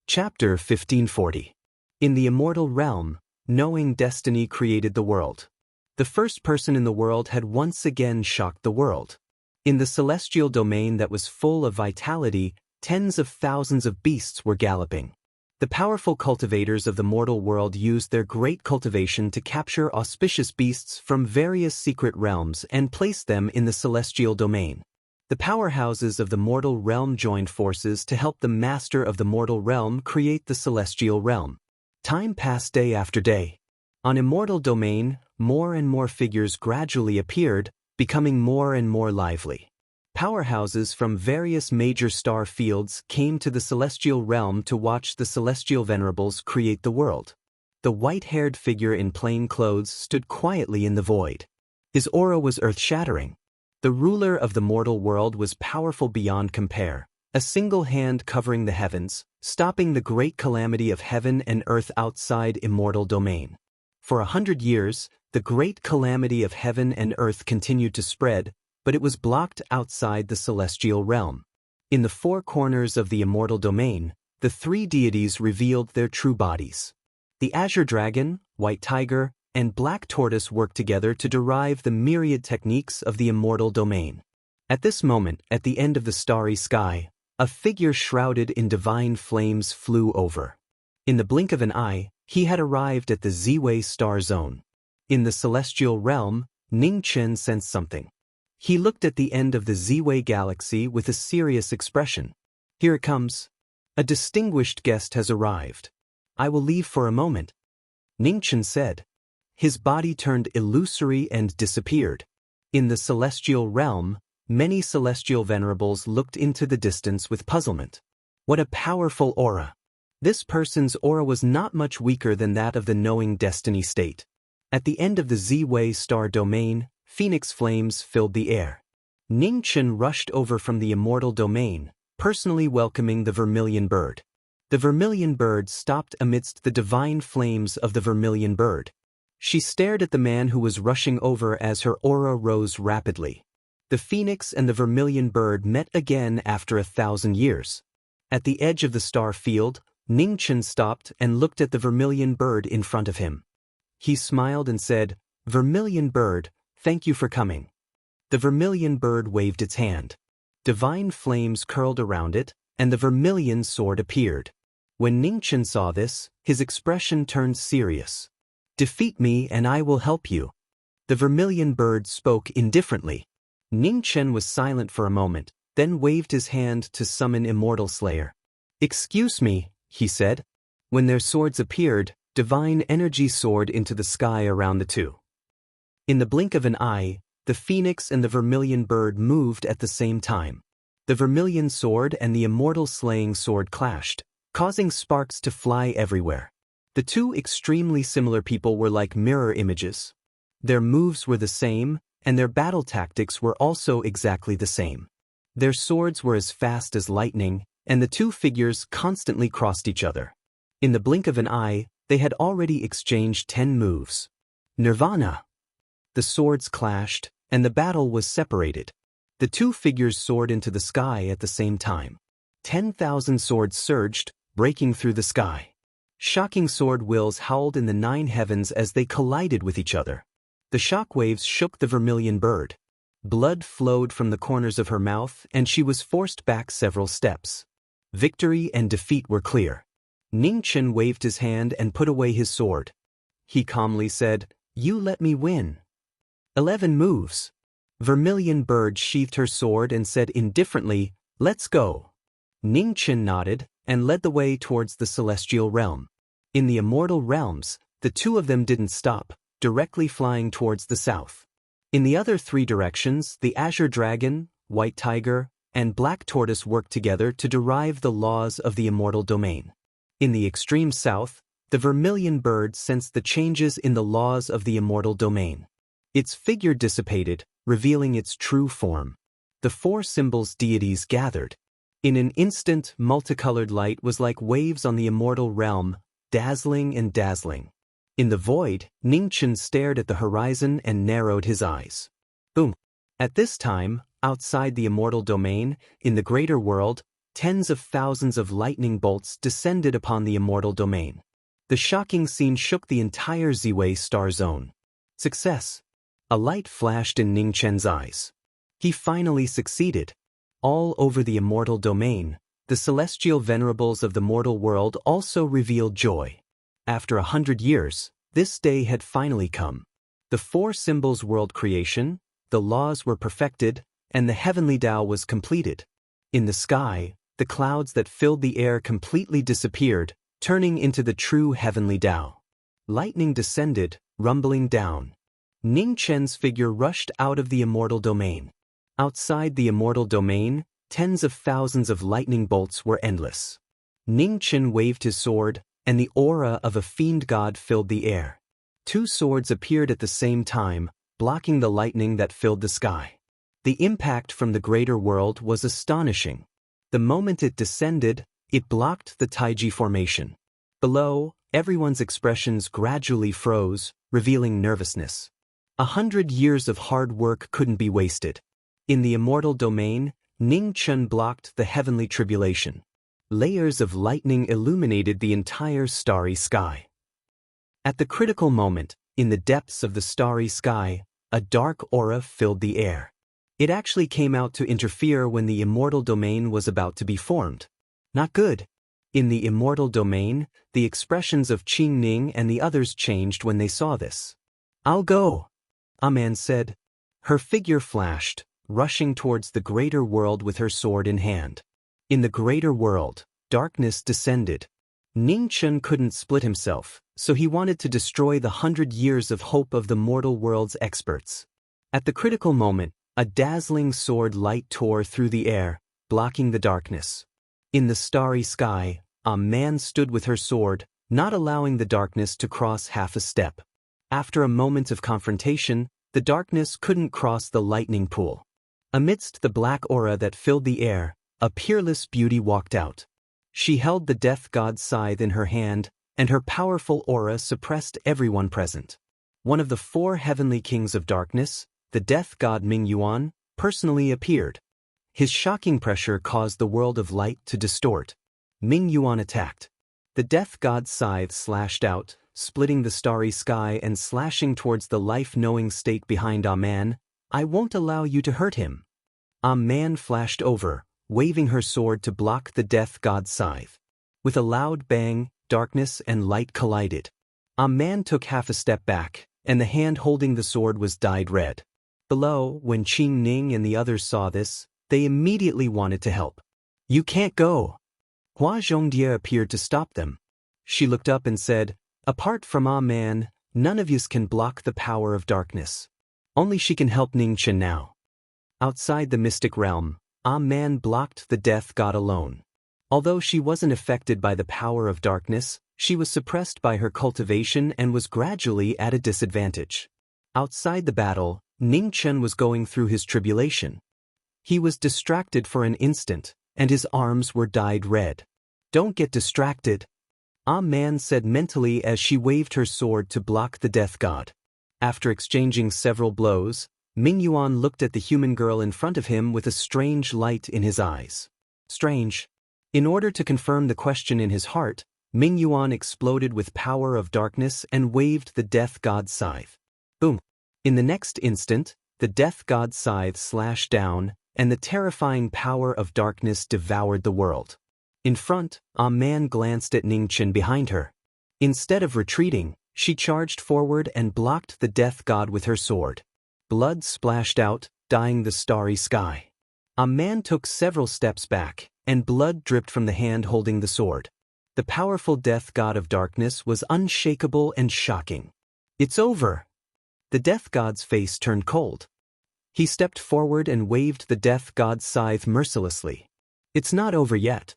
Chapter 1540. In the immortal realm, knowing destiny created the world. The first person in the world had once again shocked the world. In the celestial domain that was full of vitality, tens of thousands of beasts were galloping. The powerful cultivators of the mortal world used their great cultivation to capture auspicious beasts from various secret realms and place them in the celestial domain. The powerhouses of the mortal realm joined forces to help the master of the mortal realm create the celestial realm. Time passed day after day. On immortal domain, more and more figures gradually appeared, becoming more and more lively. Powerhouses from various major star fields came to the celestial realm to watch the celestial venerables create the world. The white-haired figure in plain clothes stood quietly in the void. His aura was earth-shattering. The ruler of the mortal world was powerful beyond compare, a single hand covering the heavens, stopping the great calamity of heaven and earth outside immortal domain. For 100 years, the great calamity of heaven and earth continued to spread, but it was blocked outside the celestial realm. In the four corners of the immortal domain, the three deities revealed their true bodies. The azure dragon, white tiger, and black tortoise worked together to derive the myriad techniques of the immortal domain. At this moment, at the end of the starry sky, a figure shrouded in divine flames flew over. In the blink of an eye, he had arrived at the Z-Way star zone. In the celestial realm, Ning Chen sensed something. He looked at the end of the Z-Way galaxy with a serious expression. "Here it comes. A distinguished guest has arrived. I will leave for a moment," Ning Chen said. His body turned illusory and disappeared. In the celestial realm, many celestial venerables looked into the distance with puzzlement. What a powerful aura! This person's aura was not much weaker than that of the knowing destiny state. At the end of the Z-Way star domain, phoenix flames filled the air. Ning Chen rushed over from the immortal domain, personally welcoming the vermilion bird. The vermilion bird stopped amidst the divine flames of the vermilion bird. She stared at the man who was rushing over as her aura rose rapidly. The phoenix and the vermilion bird met again after 1,000 years. At the edge of the star field, Ning Chen stopped and looked at the vermilion bird in front of him. He smiled and said, "Vermilion bird, thank you for coming." The vermilion bird waved its hand. Divine flames curled around it, and the vermilion sword appeared. When Ning Chen saw this, his expression turned serious. "Defeat me and I will help you." The vermilion bird spoke indifferently. Ning Chen was silent for a moment, then waved his hand to summon Immortal Slayer. "Excuse me," he said. When their swords appeared, divine energy soared into the sky around the two. In the blink of an eye, the phoenix and the vermilion bird moved at the same time. The vermilion sword and the immortal slaying sword clashed, causing sparks to fly everywhere. The two extremely similar people were like mirror images. Their moves were the same, and their battle tactics were also exactly the same. Their swords were as fast as lightning, and the two figures constantly crossed each other. In the blink of an eye, they had already exchanged 10 moves. Nirvana! The swords clashed, and the battle was separated. The two figures soared into the sky at the same time. 10,000 swords surged, breaking through the sky. Shocking sword wills howled in the 9 heavens as they collided with each other. The shockwaves shook the vermilion bird. Blood flowed from the corners of her mouth, and she was forced back several steps. Victory and defeat were clear. Ning Chen waved his hand and put away his sword. He calmly said, "You let me win." 11 moves. Vermilion bird sheathed her sword and said indifferently, "Let's go." Ning Chen nodded and led the way towards the celestial realm. In the immortal realms, the two of them didn't stop, directly flying towards the south. In the other 3 directions, the azure dragon, white tiger, and black tortoise worked together to derive the laws of the immortal domain. In the extreme south, the vermilion bird sensed the changes in the laws of the immortal domain. Its figure dissipated, revealing its true form. The 4 symbols deities gathered. In an instant, multicolored light was like waves on the immortal realm, dazzling and dazzling. In the void, Ning Chen stared at the horizon and narrowed his eyes. Boom! At this time, outside the immortal domain, in the greater world, tens of thousands of lightning bolts descended upon the immortal domain. The shocking scene shook the entire Ziwei star zone. Success! A light flashed in Ning Chen's eyes. He finally succeeded. All over the immortal domain, the celestial venerables of the mortal world also revealed joy. After 100 years, this day had finally come. The four symbols world creation, the laws were perfected, and the heavenly Tao was completed. In the sky, the clouds that filled the air completely disappeared, turning into the true heavenly Tao. Lightning descended, rumbling down. Ning Chen's figure rushed out of the immortal domain. Outside the immortal domain, tens of thousands of lightning bolts were endless. Ning Chen waved his sword, and the aura of a fiend god filled the air. Two swords appeared at the same time, blocking the lightning that filled the sky. The impact from the greater world was astonishing. The moment it descended, it blocked the Taiji formation. Below, everyone's expressions gradually froze, revealing nervousness. 100 years of hard work couldn't be wasted. In the immortal domain, Ning Chen blocked the heavenly tribulation. Layers of lightning illuminated the entire starry sky. At the critical moment, in the depths of the starry sky, a dark aura filled the air. It actually came out to interfere when the immortal domain was about to be formed. Not good. In the immortal domain, the expressions of Qing Ning and the others changed when they saw this. "I'll go," a man said. Her figure flashed, rushing towards the greater world with her sword in hand. In the greater world, darkness descended. Ning Chen couldn't split himself, so he wanted to destroy the 100 years of hope of the mortal world's experts. At the critical moment, a dazzling sword light tore through the air, blocking the darkness. In the starry sky, a man stood with her sword, not allowing the darkness to cross half a step. After a moment of confrontation, the darkness couldn't cross the lightning pool. Amidst the black aura that filled the air, a peerless beauty walked out. She held the death god's scythe in her hand, and her powerful aura suppressed everyone present. One of the four heavenly kings of darkness, the death god Ming Yuan, personally appeared. His shocking pressure caused the world of light to distort. Ming Yuan attacked. The death god's scythe slashed out, splitting the starry sky and slashing towards the life-knowing state behind Aman. "I won't allow you to hurt him." Aman flashed over, waving her sword to block the death god's scythe. With a loud bang, darkness and light collided. Aman took half a step back, and the hand holding the sword was dyed red. Below, when Qing Ning and the others saw this, they immediately wanted to help. "You can't go." Hua Zhongdia appeared to stop them. She looked up and said, "Apart from Aman, none of yous can block the power of darkness. Only she can help Ning Chen now." Outside the mystic realm, Aman blocked the death god alone. Although she wasn't affected by the power of darkness, she was suppressed by her cultivation and was gradually at a disadvantage. Outside the battle, Ning Chen was going through his tribulation. He was distracted for an instant, and his arms were dyed red. "Don't get distracted," Aman said mentally as she waved her sword to block the death god. After exchanging several blows, Ming Yuan looked at the human girl in front of him with a strange light in his eyes. Strange. In order to confirm the question in his heart, Ming Yuan exploded with power of darkness and waved the death god's scythe. Boom. In the next instant, the death god's scythe slashed down, and the terrifying power of darkness devoured the world. In front, Aman glanced at Ning Chen behind her. Instead of retreating, she charged forward and blocked the death god with her sword. Blood splashed out, dyeing the starry sky. Aman took several steps back, and blood dripped from the hand holding the sword. The powerful death god of darkness was unshakable and shocking. "It's over." The death god's face turned cold. He stepped forward and waved the death god's scythe mercilessly. "It's not over yet."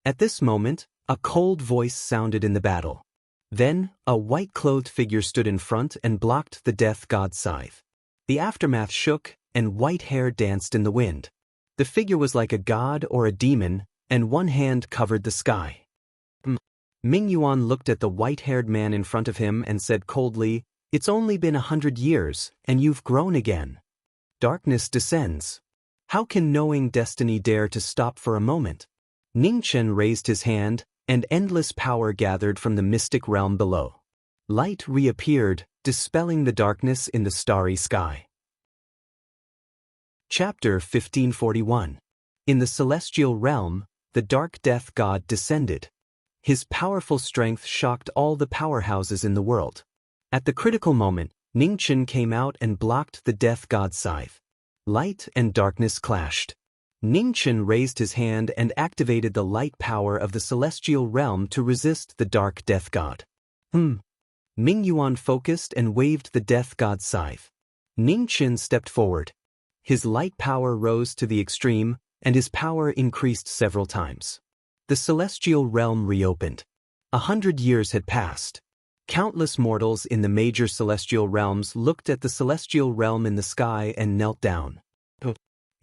At this moment, a cold voice sounded in the battle. Then, a white-clothed figure stood in front and blocked the death god's scythe. The aftermath shook, and white hair danced in the wind. The figure was like a god or a demon, and one hand covered the sky. Ming Yuan looked at the white-haired man in front of him and said coldly, "It's only been 100 years, and you've grown again. Darkness descends. How can knowing destiny dare to stop for a moment? Ningchen raised his hand, and endless power gathered from the mystic realm below. Light reappeared, dispelling the darkness in the starry sky. Chapter 1541. In the celestial realm, the dark death god descended. His powerful strength shocked all the powerhouses in the world. At the critical moment, Ningchen came out and blocked the death god's scythe. Light and darkness clashed. Ningchen raised his hand and activated the light power of the celestial realm to resist the dark death god. Ming Yuan focused and waved the death god's scythe. Ningchen stepped forward. His light power rose to the extreme, and his power increased several times. The celestial realm reopened. 100 years had passed. Countless mortals in the major celestial realms looked at the celestial realm in the sky and knelt down.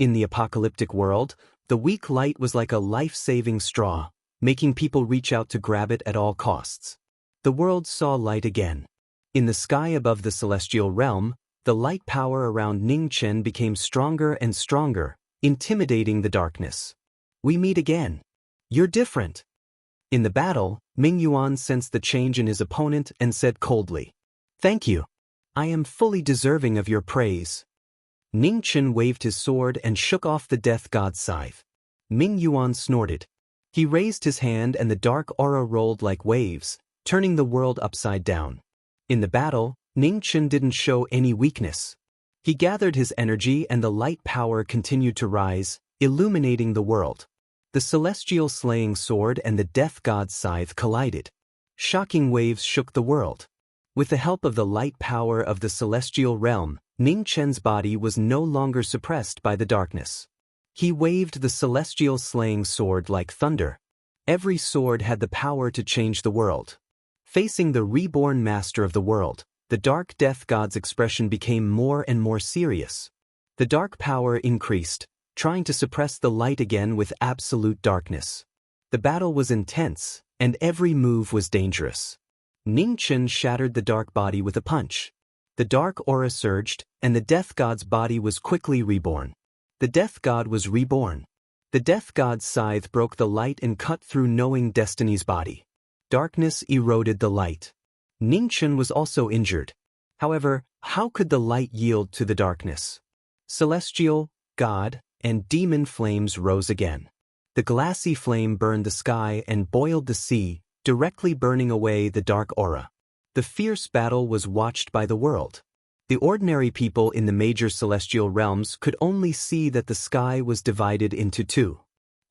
In the apocalyptic world, the weak light was like a life-saving straw, making people reach out to grab it at all costs. The world saw light again. In the sky above the celestial realm, the light power around Ningchen became stronger and stronger, intimidating the darkness. We meet again. You're different. In the battle, Ming Yuan sensed the change in his opponent and said coldly, "Thank you. I am fully deserving of your praise." Ningchen waved his sword and shook off the death god's scythe. Ming Yuan snorted. He raised his hand and the dark aura rolled like waves, turning the world upside down. In the battle, Ningchen didn't show any weakness. He gathered his energy and the light power continued to rise, illuminating the world. The celestial slaying sword and the death god's scythe collided. Shocking waves shook the world. With the help of the light power of the celestial realm, Ningchen's body was no longer suppressed by the darkness. He waved the celestial slaying sword like thunder. Every sword had the power to change the world. Facing the reborn master of the world, the dark death god's expression became more and more serious. The dark power increased, trying to suppress the light again with absolute darkness. The battle was intense, and every move was dangerous. Ningchen shattered the dark body with a punch. The dark aura surged, and the death god's body was quickly reborn. The death god was reborn. The death god's scythe broke the light and cut through knowing destiny's body. Darkness eroded the light. Ningchen was also injured. However, how could the light yield to the darkness? Celestial, god, and demon flames rose again. The glassy flame burned the sky and boiled the sea, directly burning away the dark aura. The fierce battle was watched by the world. The ordinary people in the major celestial realms could only see that the sky was divided into two.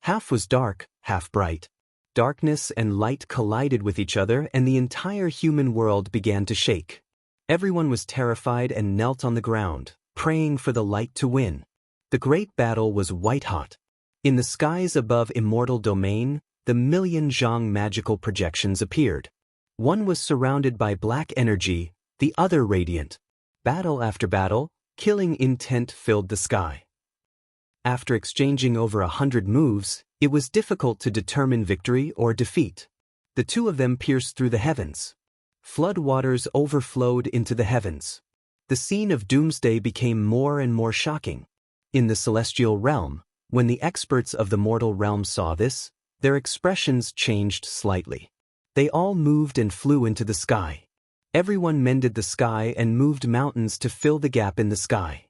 Half was dark, half bright. Darkness and light collided with each other and the entire human world began to shake. Everyone was terrified and knelt on the ground, praying for the light to win. The great battle was white-hot. In the skies above Immortal Domain, the million zhang magical projections appeared. One was surrounded by black energy, the other radiant. Battle after battle, killing intent filled the sky. After exchanging over 100 moves, it was difficult to determine victory or defeat. The two of them pierced through the heavens. Flood waters overflowed into the heavens. The scene of doomsday became more and more shocking. In the celestial realm, when the experts of the mortal realm saw this, their expressions changed slightly. They all moved and flew into the sky. Everyone mended the sky and moved mountains to fill the gap in the sky.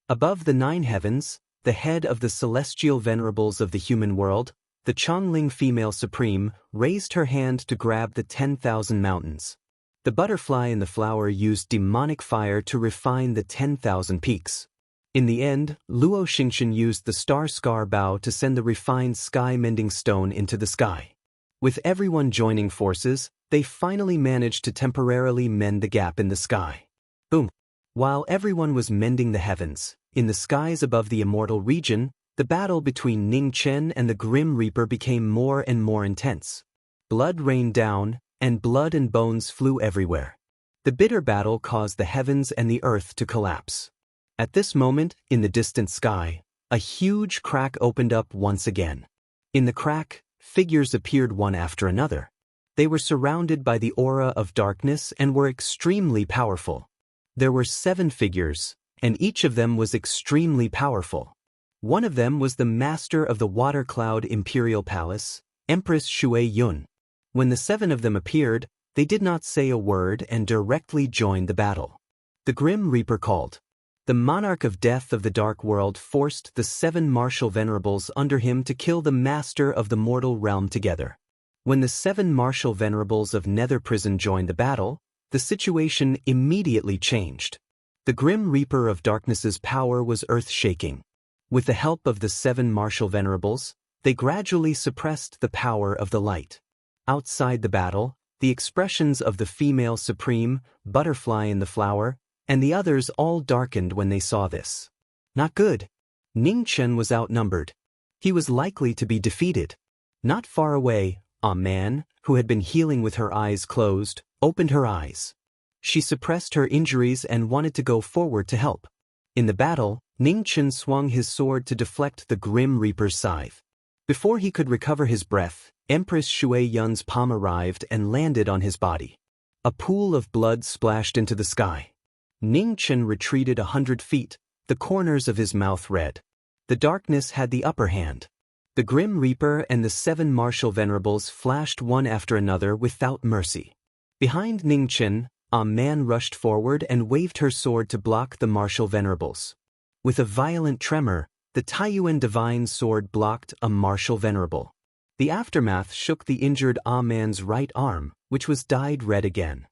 Above the 9 heavens, the head of the celestial venerables of the human world, the Chongling female supreme, raised her hand to grab the 10,000 mountains. The butterfly in the flower used demonic fire to refine the 10,000 peaks. In the end, Luo Xingchen used the star scar bow to send the refined sky-mending stone into the sky. With everyone joining forces, they finally managed to temporarily mend the gap in the sky. Boom! While everyone was mending the heavens, in the skies above the immortal region, the battle between Ningchen and the Grim Reaper became more and more intense. Blood rained down, and blood and bones flew everywhere. The bitter battle caused the heavens and the earth to collapse. At this moment, in the distant sky, a huge crack opened up once again. In the crack, figures appeared one after another. They were surrounded by the aura of darkness and were extremely powerful. There were 7 figures, and each of them was extremely powerful. One of them was the master of the Water Cloud Imperial Palace, Empress Shui Yun. When the 7 of them appeared, they did not say a word and directly joined the battle. The Grim Reaper called. The monarch of death of the dark world forced the 7 martial venerables under him to kill the master of the mortal realm together. When the 7 martial venerables of Nether Prison joined the battle, the situation immediately changed. The Grim Reaper of Darkness's power was earth-shaking. With the help of the 7 martial venerables, they gradually suppressed the power of the light. Outside the battle, the expressions of the female supreme, Butterfly in the Flower, and the others all darkened when they saw this. Not good. Ningchen was outnumbered. He was likely to be defeated. Not far away, a man, who had been healing with her eyes closed, opened her eyes. She suppressed her injuries and wanted to go forward to help. In the battle, Ningchen swung his sword to deflect the Grim Reaper's scythe. Before he could recover his breath, Empress Shui Yun's palm arrived and landed on his body. A pool of blood splashed into the sky. Ningchen retreated 100 feet, the corners of his mouth red. The darkness had the upper hand. The Grim Reaper and the 7 martial venerables flashed one after another without mercy. Behind Ningchen, a man rushed forward and waved her sword to block the martial venerables. With a violent tremor, the Taiyuan divine sword blocked a martial venerable. The aftermath shook the injured man's right arm, which was dyed red again.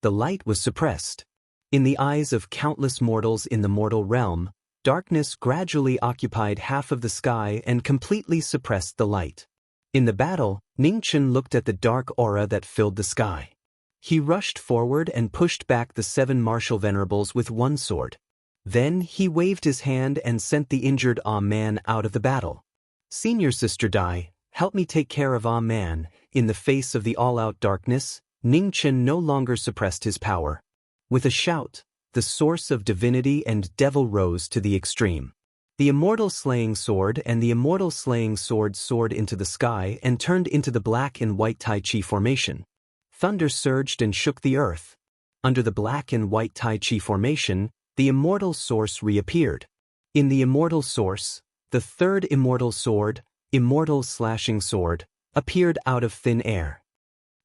The light was suppressed. In the eyes of countless mortals in the mortal realm, darkness gradually occupied half of the sky and completely suppressed the light. In the battle, Ningchen looked at the dark aura that filled the sky. He rushed forward and pushed back the 7 martial venerables with one sword. Then he waved his hand and sent the injured man out of the battle. "Senior Sister Dai, help me take care of man." In the face of the all-out darkness, Ningchen no longer suppressed his power. With a shout, the source of divinity and devil rose to the extreme. The immortal slaying sword and the immortal slaying sword soared into the sky and turned into the black and white Tai Chi formation. Thunder surged and shook the earth. Under the black and white Tai Chi formation, the immortal source reappeared. In the immortal source, the 3rd immortal sword, immortal slashing sword, appeared out of thin air.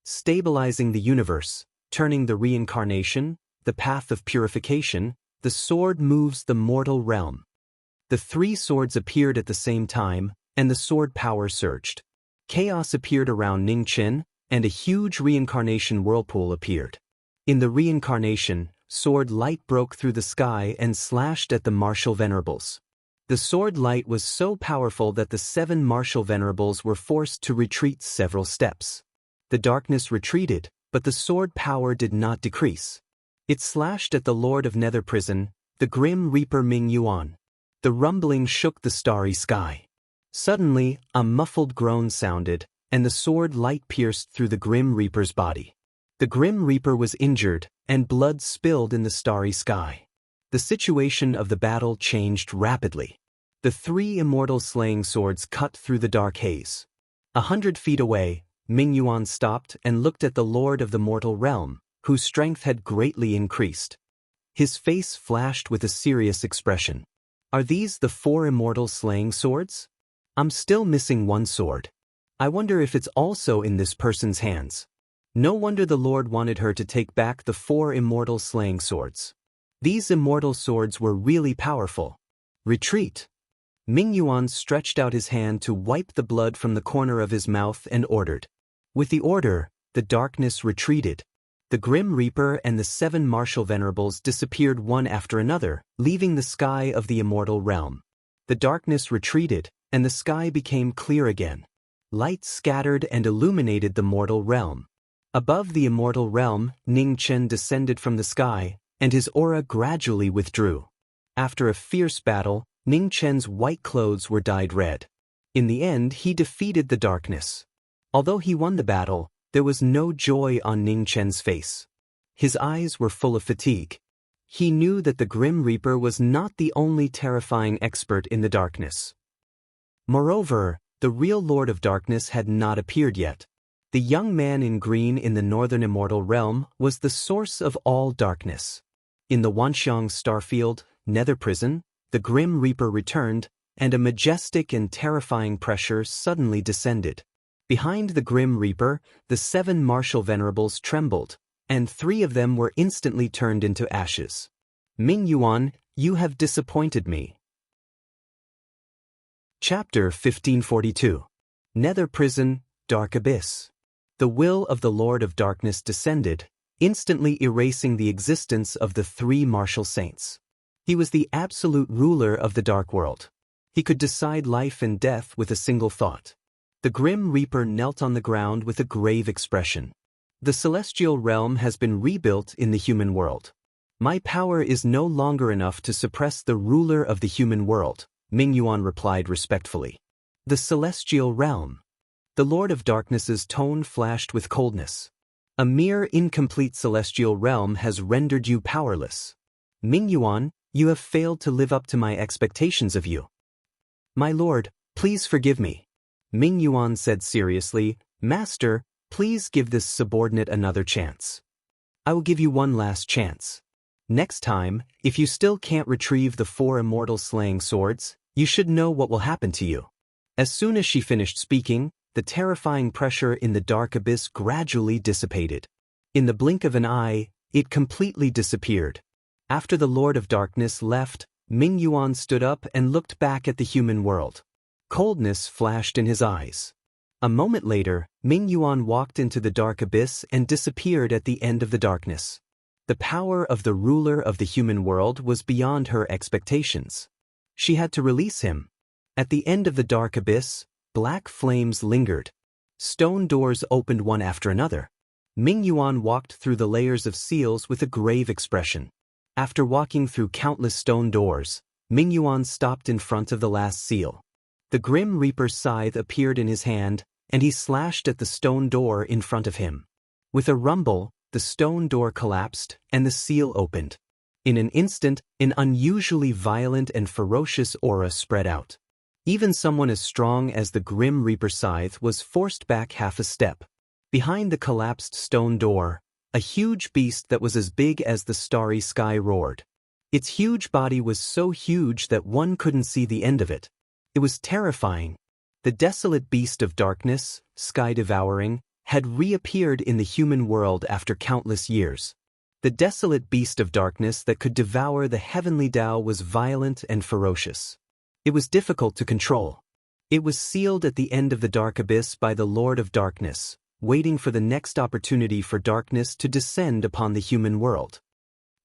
Stabilizing the universe, turning the reincarnation, the path of purification, the sword moves the mortal realm. The 3 swords appeared at the same time, and the sword power surged. Chaos appeared around Ningchen, and a huge reincarnation whirlpool appeared. In the reincarnation, sword light broke through the sky and slashed at the martial venerables. The sword light was so powerful that the 7 martial venerables were forced to retreat several steps. The darkness retreated, but the sword power did not decrease. It slashed at the Lord of Nether Prison, the Grim Reaper Ming Yuan. The rumbling shook the starry sky. Suddenly, a muffled groan sounded, and the sword light pierced through the Grim Reaper's body. The Grim Reaper was injured, and blood spilled in the starry sky. The situation of the battle changed rapidly. The 3 immortal slaying swords cut through the dark haze. 100 feet away, Ming Yuan stopped and looked at the Lord of the mortal realm, whose strength had greatly increased. His face flashed with a serious expression. "Are these the 4 immortal slaying swords? I'm still missing one sword. I wonder if it's also in this person's hands." No wonder the Lord wanted her to take back the 4 immortal slaying swords. These immortal swords were really powerful. "Retreat." Ming Yuan stretched out his hand to wipe the blood from the corner of his mouth and ordered. With the order, the darkness retreated. The Grim Reaper and the 7 martial venerables disappeared one after another, leaving the sky of the immortal realm. The darkness retreated, and the sky became clear again. Light scattered and illuminated the mortal realm. Above the immortal realm, Ningchen descended from the sky, and his aura gradually withdrew. After a fierce battle, Ningchen's white clothes were dyed red. In the end, he defeated the darkness. Although he won the battle, there was no joy on Ningchen's face. His eyes were full of fatigue. He knew that the Grim Reaper was not the only terrifying expert in the darkness. Moreover, the real Lord of Darkness had not appeared yet. The young man in green in the northern immortal realm was the source of all darkness. In the Wanxiang starfield, Nether Prison, the Grim Reaper returned, and a majestic and terrifying pressure suddenly descended. Behind the Grim Reaper, the 7 martial venerables trembled, and 3 of them were instantly turned into ashes. Ming Yuan, you have disappointed me. Chapter 1542. Nether Prison, Dark Abyss. The will of the Lord of Darkness descended, instantly erasing the existence of the 3 martial saints. He was the absolute ruler of the Dark World. He could decide life and death with a single thought. The Grim Reaper knelt on the ground with a grave expression. The celestial realm has been rebuilt in the human world. My power is no longer enough to suppress the ruler of the human world, Ming Yuan replied respectfully. The celestial realm. The Lord of Darkness's tone flashed with coldness. A mere incomplete celestial realm has rendered you powerless. Ming Yuan, you have failed to live up to my expectations of you. My lord, please forgive me. Ming Yuan said seriously, Master, please give this subordinate another chance. I will give you one last chance. Next time, if you still can't retrieve the 4 immortal slaying swords, you should know what will happen to you. As soon as she finished speaking, the terrifying pressure in the dark abyss gradually dissipated. In the blink of an eye, it completely disappeared. After the Lord of Darkness left, Ming Yuan stood up and looked back at the human world. Coldness flashed in his eyes. A moment later, Ming Yuan walked into the dark abyss and disappeared at the end of the darkness. The power of the ruler of the human world was beyond her expectations. She had to release him. At the end of the dark abyss, black flames lingered. Stone doors opened one after another. Ming Yuan walked through the layers of seals with a grave expression. After walking through countless stone doors, Ming Yuan stopped in front of the last seal. The Grim Reaper's scythe appeared in his hand, and he slashed at the stone door in front of him. With a rumble, the stone door collapsed, and the seal opened. In an instant, an unusually violent and ferocious aura spread out. Even someone as strong as the Grim Reaper scythe was forced back half a step. Behind the collapsed stone door, a huge beast that was as big as the starry sky roared. Its huge body was so huge that one couldn't see the end of it. It was terrifying. The desolate beast of darkness, sky-devouring, had reappeared in the human world after countless years. The desolate beast of darkness that could devour the heavenly Tao was violent and ferocious. It was difficult to control. It was sealed at the end of the dark abyss by the Lord of Darkness, waiting for the next opportunity for darkness to descend upon the human world.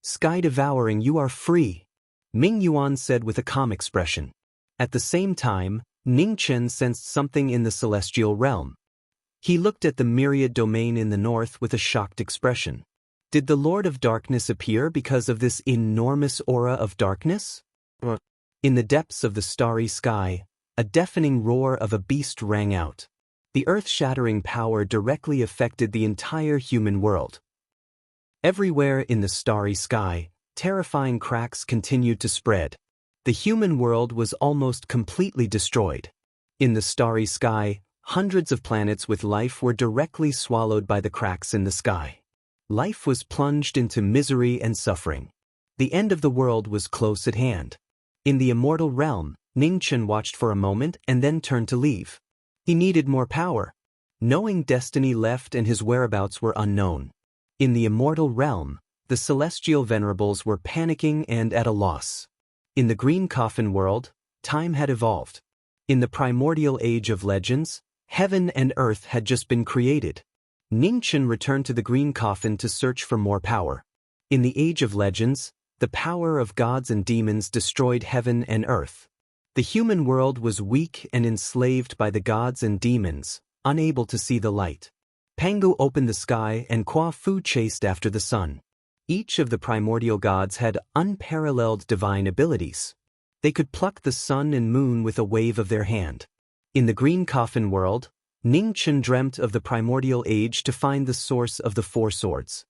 Sky-devouring, you are free, Ming Yuan said with a calm expression. At the same time, Ning Chen sensed something in the celestial realm. He looked at the myriad domain in the north with a shocked expression. Did the Lord of Darkness appear because of this enormous aura of darkness? In the depths of the starry sky, a deafening roar of a beast rang out. The earth-shattering power directly affected the entire human world. Everywhere in the starry sky, terrifying cracks continued to spread. The human world was almost completely destroyed. In the starry sky, hundreds of planets with life were directly swallowed by the cracks in the sky. Life was plunged into misery and suffering. The end of the world was close at hand. In the immortal realm, Ning Chen watched for a moment and then turned to leave. He needed more power. Knowing destiny left and his whereabouts were unknown. In the immortal realm, the celestial venerables were panicking and at a loss. In the green coffin world, time had evolved. In the primordial age of legends, heaven and earth had just been created. Ning Chen returned to the green coffin to search for more power. In the age of legends, the power of gods and demons destroyed heaven and earth. The human world was weak and enslaved by the gods and demons, unable to see the light. Pangu opened the sky and Kwa Fu chased after the sun. Each of the primordial gods had unparalleled divine abilities. They could pluck the sun and moon with a wave of their hand. In the green coffin world, Ning Chen dreamt of the primordial age to find the source of the 4 swords.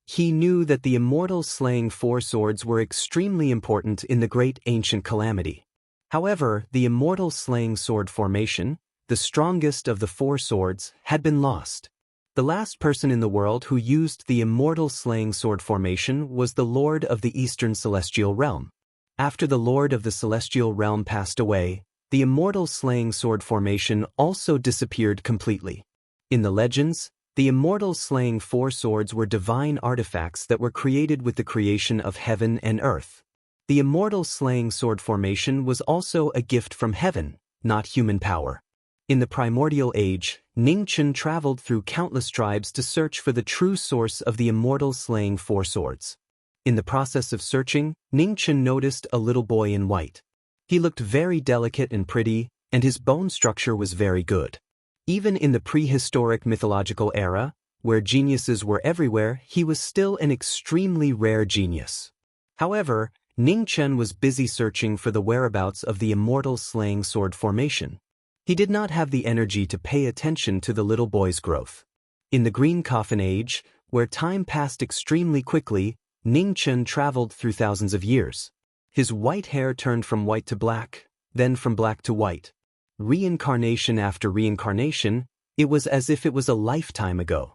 He knew that the immortal slaying 4 swords were extremely important in the great ancient calamity. However, the immortal slaying sword formation, the strongest of the 4 swords, had been lost. The last person in the world who used the immortal slaying sword formation was the Lord of the Eastern Celestial Realm. After the Lord of the Celestial Realm passed away, The immortal slaying sword formation also disappeared completely. In the legends, the immortal slaying four swords were divine artifacts that were created with the creation of heaven and earth. The immortal slaying sword formation was also a gift from heaven, not human power. In the primordial age, Ningchen traveled through countless tribes to search for the true source of the immortal slaying four swords. In the process of searching, Ningchen noticed a little boy in white. He looked very delicate and pretty, and his bone structure was very good. Even in the prehistoric mythological era, where geniuses were everywhere, he was still an extremely rare genius. However, Ningchen was busy searching for the whereabouts of the immortal slaying sword formation. He did not have the energy to pay attention to the little boy's growth. In the Green Coffin Age, where time passed extremely quickly, Ningchen traveled through thousands of years. His white hair turned from white to black, then from black to white. Reincarnation after reincarnation, it was as if it was a lifetime ago.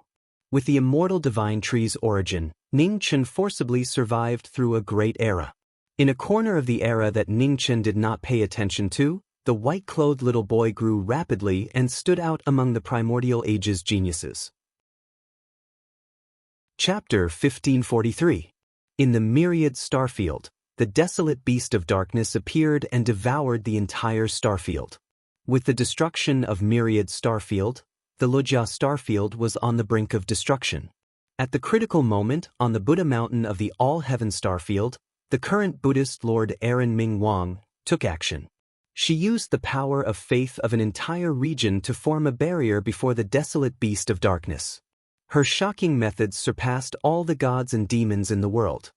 With the immortal divine tree's origin, Ningchen forcibly survived through a great era. In a corner of the era that Ningchen did not pay attention to, the white-clothed little boy grew rapidly and stood out among the primordial age's geniuses. Chapter 1543. In the myriad starfield, the desolate beast of darkness appeared and devoured the entire starfield. With the destruction of myriad starfield, the Lujia starfield was on the brink of destruction. At the critical moment, on the Buddha mountain of the all-heaven starfield, the current Buddhist Lord Aaron Ming Wang took action. She used the power of faith of an entire region to form a barrier before the desolate beast of darkness. Her shocking methods surpassed all the gods and demons in the world.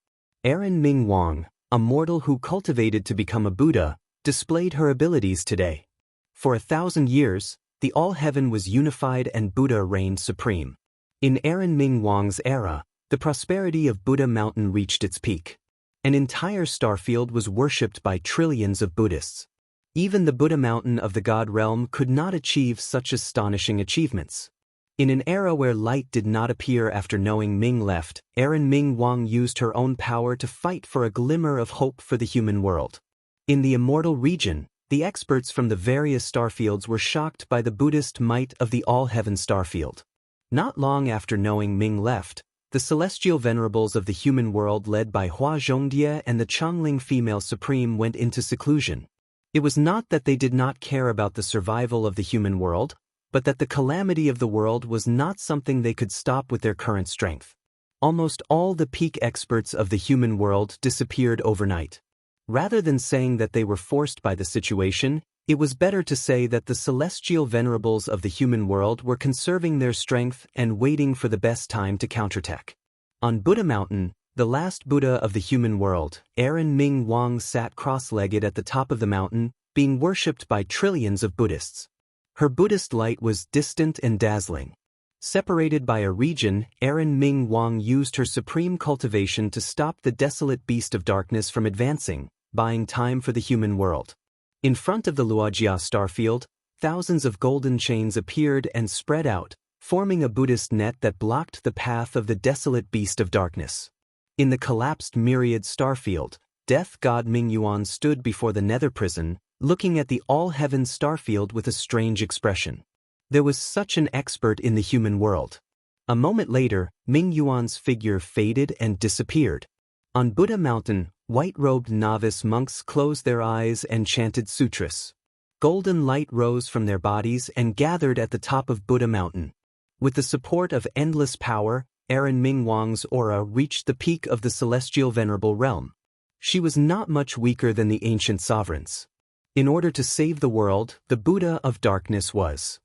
Aaron Ming Wang, a mortal who cultivated to become a Buddha, displayed her abilities today. For 1,000 years, the all-heaven was unified and Buddha reigned supreme. In Aaron Ming Wang's era, the prosperity of Buddha Mountain reached its peak. An entire starfield was worshipped by trillions of Buddhists. Even the Buddha Mountain of the God realm could not achieve such astonishing achievements. In an era where light did not appear after knowing Ming left, Aaron Ming Wang used her own power to fight for a glimmer of hope for the human world. In the immortal region, the experts from the various starfields were shocked by the Buddhist might of the all-heaven starfield. Not long after knowing Ming left, the celestial venerables of the human world led by Hua Zhongdia and the Changling female supreme went into seclusion. It was not that they did not care about the survival of the human world, but that the calamity of the world was not something they could stop with their current strength. Almost all the peak experts of the human world disappeared overnight. Rather than saying that they were forced by the situation, it was better to say that the celestial venerables of the human world were conserving their strength and waiting for the best time to counterattack. On Buddha Mountain, the last Buddha of the human world, Aaron Ming Wang sat cross-legged at the top of the mountain, being worshipped by trillions of Buddhists. Her Buddhist light was distant and dazzling. Separated by a region, Aaron Ming Wang used her supreme cultivation to stop the desolate beast of darkness from advancing, buying time for the human world. In front of the Luojia starfield, thousands of golden chains appeared and spread out, forming a Buddhist net that blocked the path of the desolate beast of darkness. In the collapsed myriad starfield, death god Ming Yuan stood before the nether prison, looking at the all-heaven starfield with a strange expression. There was such an expert in the human world. A moment later, Ming Yuan's figure faded and disappeared. On Buddha Mountain, white-robed novice monks closed their eyes and chanted sutras. Golden light rose from their bodies and gathered at the top of Buddha Mountain. With the support of endless power, Aaron Ming Wang's aura reached the peak of the celestial venerable realm. She was not much weaker than the ancient sovereigns. In order to save the world, the Buddha of darkness was.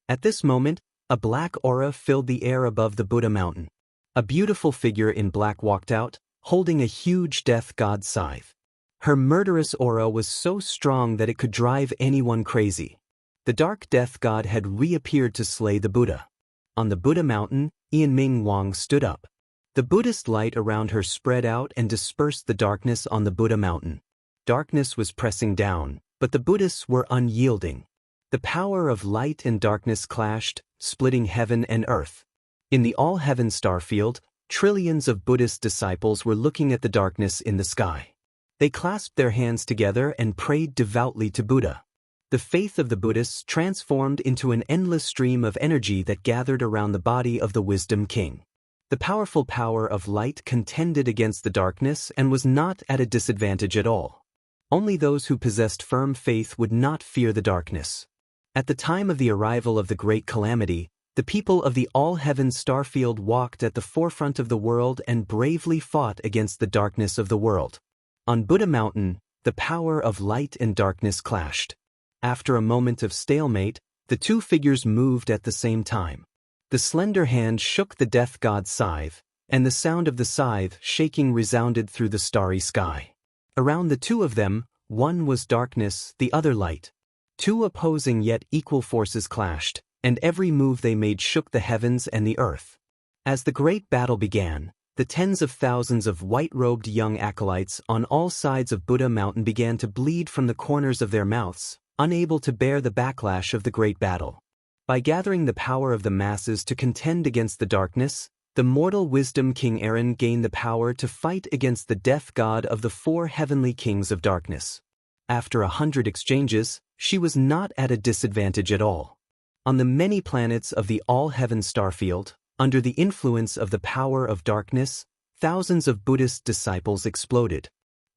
At this moment, a black aura filled the air above the Buddha mountain. A beautiful figure in black walked out, holding a huge death god scythe. Her murderous aura was so strong that it could drive anyone crazy. The dark death god had reappeared to slay the Buddha. On the Buddha mountain, Aaron Ming Wang stood up. The Buddhist light around her spread out and dispersed the darkness on the Buddha mountain. Darkness was pressing down, but the Buddhists were unyielding. The power of light and darkness clashed, splitting heaven and earth. In the all-heaven starfield, trillions of Buddhist disciples were looking at the darkness in the sky. They clasped their hands together and prayed devoutly to Buddha. The faith of the Buddhists transformed into an endless stream of energy that gathered around the body of the Wisdom King. The powerful power of light contended against the darkness and was not at a disadvantage at all. Only those who possessed firm faith would not fear the darkness. At the time of the arrival of the great calamity, the people of the all-heaven starfield walked at the forefront of the world and bravely fought against the darkness of the world. On Buddha Mountain, the power of light and darkness clashed. After a moment of stalemate, the two figures moved at the same time. The slender hand shook the death god's scythe, and the sound of the scythe shaking resounded through the starry sky. Around the two of them, one was darkness, the other light. Two opposing yet equal forces clashed, and every move they made shook the heavens and the earth. As the great battle began, the tens of thousands of white-robed young acolytes on all sides of Buddha Mountain began to bleed from the corners of their mouths, unable to bear the backlash of the great battle. By gathering the power of the masses to contend against the darkness, the mortal Wisdom King Aaron gained the power to fight against the death god of the four heavenly kings of darkness. After 100 exchanges, she was not at a disadvantage at all. On the many planets of the all-heaven starfield, under the influence of the power of darkness, thousands of Buddhist disciples exploded.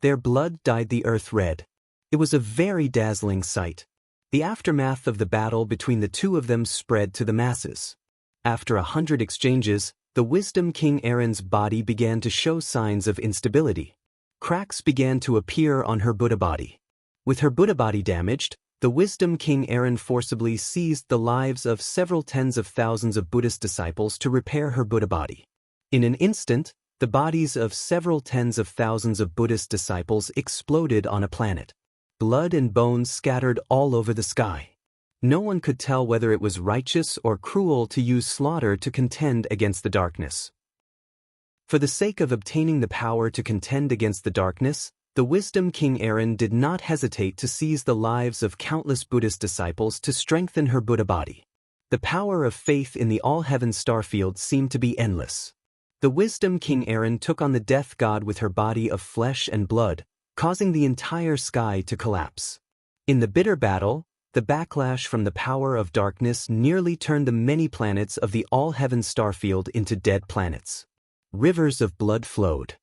Their blood dyed the earth red. It was a very dazzling sight. The aftermath of the battle between the two of them spread to the masses. After 100 exchanges, the Wisdom King Aaron's body began to show signs of instability. Cracks began to appear on her Buddha body. With her Buddha body damaged, the Wisdom King Aaron forcibly seized the lives of several tens of thousands of Buddhist disciples to repair her Buddha body. In an instant, the bodies of several tens of thousands of Buddhist disciples exploded on a planet. Blood and bones scattered all over the sky. No one could tell whether it was righteous or cruel to use slaughter to contend against the darkness. For the sake of obtaining the power to contend against the darkness, the Wisdom King Aaron did not hesitate to seize the lives of countless Buddhist disciples to strengthen her Buddha body. The power of faith in the all-heaven starfield seemed to be endless. The Wisdom King Aaron took on the death god with her body of flesh and blood, causing the entire sky to collapse. In the bitter battle, the backlash from the power of darkness nearly turned the many planets of the all-heaven starfield into dead planets. Rivers of blood flowed.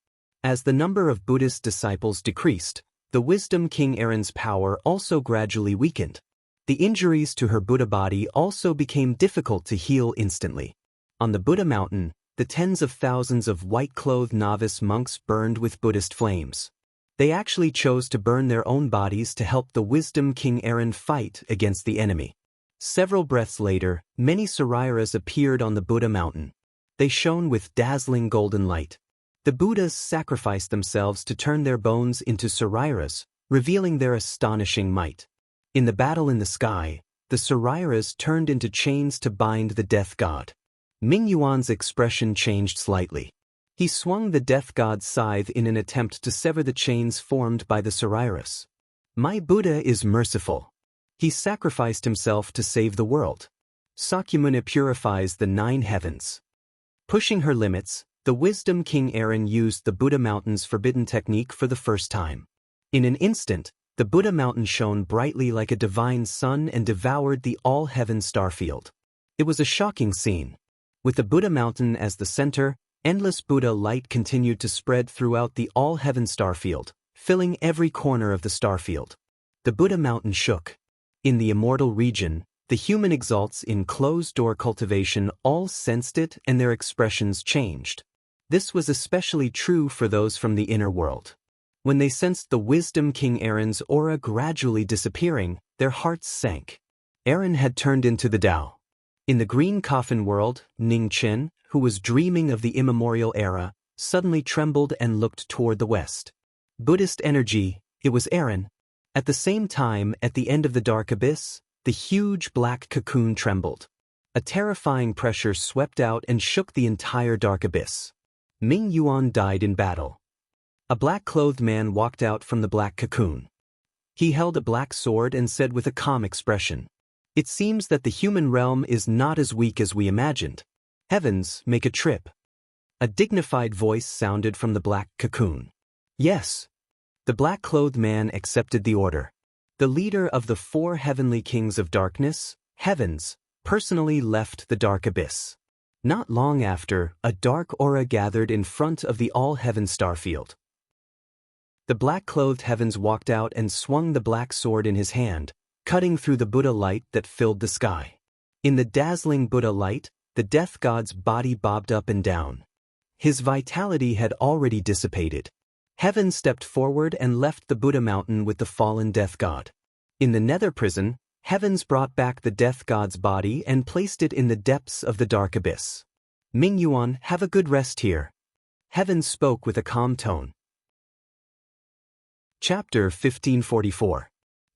As the number of Buddhist disciples decreased, the Wisdom King Aaron's power also gradually weakened. The injuries to her Buddha body also became difficult to heal instantly. On the Buddha Mountain, the tens of thousands of white-clothed novice monks burned with Buddhist flames. They actually chose to burn their own bodies to help the Wisdom King Aaron fight against the enemy. Several breaths later, many Sariras appeared on the Buddha Mountain. They shone with dazzling golden light. The Buddhas sacrificed themselves to turn their bones into Sariras, revealing their astonishing might. In the battle in the sky, the Sariras turned into chains to bind the death god. Ming Yuan's expression changed slightly. He swung the death god's scythe in an attempt to sever the chains formed by the Sariras. My Buddha is merciful. He sacrificed himself to save the world. Sakyamuni purifies the 9 heavens. Pushing her limits, the Wisdom King Aaron used the Buddha Mountain's forbidden technique for the first time. In an instant, the Buddha Mountain shone brightly like a divine sun and devoured the all-heaven starfield. It was a shocking scene. With the Buddha Mountain as the center, endless Buddha light continued to spread throughout the all-heaven starfield, filling every corner of the starfield. The Buddha Mountain shook. In the immortal region, the human exalts in closed-door cultivation all sensed it and their expressions changed. This was especially true for those from the inner world. When they sensed the Wisdom King Aaron's aura gradually disappearing, their hearts sank. Aaron had turned into the Tao. In the green coffin world, Ning Chen, who was dreaming of the immemorial era, suddenly trembled and looked toward the west. Buddhist energy, it was Aaron. At the same time, at the end of the dark abyss, the huge black cocoon trembled. A terrifying pressure swept out and shook the entire dark abyss. Ming Yuan died in battle. A black-clothed man walked out from the black cocoon. He held a black sword and said with a calm expression, "It seems that the human realm is not as weak as we imagined. Heavens, make a trip." A dignified voice sounded from the black cocoon. "Yes." The black-clothed man accepted the order. The leader of the 4 heavenly kings of darkness, heavens, personally left the dark abyss. Not long after, a dark aura gathered in front of the all-heaven starfield. The black-clothed heavens walked out and swung the black sword in his hand, cutting through the Buddha light that filled the sky. In the dazzling Buddha light, the death god's body bobbed up and down. His vitality had already dissipated. Heaven stepped forward and left the Buddha mountain with the fallen death god. In the nether prison, heavens brought back the death god's body and placed it in the depths of the dark abyss. Mingyuan, have a good rest here. Heaven spoke with a calm tone. Chapter 1544.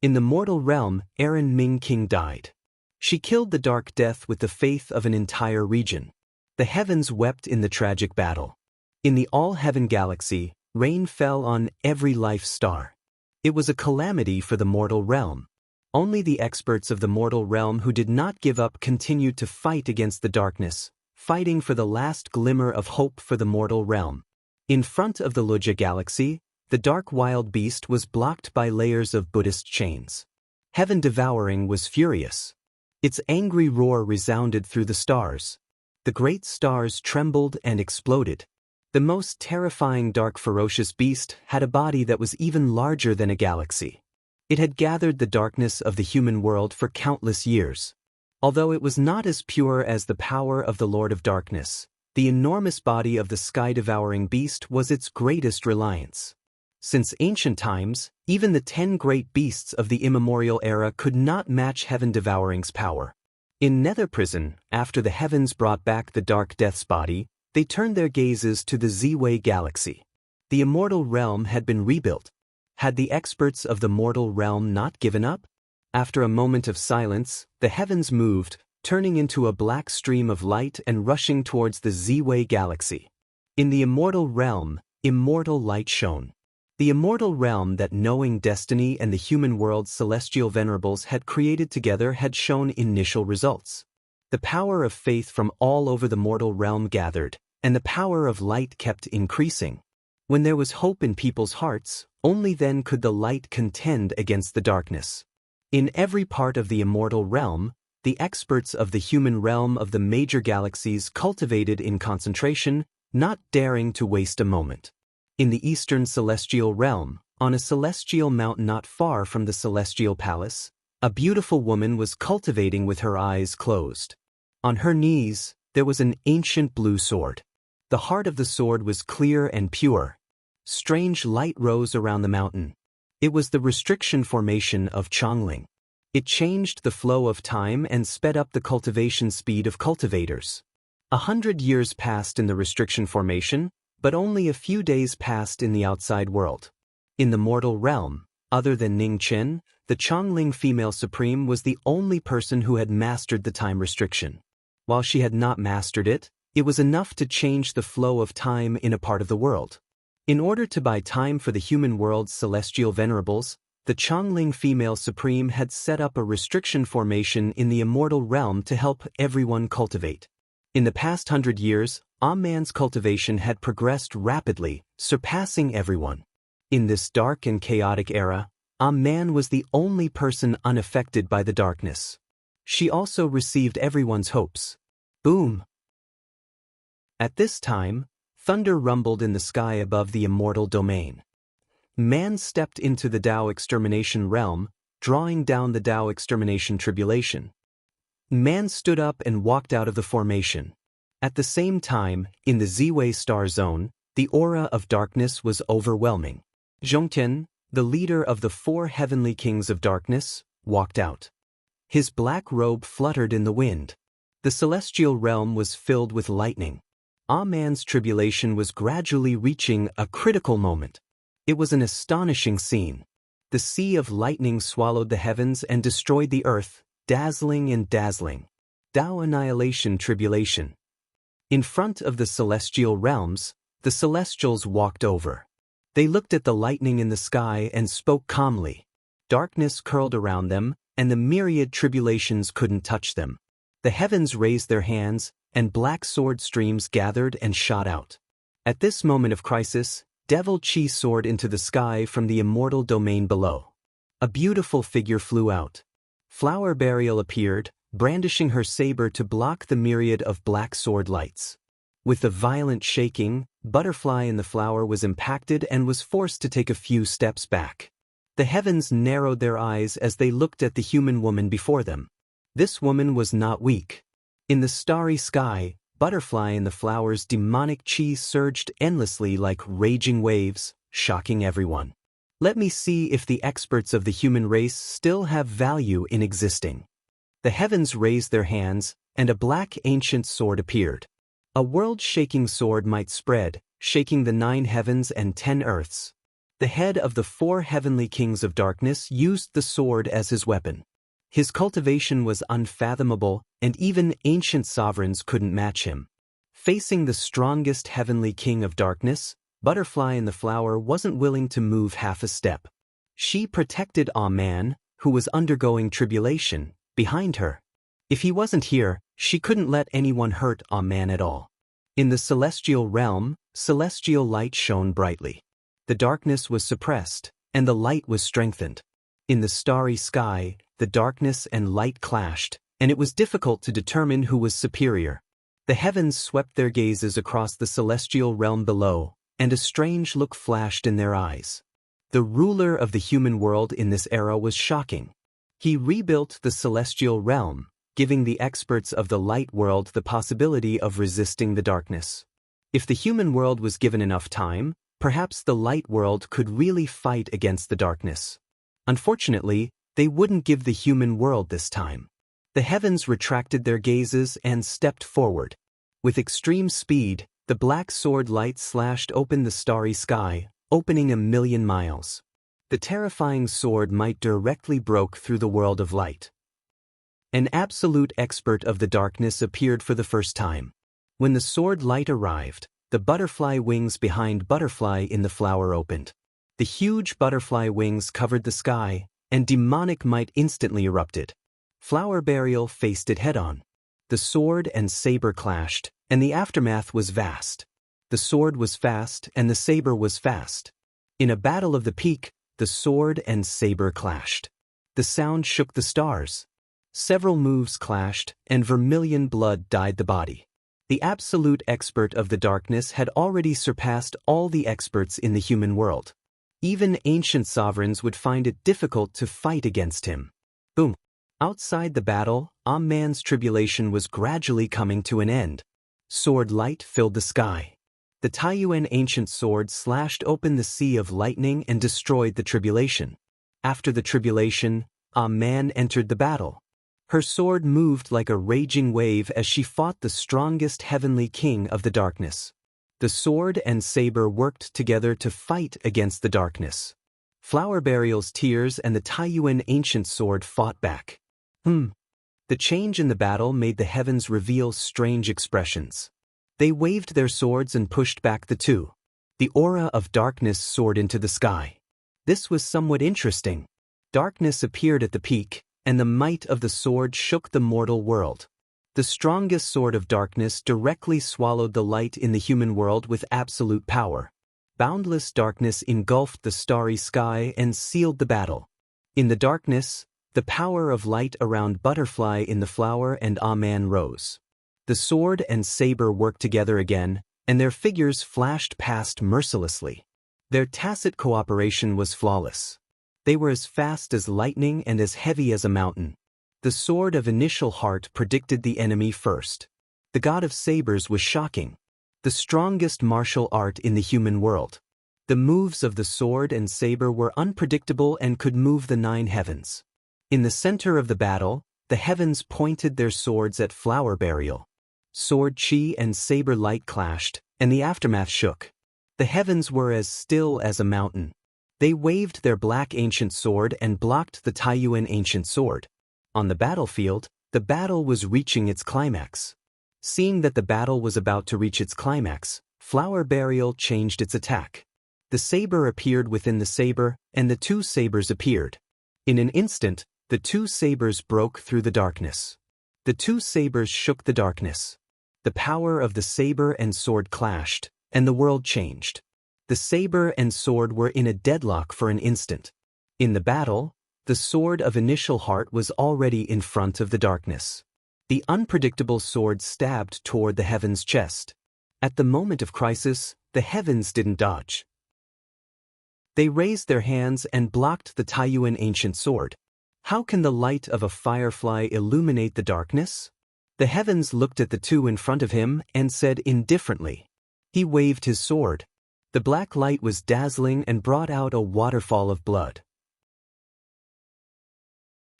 In the mortal realm, Erin Ming King died. She killed the dark death with the faith of an entire region. The heavens wept in the tragic battle. In the all-heaven galaxy, rain fell on every life star. It was a calamity for the mortal realm. Only the experts of the mortal realm who did not give up continued to fight against the darkness, fighting for the last glimmer of hope for the mortal realm. In front of the Luja galaxy, the dark wild beast was blocked by layers of Buddhist chains. Heaven Devouring was furious. Its angry roar resounded through the stars. The great stars trembled and exploded. The most terrifying dark ferocious beast had a body that was even larger than a galaxy. It had gathered the darkness of the human world for countless years. Although it was not as pure as the power of the Lord of Darkness, the enormous body of the sky-devouring beast was its greatest reliance. Since ancient times, even the 10 great beasts of the immemorial era could not match Heaven Devouring's power. In Nether Prison, after the heavens brought back the Dark Death's body, they turned their gazes to the Z-Way galaxy. The immortal realm had been rebuilt. Had the experts of the mortal realm not given up? After a moment of silence, the heavens moved, turning into a black stream of light and rushing towards the Z-Way galaxy. In the immortal realm, immortal light shone. The immortal realm that knowing destiny and the human world's celestial venerables had created together had shown initial results. The power of faith from all over the mortal realm gathered, and the power of light kept increasing. When there was hope in people's hearts, only then could the light contend against the darkness. In every part of the immortal realm, the experts of the human realm of the major galaxies cultivated in concentration, not daring to waste a moment. In the eastern celestial realm, on a celestial mountain not far from the celestial palace, a beautiful woman was cultivating with her eyes closed. On her knees, there was an ancient blue sword. The heart of the sword was clear and pure. Strange light rose around the mountain. It was the restriction formation of Chongling. It changed the flow of time and sped up the cultivation speed of cultivators. 100 years passed in the restriction formation, but only a few days passed in the outside world. In the mortal realm, other than Ning Chen, the Chongling female supreme was the only person who had mastered the time restriction. While she had not mastered it, it was enough to change the flow of time in a part of the world. In order to buy time for the human world's celestial venerables, the Chongling female supreme had set up a restriction formation in the immortal realm to help everyone cultivate. In the past 100 years, Man's cultivation had progressed rapidly, surpassing everyone. In this dark and chaotic era, Man was the only person unaffected by the darkness. She also received everyone's hopes. Boom! At this time, thunder rumbled in the sky above the immortal domain. Man stepped into the Tao extermination realm, drawing down the Tao extermination tribulation. Man stood up and walked out of the formation. At the same time, in the Z-Way star zone, the aura of darkness was overwhelming. Zhongtian, the leader of the 4 heavenly kings of darkness, walked out. His black robe fluttered in the wind. The celestial realm was filled with lightning. Man's tribulation was gradually reaching a critical moment. It was an astonishing scene. The sea of lightning swallowed the heavens and destroyed the earth, dazzling and dazzling. Tao annihilation tribulation. In front of the celestial realms, the celestials walked over. They looked at the lightning in the sky and spoke calmly. Darkness curled around them, and the myriad tribulations couldn't touch them. The heavens raised their hands, and black sword streams gathered and shot out. At this moment of crisis, Devil Chi soared into the sky from the immortal domain below. A beautiful figure flew out. Flower Burial appeared, brandishing her saber to block the myriad of black sword lights. With a violent shaking, Butterfly in the flower was impacted and was forced to take a few steps back. The heavens narrowed their eyes as they looked at the human woman before them. This woman was not weak. In the starry sky, Butterfly in the flower's demonic chi surged endlessly like raging waves, shocking everyone. Let me see if the experts of the human race still have value in existing. The heavens raised their hands, and a black ancient sword appeared. A world-shaking sword might spread, shaking the 9 heavens and 10 earths. The head of the 4 heavenly kings of darkness used the sword as his weapon. His cultivation was unfathomable, and even ancient sovereigns couldn't match him. Facing the strongest heavenly king of darkness, Butterfly in the flower wasn't willing to move half a step. She protected Man, who was undergoing tribulation, behind her. If he wasn't here, she couldn't let anyone hurt Man at all. In the celestial realm, celestial light shone brightly. The darkness was suppressed, and the light was strengthened. In the starry sky, the darkness and light clashed, and it was difficult to determine who was superior. The heavens swept their gazes across the celestial realm below, and a strange look flashed in their eyes. The ruler of the human world in this era was shocking. He rebuilt the celestial realm, giving the experts of the light world the possibility of resisting the darkness. If the human world was given enough time, perhaps the light world could really fight against the darkness. Unfortunately, they wouldn't give the human world this time. The heavens retracted their gazes and stepped forward. With extreme speed, the black sword light slashed open the starry sky, opening 1,000,000 miles. The terrifying sword might directly broke through the world of light. An absolute expert of the darkness appeared for the first time. When the sword light arrived, the butterfly wings behind Butterfly in the flower opened. The huge butterfly wings covered the sky, and demonic might instantly erupted. Flower Burial faced it head-on. The sword and saber clashed, and the aftermath was vast. The sword was fast, and the saber was fast. In a battle of the peak, the sword and saber clashed. The sound shook the stars. Several moves clashed, and vermilion blood dyed the body. The absolute expert of the darkness had already surpassed all the experts in the human world. Even ancient sovereigns would find it difficult to fight against him. Boom! Outside the battle, Man's tribulation was gradually coming to an end. Sword light filled the sky. The Taiyuan ancient sword slashed open the sea of lightning and destroyed the tribulation. After the tribulation, Man entered the battle. Her sword moved like a raging wave as she fought the strongest heavenly king of the darkness. The sword and saber worked together to fight against the darkness. Flower Burial's tears and the Taiyuan ancient sword fought back. The change in the battle made the heavens reveal strange expressions. They waved their swords and pushed back the two. The aura of darkness soared into the sky. This was somewhat interesting. Darkness appeared at the peak, and the might of the sword shook the mortal world. The strongest sword of darkness directly swallowed the light in the human world with absolute power. Boundless darkness engulfed the starry sky and sealed the battle. In the darkness, the power of light around Butterfly in the flower and Man rose. The sword and saber worked together again, and their figures flashed past mercilessly. Their tacit cooperation was flawless. They were as fast as lightning and as heavy as a mountain. The sword of initial heart predicted the enemy first. The god of sabers was shocking. The strongest martial art in the human world. The moves of the sword and saber were unpredictable and could move the 9 heavens. In the center of the battle, the heavens pointed their swords at Flower Burial. Sword chi and saber light clashed, and the aftermath shook. The heavens were as still as a mountain. They waved their black ancient sword and blocked the Taiyuan ancient sword. On the battlefield, the battle was reaching its climax. Seeing that the battle was about to reach its climax, Flower Burial changed its attack. The saber appeared within the saber, and the 2 sabers appeared. In an instant, the 2 sabers broke through the darkness. The 2 sabers shook the darkness. The power of the saber and sword clashed, and the world changed. The saber and sword were in a deadlock for an instant. In the battle, the sword of initial heart was already in front of the darkness. The unpredictable sword stabbed toward the heavens' chest. At the moment of crisis, the heavens didn't dodge. They raised their hands and blocked the Taiyuan ancient sword. How can the light of a firefly illuminate the darkness? The heavens looked at the two in front of him and said indifferently. He waved his sword. The black light was dazzling and brought out a waterfall of blood.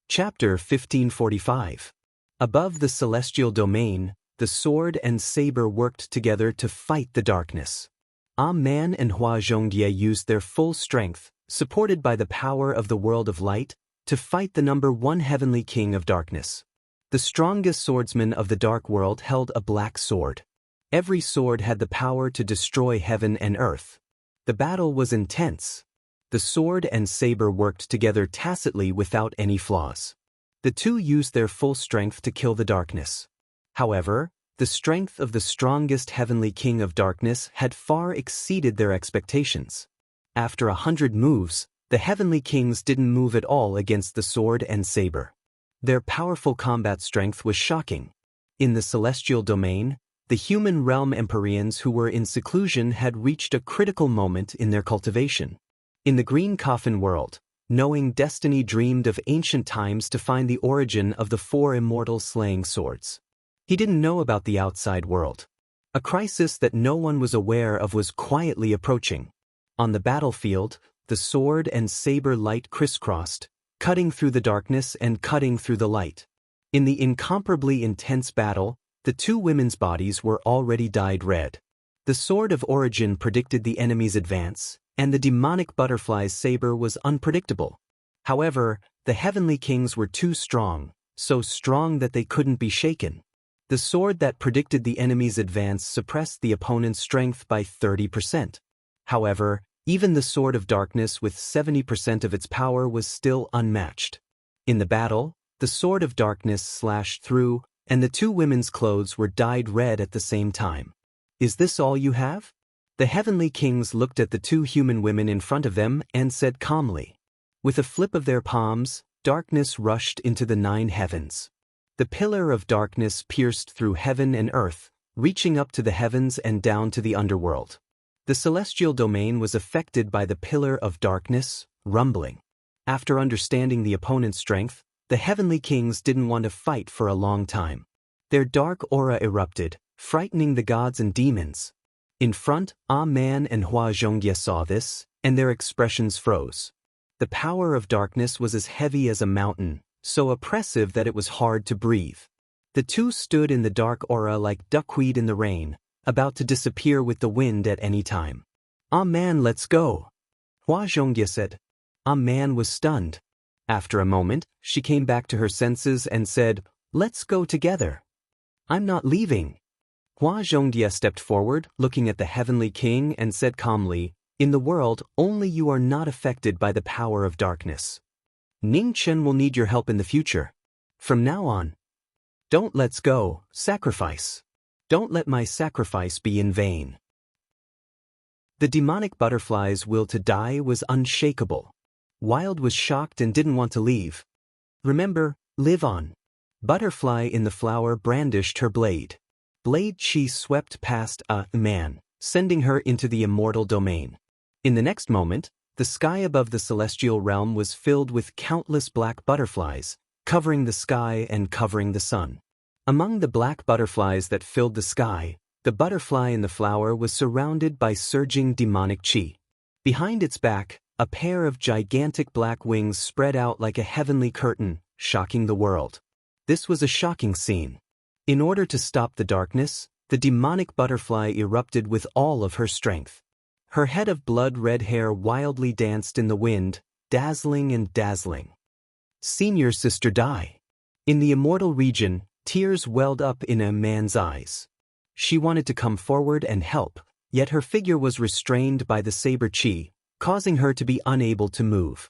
Chapter 1545. Above the celestial domain, the sword and saber worked together to fight the darkness. Man and Hua Zhongye used their full strength, supported by the power of the world of light, to fight the number one heavenly king of darkness. The strongest swordsman of the dark world held a black sword. Every sword had the power to destroy heaven and earth. The battle was intense. The sword and saber worked together tacitly without any flaws. The two used their full strength to kill the darkness. However, the strength of the strongest heavenly king of darkness had far exceeded their expectations. After 100 moves, the heavenly kings didn't move at all against the sword and saber. Their powerful combat strength was shocking. In the celestial domain, the human realm Empyreans who were in seclusion had reached a critical moment in their cultivation. In the green coffin world, knowing destiny dreamed of ancient times to find the origin of the 4 immortal slaying swords. He didn't know about the outside world. A crisis that no one was aware of was quietly approaching. On the battlefield, the sword and saber light crisscrossed, cutting through the darkness and cutting through the light. In the incomparably intense battle, the two women's bodies were already dyed red. The sword of origin predicted the enemy's advance, and the demonic butterfly's saber was unpredictable. However, the heavenly kings were too strong, so strong that they couldn't be shaken. The sword that predicted the enemy's advance suppressed the opponent's strength by 30%. However, even the sword of darkness with 70% of its power was still unmatched. In the battle, the sword of darkness slashed through, and the two women's clothes were dyed red at the same time. Is this all you have? The heavenly kings looked at the two human women in front of them and said calmly. With a flip of their palms, darkness rushed into the 9 heavens. The pillar of darkness pierced through heaven and earth, reaching up to the heavens and down to the underworld. The celestial domain was affected by the pillar of darkness, rumbling. After understanding the opponent's strength, the heavenly kings didn't want to fight for a long time. Their dark aura erupted, frightening the gods and demons. In front, Man and Hua Zhongye saw this, and their expressions froze. The power of darkness was as heavy as a mountain, so oppressive that it was hard to breathe. The two stood in the dark aura like duckweed in the rain, about to disappear with the wind at any time. Man, let's go, Hua Zhongye said. Man was stunned. After a moment, she came back to her senses and said, let's go together. I'm not leaving. Hua Zhongye stepped forward, looking at the heavenly king, and said calmly, in the world, only you are not affected by the power of darkness. Ning Chen will need your help in the future. From now on, don't let's go, sacrifice. Don't let my sacrifice be in vain. The demonic butterfly's will to die was unshakable. Wild was shocked and didn't want to leave. Remember, live on. Butterfly in the flower brandished her blade. Blade chi swept past Man, sending her into the immortal domain. In the next moment, the sky above the celestial realm was filled with countless black butterflies, covering the sky and covering the sun. Among the black butterflies that filled the sky, the butterfly in the flower was surrounded by surging demonic chi. Behind its back, a pair of gigantic black wings spread out like a heavenly curtain, shocking the world. This was a shocking scene. In order to stop the darkness, the demonic butterfly erupted with all of her strength. Her head of blood-red hair wildly danced in the wind, dazzling and dazzling. Senior Sister Dai. In the immortal region, tears welled up in a man's eyes. She wanted to come forward and help, yet her figure was restrained by the saber chi, causing her to be unable to move.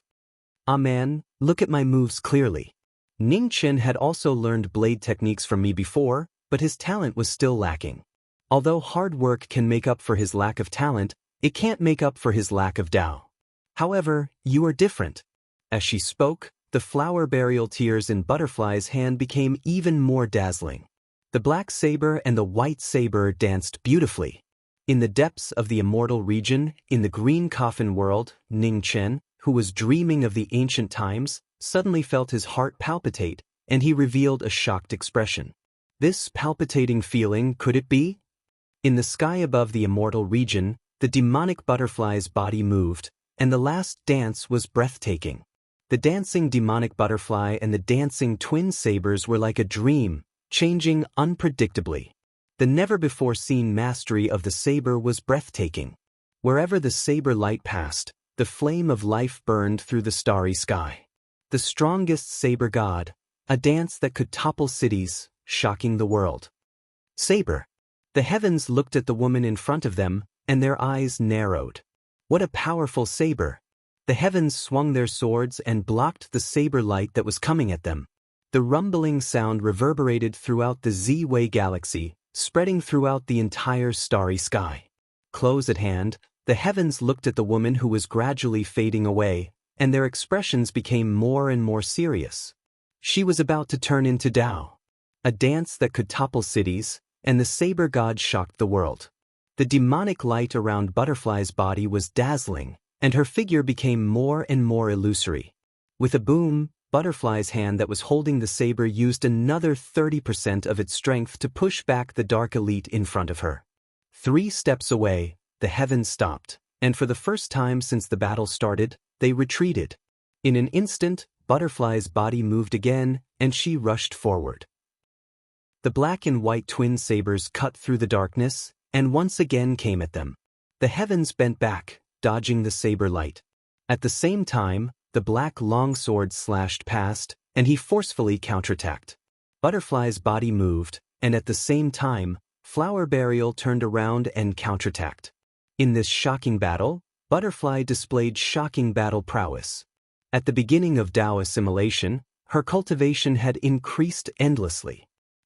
Man, look at my moves clearly. Ning Chen had also learned blade techniques from me before, but his talent was still lacking. Although hard work can make up for his lack of talent, It can't make up for his lack of Tao. However, you are different. As she spoke, the flower burial tears in Butterfly's hand became even more dazzling. The black saber and the white saber danced beautifully. In the depths of the immortal region, in the green coffin world, Ning Chen, who was dreaming of the ancient times, suddenly felt his heart palpitate, and he revealed a shocked expression. This palpitating feeling, could it be? In the sky above the immortal region, the demonic butterfly's body moved, and the last dance was breathtaking. The dancing demonic butterfly and the dancing twin sabers were like a dream, changing unpredictably. The never-before-seen mastery of the saber was breathtaking. Wherever the saber light passed, the flame of life burned through the starry sky. The strongest saber god, a dance that could topple cities, shocking the world. Saber. The heavens looked at the woman in front of them, and their eyes narrowed. What a powerful saber! The heavens swung their swords and blocked the saber light that was coming at them. The rumbling sound reverberated throughout the Z-Way galaxy, spreading throughout the entire starry sky. Close at hand, the heavens looked at the woman who was gradually fading away, and their expressions became more and more serious. She was about to turn into Tao. A dance that could topple cities, and the saber god shocked the world. The demonic light around Butterfly's body was dazzling, and her figure became more and more illusory. With a boom, Butterfly's hand that was holding the saber used another 30% of its strength to push back the dark elite in front of her. 3 steps away, the heavens stopped, and for the first time since the battle started, they retreated. In an instant, Butterfly's body moved again, and she rushed forward. The black and white twin sabers cut through the darkness, and once again came at them. The heavens bent back, dodging the saber light. At the same time, the black longsword slashed past, and he forcefully counterattacked. Butterfly's body moved, and at the same time, Flower Burial turned around and counterattacked. In this shocking battle, Butterfly displayed shocking battle prowess. At the beginning of Tao assimilation, her cultivation had increased endlessly.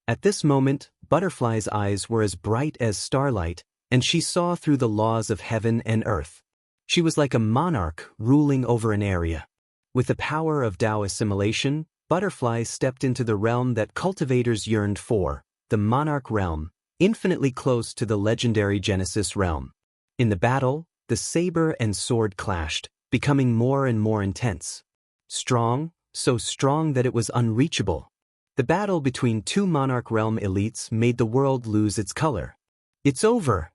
At this moment, Butterfly's eyes were as bright as starlight, and she saw through the laws of heaven and earth. She was like a monarch ruling over an area. With the power of Tao assimilation, Butterfly stepped into the realm that cultivators yearned for, the monarch realm, infinitely close to the legendary Genesis realm. In the battle, the saber and sword clashed, becoming more and more intense. Strong, so strong that it was unreachable. The battle between 2 monarch realm elites made the world lose its color. It's over!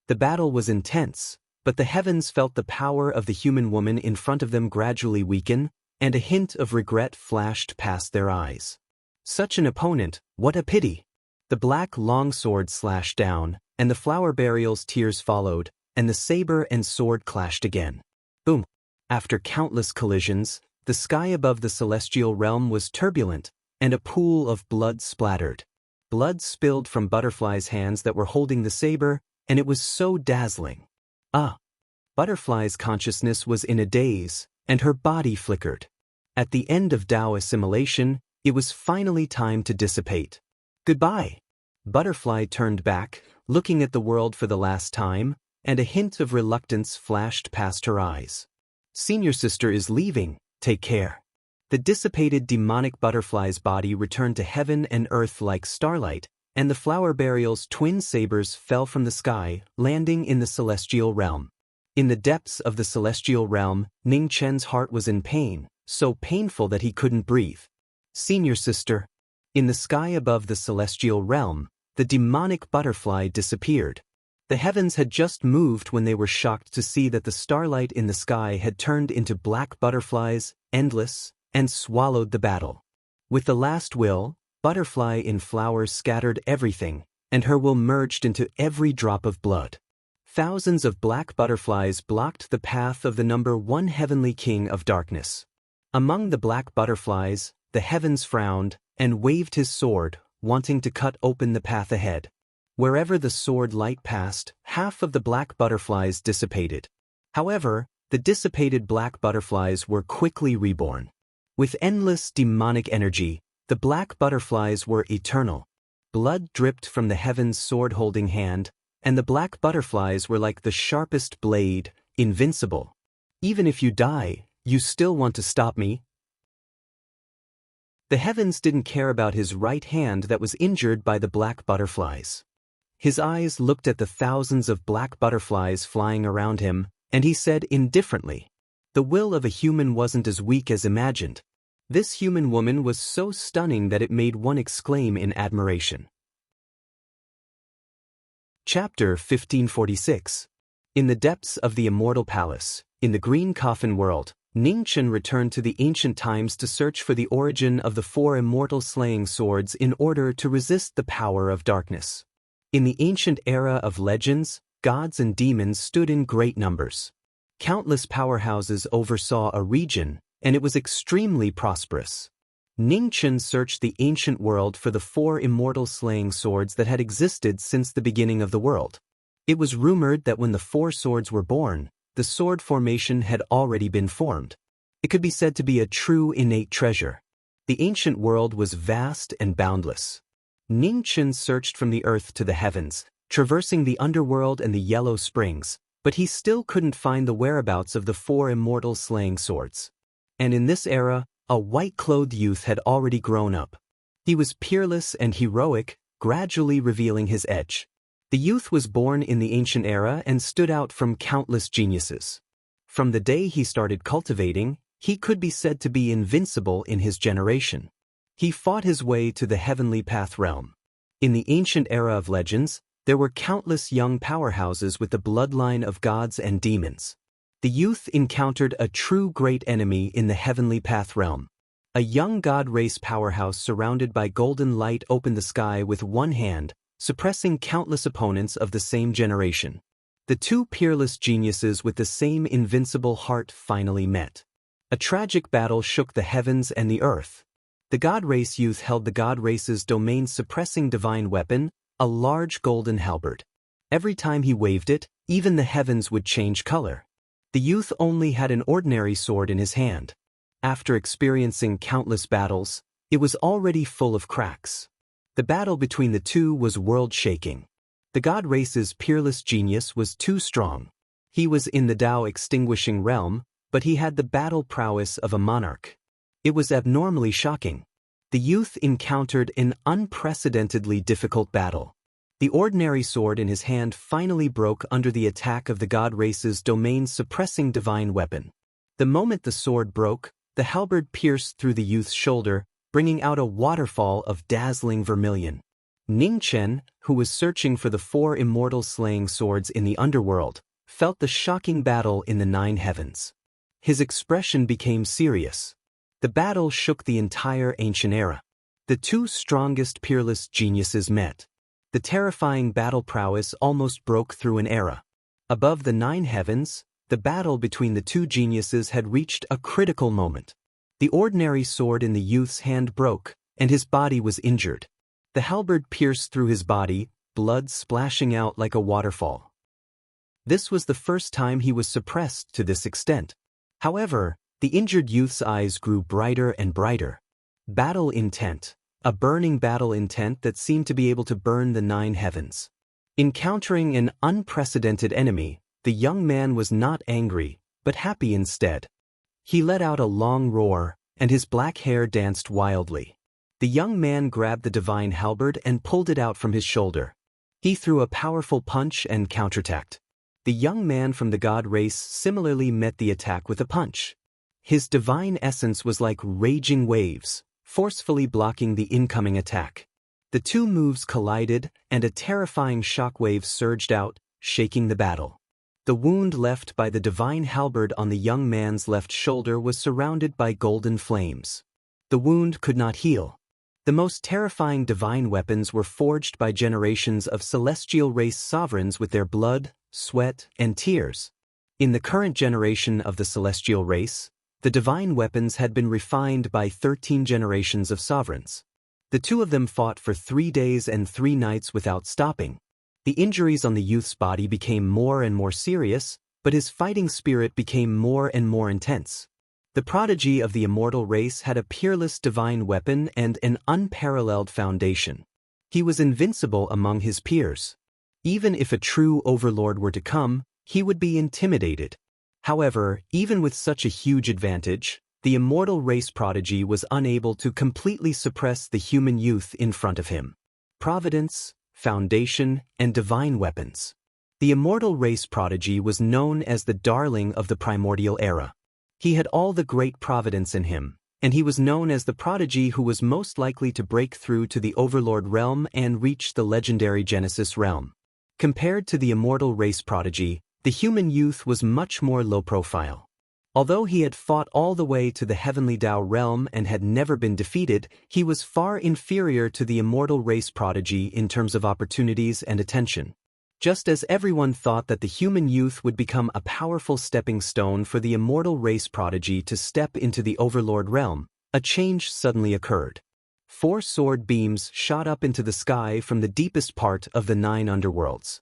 The battle was intense, but the heavens felt the power of the human woman in front of them gradually weaken, and a hint of regret flashed past their eyes. Such an opponent, what a pity! The black longsword slashed down, and the Flower Burial's tears followed, and the saber and sword clashed again. Boom! After countless collisions, the sky above the celestial realm was turbulent, and a pool of blood splattered. Blood spilled from Butterfly's hands that were holding the saber, and it was so dazzling. Butterfly's consciousness was in a daze, and her body flickered. At the end of Tao assimilation, it was finally time to dissipate. Goodbye. Butterfly turned back, looking at the world for the last time, and a hint of reluctance flashed past her eyes. Senior sister is leaving, take care. The dissipated demonic butterfly's body returned to heaven and earth like starlight, and the Flower Burial's twin sabers fell from the sky, landing in the celestial realm. In the depths of the celestial realm, Ning Chen's heart was in pain, so painful that he couldn't breathe. Senior sister. In the sky above the celestial realm, the demonic butterfly disappeared. The heavens had just moved when they were shocked to see that the starlight in the sky had turned into black butterflies, endless, and swallowed the battle. With the last will, Butterfly in flowers scattered everything, and her will merged into every drop of blood. Thousands of black butterflies blocked the path of the number 1 heavenly king of darkness. Among the black butterflies, the heavens frowned, and waved his sword, wanting to cut open the path ahead. Wherever the sword light passed, half of the black butterflies dissipated. However, the dissipated black butterflies were quickly reborn. With endless demonic energy, the black butterflies were eternal. Blood dripped from the heaven's sword-holding hand, and the black butterflies were like the sharpest blade, invincible. Even if you die, you still want to stop me? The heavens didn't care about his right hand that was injured by the black butterflies. His eyes looked at the thousands of black butterflies flying around him, and he said indifferently, "The will of a human wasn't as weak as imagined." This human woman was so stunning that it made one exclaim in admiration. Chapter 1546. In the depths of the immortal palace, in the green coffin world, Ningchen returned to the ancient times to search for the origin of the four immortal slaying swords in order to resist the power of darkness. In the ancient era of legends, gods and demons stood in great numbers. Countless powerhouses oversaw a region, and it was extremely prosperous. Ningchen searched the ancient world for the four immortal slaying swords that had existed since the beginning of the world. It was rumored that when the four swords were born, the sword formation had already been formed. It could be said to be a true innate treasure. The ancient world was vast and boundless. Ningchen searched from the earth to the heavens, traversing the underworld and the yellow springs, but he still couldn't find the whereabouts of the four immortal slaying swords. And in this era, a white-clothed youth had already grown up. He was peerless and heroic, gradually revealing his edge. The youth was born in the ancient era and stood out from countless geniuses. From the day he started cultivating, he could be said to be invincible in his generation. He fought his way to the heavenly path realm. In the ancient era of legends, there were countless young powerhouses with the bloodline of gods and demons. The youth encountered a true great enemy in the heavenly path realm. A young god race powerhouse surrounded by golden light opened the sky with one hand, suppressing countless opponents of the same generation. The two peerless geniuses with the same invincible heart finally met. A tragic battle shook the heavens and the earth. The god race youth held the god race's domain-suppressing divine weapon, a large golden halberd. Every time he waved it, even the heavens would change color. The youth only had an ordinary sword in his hand. After experiencing countless battles, it was already full of cracks. The battle between the two was world-shaking. The god race's peerless genius was too strong. He was in the Tao-extinguishing realm, but he had the battle prowess of a monarch. It was abnormally shocking. The youth encountered an unprecedentedly difficult battle. The ordinary sword in his hand finally broke under the attack of the god race's domain-suppressing divine weapon. The moment the sword broke, the halberd pierced through the youth's shoulder, bringing out a waterfall of dazzling vermilion. Ningchen, who was searching for the four immortal slaying swords in the underworld, felt the shocking battle in the nine heavens. His expression became serious. The battle shook the entire ancient era. The two strongest peerless geniuses met. The terrifying battle prowess almost broke through an era. Above the nine heavens, the battle between the two geniuses had reached a critical moment. The ordinary sword in the youth's hand broke, and his body was injured. The halberd pierced through his body, blood splashing out like a waterfall. This was the first time he was suppressed to this extent. However, the injured youth's eyes grew brighter and brighter. Battle intent. A burning battle intent that seemed to be able to burn the nine heavens. Encountering an unprecedented enemy, the young man was not angry, but happy instead. He let out a long roar, and his black hair danced wildly. The young man grabbed the divine halberd and pulled it out from his shoulder. He threw a powerful punch and counterattacked. The young man from the god race similarly met the attack with a punch. His divine essence was like raging waves, forcefully blocking the incoming attack. The two moves collided, and a terrifying shockwave surged out, shaking the battle. The wound left by the divine halberd on the young man's left shoulder was surrounded by golden flames. The wound could not heal. The most terrifying divine weapons were forged by generations of celestial race sovereigns with their blood, sweat, and tears. In the current generation of the celestial race, the divine weapons had been refined by 13 generations of sovereigns. The two of them fought for 3 days and 3 nights without stopping. The injuries on the youth's body became more and more serious, but his fighting spirit became more and more intense. The prodigy of the immortal race had a peerless divine weapon and an unparalleled foundation. He was invincible among his peers. Even if a true overlord were to come, he would be intimidated. However, even with such a huge advantage, the immortal race prodigy was unable to completely suppress the human youth in front of him. Providence, foundation, and divine weapons. The immortal race prodigy was known as the darling of the primordial era. He had all the great providence in him, and he was known as the prodigy who was most likely to break through to the overlord realm and reach the legendary Genesis realm. Compared to the immortal race prodigy, the human youth was much more low profile. Although he had fought all the way to the heavenly Tao realm and had never been defeated, he was far inferior to the immortal race prodigy in terms of opportunities and attention. Just as everyone thought that the human youth would become a powerful stepping stone for the immortal race prodigy to step into the overlord realm, a change suddenly occurred. 4 sword beams shot up into the sky from the deepest part of the 9 underworlds.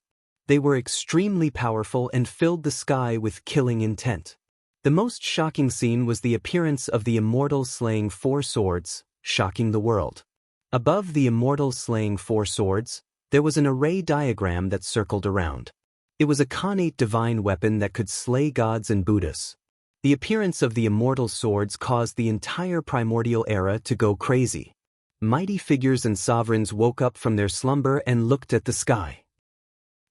They were extremely powerful and filled the sky with killing intent. The most shocking scene was the appearance of the immortal slaying 4 swords, shocking the world. Above the immortal slaying 4 swords, there was an array diagram that circled around. It was a connate divine weapon that could slay gods and Buddhas. The appearance of the immortal swords caused the entire primordial era to go crazy. Mighty figures and sovereigns woke up from their slumber and looked at the sky.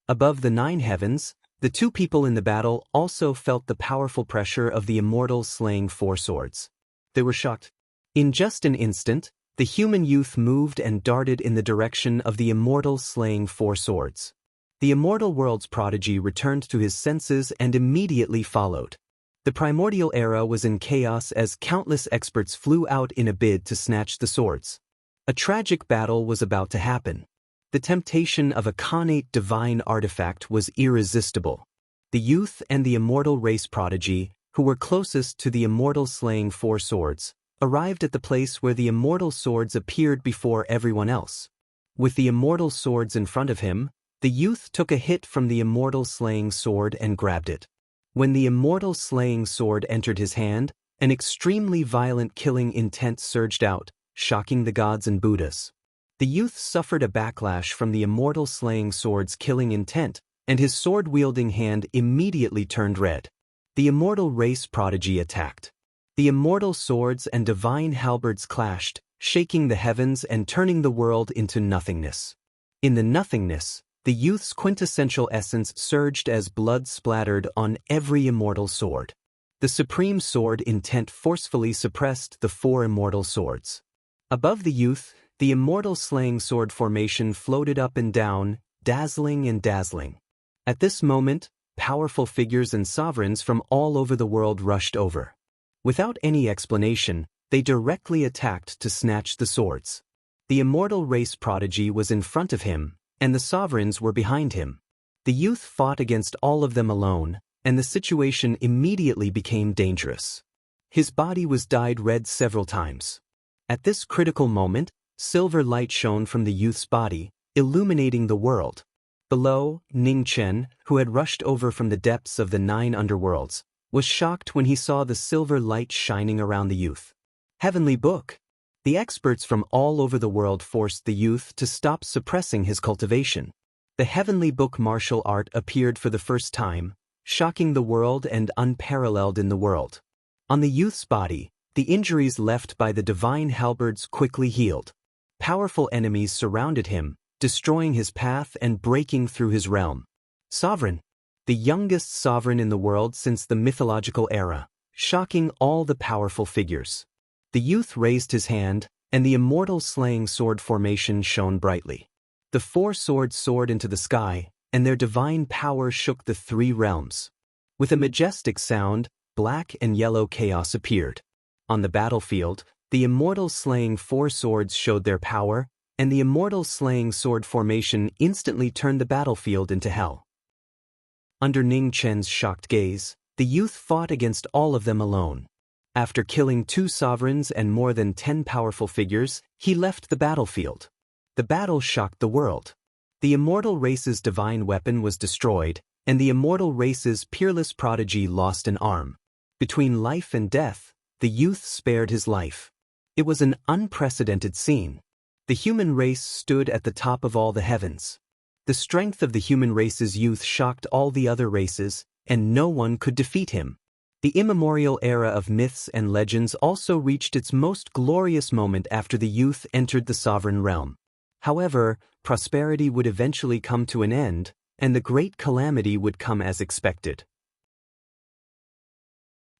Above the 9 heavens, the 2 people in the battle also felt the powerful pressure of the immortal slaying 4 swords. They were shocked. In just an instant, the human youth moved and darted in the direction of the immortal slaying 4 swords. The immortal world's prodigy returned to his senses and immediately followed. The primordial era was in chaos as countless experts flew out in a bid to snatch the swords. A tragic battle was about to happen. The temptation of a connate divine artifact was irresistible. The youth and the immortal race prodigy, who were closest to the immortal slaying 4 swords, arrived at the place where the immortal swords appeared before everyone else. With the immortal swords in front of him, the youth took a hit from the immortal slaying sword and grabbed it. When the immortal slaying sword entered his hand, an extremely violent killing intent surged out, shocking the gods and Buddhas. The youth suffered a backlash from the immortal slaying sword's killing intent, and his sword-wielding hand immediately turned red. The immortal race prodigy attacked. The immortal swords and divine halberds clashed, shaking the heavens and turning the world into nothingness. In the nothingness, the youth's quintessential essence surged as blood splattered on every immortal sword. The supreme sword intent forcefully suppressed the 4 immortal swords. Above the youth, the immortal slaying sword formation floated up and down, dazzling and dazzling. At this moment, powerful figures and sovereigns from all over the world rushed over. Without any explanation, they directly attacked to snatch the swords. The immortal race prodigy was in front of him, and the sovereigns were behind him. The youth fought against all of them alone, and the situation immediately became dangerous. His body was dyed red several times. At this critical moment, silver light shone from the youth's body, illuminating the world. Below, Ning Chen, who had rushed over from the depths of the 9 underworlds, was shocked when he saw the silver light shining around the youth. Heavenly Book! The experts from all over the world forced the youth to stop suppressing his cultivation. The Heavenly Book martial art appeared for the first time, shocking the world and unparalleled in the world. On the youth's body, the injuries left by the divine halberds quickly healed. Powerful enemies surrounded him, destroying his path and breaking through his realm. Sovereign! The youngest sovereign in the world since the mythological era, shocking all the powerful figures. The youth raised his hand, and the immortal slaying sword formation shone brightly. The 4 swords soared into the sky, and their divine power shook the 3 realms. With a majestic sound, black and yellow chaos appeared. On the battlefield, the immortal slaying 4 swords showed their power, and the immortal slaying sword formation instantly turned the battlefield into hell. Under Ning Chen's shocked gaze, the youth fought against all of them alone. After killing 2 sovereigns and more than 10 powerful figures, he left the battlefield. The battle shocked the world. The immortal race's divine weapon was destroyed, and the immortal race's peerless prodigy lost an arm. Between life and death, the youth spared his life. It was an unprecedented scene. The human race stood at the top of all the heavens. The strength of the human race's youth shocked all the other races, and no one could defeat him. The immemorial era of myths and legends also reached its most glorious moment after the youth entered the sovereign realm. However, prosperity would eventually come to an end, and the great calamity would come as expected.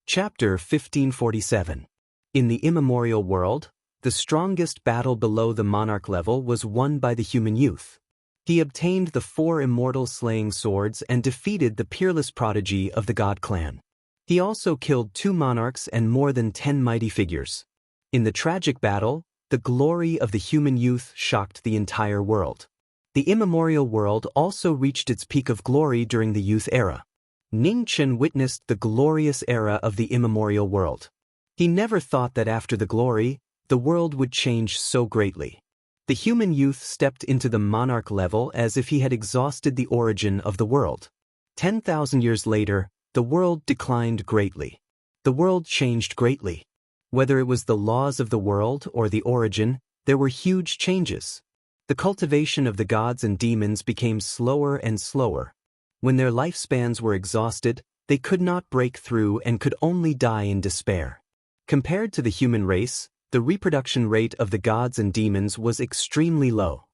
Chapter 1547. In the immemorial world, the strongest battle below the monarch level was won by the human youth. He obtained the 4 immortal slaying swords and defeated the peerless prodigy of the god clan. He also killed 2 monarchs and more than 10 mighty figures. In the tragic battle, the glory of the human youth shocked the entire world. The immemorial world also reached its peak of glory during the youth era. Ning Chen witnessed the glorious era of the immemorial world. He never thought that after the glory, the world would change so greatly. The human youth stepped into the monarch level as if he had exhausted the origin of the world. 10,000 years later, the world declined greatly. The world changed greatly. Whether it was the laws of the world or the origin, there were huge changes. The cultivation of the gods and demons became slower and slower. When their lifespans were exhausted, they could not break through and could only die in despair. Compared to the human race, the reproduction rate of the gods and demons was extremely low.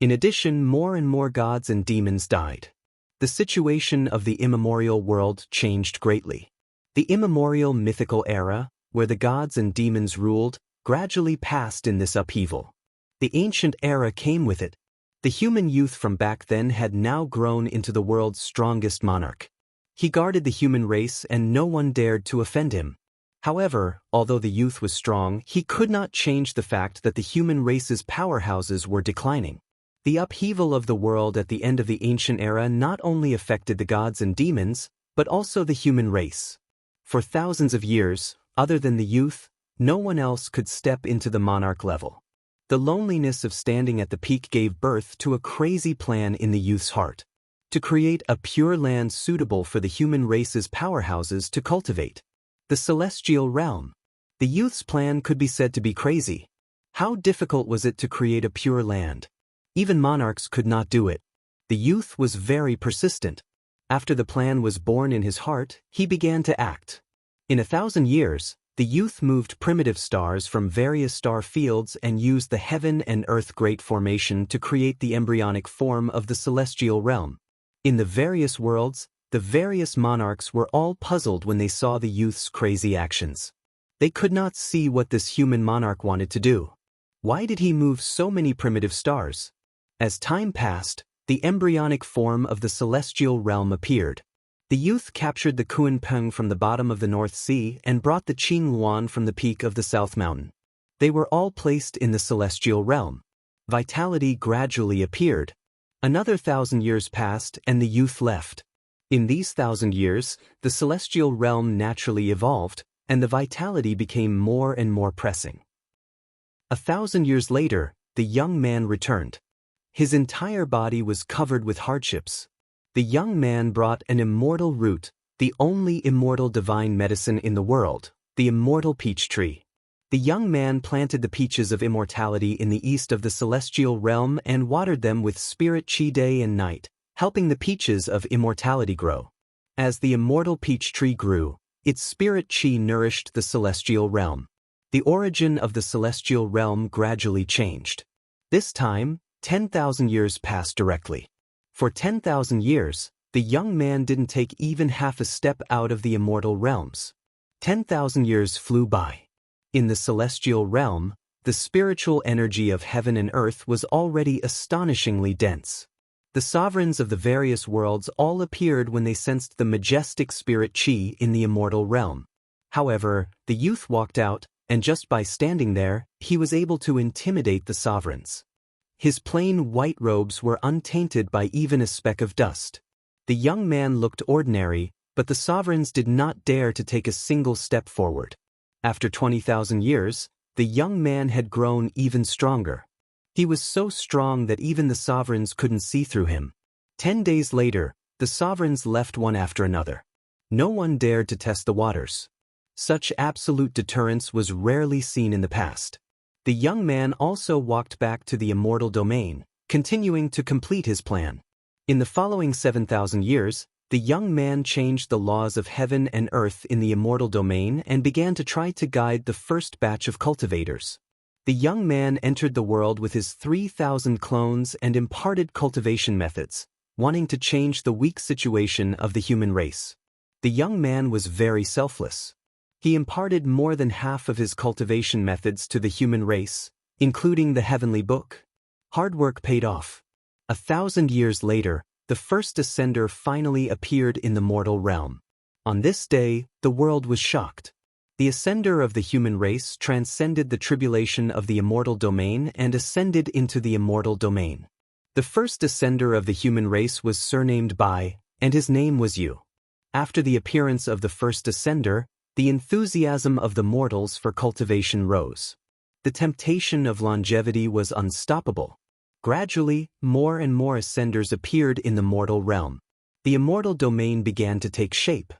In addition, more and more gods and demons died. The situation of the immemorial world changed greatly. The immemorial mythical era, where the gods and demons ruled, gradually passed in this upheaval. The ancient era came with it. The human youth from back then had now grown into the world's strongest monarch. He guarded the human race and no one dared to offend him. However, although the youth was strong, he could not change the fact that the human race's powerhouses were declining. The upheaval of the world at the end of the ancient era not only affected the gods and demons, but also the human race. For thousands of years, other than the youth, no one else could step into the monarch level. The loneliness of standing at the peak gave birth to a crazy plan in the youth's heart: to create a pure land suitable for the human race's powerhouses to cultivate. The celestial realm. The youth's plan could be said to be crazy. How difficult was it to create a pure land? Even monarchs could not do it. The youth was very persistent. After the plan was born in his heart, he began to act. In 1,000 years, the youth moved primitive stars from various star fields and used the heaven and earth great formation to create the embryonic form of the celestial realm. In the various worlds, the various monarchs were all puzzled when they saw the youth's crazy actions. They could not see what this human monarch wanted to do. Why did he move so many primitive stars? As time passed, the embryonic form of the celestial realm appeared. The youth captured the Kunpeng from the bottom of the North Sea and brought the Qingluan from the peak of the South Mountain. They were all placed in the celestial realm. Vitality gradually appeared. Another 1,000 years passed and the youth left. In these 1,000 years, the celestial realm naturally evolved, and the vitality became more and more pressing. 1,000 years later, the young man returned. His entire body was covered with hardships. The young man brought an immortal root, the only immortal divine medicine in the world, the immortal peach tree. The young man planted the peaches of immortality in the east of the celestial realm and watered them with spirit chi day and night, helping the peaches of immortality grow. As the immortal peach tree grew, its spirit chi nourished the celestial realm. The origin of the celestial realm gradually changed. This time, 10,000 years passed directly. For 10,000 years, the young man didn't take even half a step out of the immortal realms. 10,000 years flew by. In the celestial realm, the spiritual energy of heaven and earth was already astonishingly dense. The sovereigns of the various worlds all appeared when they sensed the majestic spirit chi in the immortal realm. However, the youth walked out, and just by standing there, he was able to intimidate the sovereigns. His plain white robes were untainted by even a speck of dust. The young man looked ordinary, but the sovereigns did not dare to take a single step forward. After 20,000 years, the young man had grown even stronger. He was so strong that even the sovereigns couldn't see through him. 10 days later, the sovereigns left one after another. No one dared to test the waters. Such absolute deterrence was rarely seen in the past. The young man also walked back to the immortal domain, continuing to complete his plan. In the following 7,000 years, the young man changed the laws of heaven and earth in the immortal domain and began to try to guide the first batch of cultivators. The young man entered the world with his 3,000 clones and imparted cultivation methods, wanting to change the weak situation of the human race. The young man was very selfless. He imparted more than half of his cultivation methods to the human race, including the heavenly book. Hard work paid off. 1,000 years later, the first ascender finally appeared in the mortal realm. On this day, the world was shocked. The ascender of the human race transcended the tribulation of the immortal domain and ascended into the immortal domain. The first ascender of the human race was surnamed Bai, and his name was Yu. After the appearance of the first ascender, the enthusiasm of the mortals for cultivation rose. The temptation of longevity was unstoppable. Gradually, more and more ascenders appeared in the mortal realm. The immortal domain began to take shape,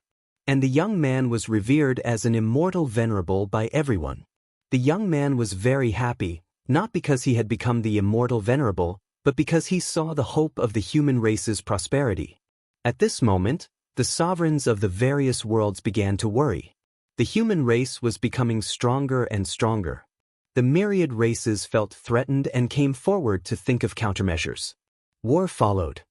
and the young man was revered as an immortal venerable by everyone. The young man was very happy, not because he had become the immortal venerable, but because he saw the hope of the human race's prosperity. At this moment, the sovereigns of the various worlds began to worry. The human race was becoming stronger and stronger. The myriad races felt threatened and came forward to think of countermeasures. War followed.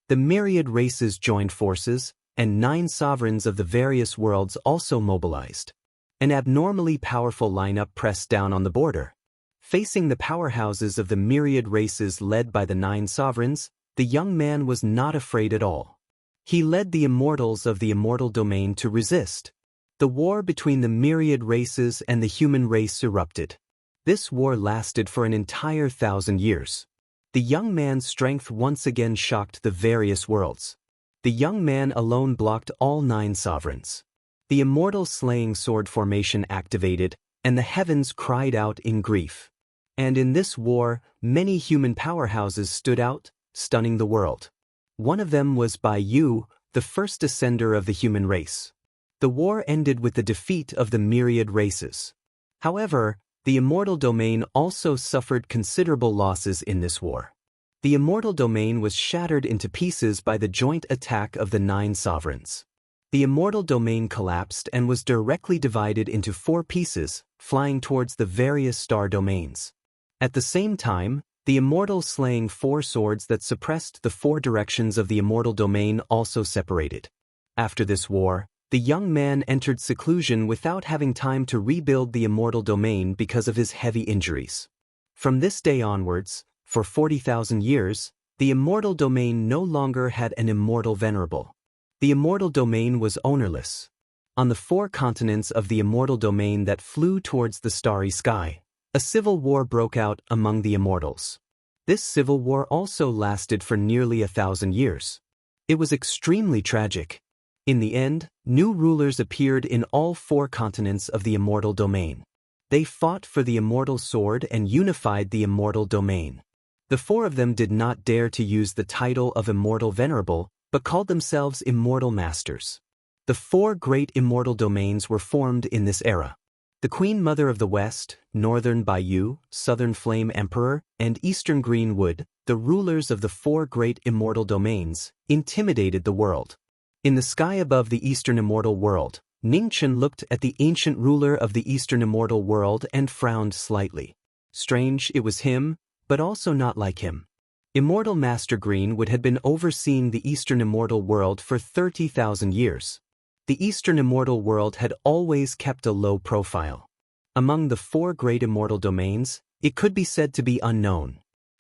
The myriad races joined forces, and 9 sovereigns of the various worlds also mobilized. An abnormally powerful lineup pressed down on the border. Facing the powerhouses of the myriad races led by the 9 sovereigns, the young man was not afraid at all. He led the immortals of the immortal domain to resist. The war between the myriad races and the human race erupted. This war lasted for an entire 1,000 years. The young man's strength once again shocked the various worlds. The young man alone blocked all 9 sovereigns. The immortal slaying sword formation activated, and the heavens cried out in grief. And in this war, many human powerhouses stood out, stunning the world. One of them was Bai Yu, the first ascender of the human race. The war ended with the defeat of the myriad races. However, the immortal domain also suffered considerable losses in this war. The immortal domain was shattered into pieces by the joint attack of the 9 sovereigns. The immortal domain collapsed and was directly divided into 4 pieces, flying towards the various star domains. At the same time, the immortal slaying 4 swords that suppressed the 4 directions of the immortal domain also separated. After this war, the young man entered seclusion without having time to rebuild the immortal domain because of his heavy injuries. From this day onwards, for 40,000 years, the immortal domain no longer had an immortal venerable. The immortal domain was ownerless. On the 4 continents of the immortal domain that flew towards the starry sky, a civil war broke out among the immortals. This civil war also lasted for nearly 1,000 years. It was extremely tragic. In the end, new rulers appeared in all 4 continents of the immortal domain. They fought for the immortal sword and unified the immortal domain. The 4 of them did not dare to use the title of immortal venerable, but called themselves immortal masters. The 4 great immortal domains were formed in this era. The Queen Mother of the West, Northern Bai Yu, Southern Flame Emperor, and Eastern Greenwood, the rulers of the 4 great immortal domains, intimidated the world. In the sky above the Eastern Immortal World, Ningchen looked at the ancient ruler of the Eastern Immortal World and frowned slightly. Strange, it was him, but also not like him. Immortal Master Greenwood had been overseeing the Eastern Immortal World for 30,000 years. The Eastern Immortal World had always kept a low profile. Among the 4 great immortal domains, it could be said to be unknown.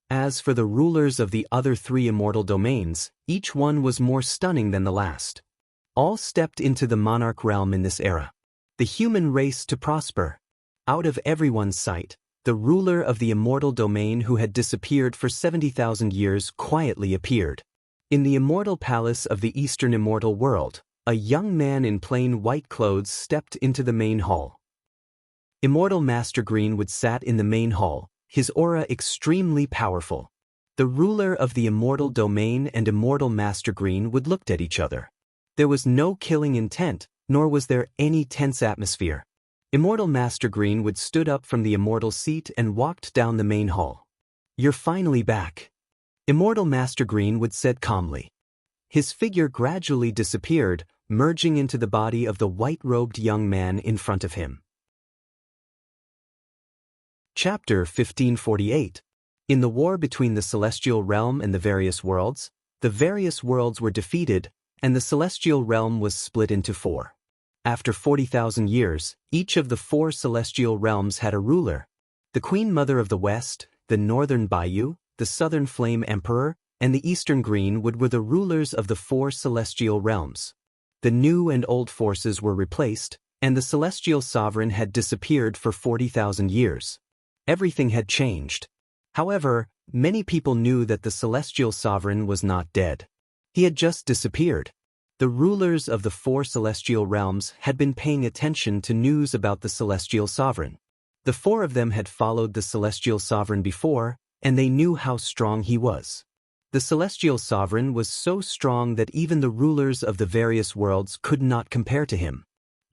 As for the rulers of the other 3 immortal domains, each one was more stunning than the last. All stepped into the monarch realm in this era. The human race to prosper. Out of everyone's sight, the ruler of the immortal domain who had disappeared for 70,000 years quietly appeared. In the immortal palace of the Eastern Immortal World, a young man in plain white clothes stepped into the main hall. Immortal Master Greenwood sat in the main hall, his aura extremely powerful. The ruler of the immortal domain and immortal Master Greenwood looked at each other. There was no killing intent, nor was there any tense atmosphere. Immortal Master Greenwood stood up from the immortal seat and walked down the main hall. "You're finally back." Immortal Master Greenwood said calmly. His figure gradually disappeared, merging into the body of the white-robed young man in front of him. Chapter 1548. In the war between the celestial realm and the various worlds were defeated, and the celestial realm was split into 4. After 40,000 years, each of the 4 celestial realms had a ruler. The Queen Mother of the West, the Northern Bayou, the Southern Flame Emperor, and the Eastern Greenwood were the rulers of the 4 celestial realms. The new and old forces were replaced, and the celestial sovereign had disappeared for 40,000 years. Everything had changed. However, many people knew that the celestial sovereign was not dead. He had just disappeared. The rulers of the 4 celestial realms had been paying attention to news about the celestial sovereign. The 4 of them had followed the celestial sovereign before, and they knew how strong he was. The celestial sovereign was so strong that even the rulers of the various worlds could not compare to him.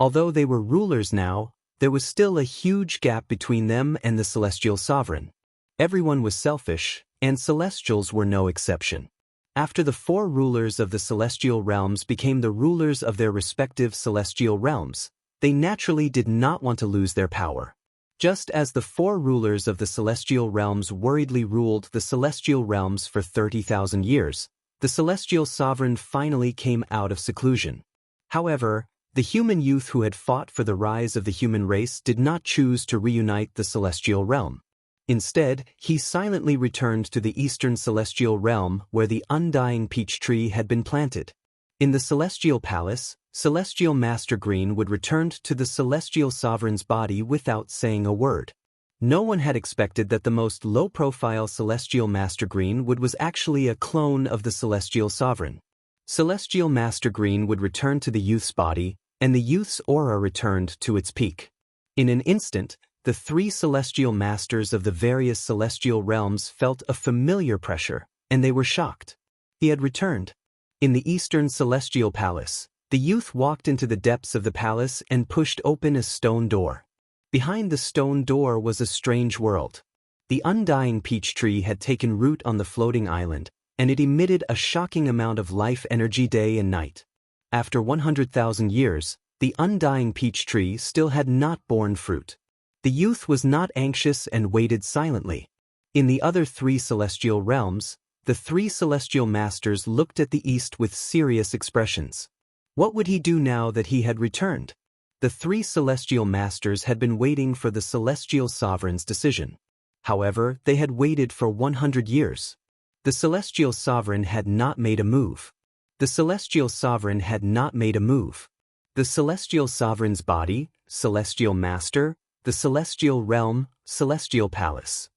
Although they were rulers now, there was still a huge gap between them and the celestial sovereign. Everyone was selfish, and celestials were no exception. After the 4 rulers of the celestial realms became the rulers of their respective celestial realms, they naturally did not want to lose their power. Just as the 4 rulers of the celestial realms worriedly ruled the celestial realms for 30,000 years, the celestial sovereign finally came out of seclusion. However, the human youth who had fought for the rise of the human race did not choose to reunite the celestial realm. Instead, he silently returned to the eastern celestial realm where the undying peach tree had been planted. In the celestial palace, Celestial Master Greenwood returned to the celestial sovereign's body without saying a word. No one had expected that the most low-profile Celestial Master Greenwood was actually a clone of the celestial sovereign. Celestial Master Greenwood returned to the youth's body, and the youth's aura returned to its peak. In an instant, the 3 celestial masters of the various celestial realms felt a familiar pressure, and they were shocked. He had returned. In the eastern celestial palace, the youth walked into the depths of the palace and pushed open a stone door. Behind the stone door was a strange world. The undying peach tree had taken root on the floating island, and it emitted a shocking amount of life energy day and night. After 100,000 years, the undying peach tree still had not borne fruit. The youth was not anxious and waited silently. In the other 3 celestial realms, the 3 celestial masters looked at the east with serious expressions. What would he do now that he had returned? The 3 celestial masters had been waiting for the celestial sovereign's decision. However, they had waited for 100 years. The celestial sovereign had not made a move. The celestial sovereign had not made a move. The celestial sovereign's body, celestial master, the celestial realm, celestial palace.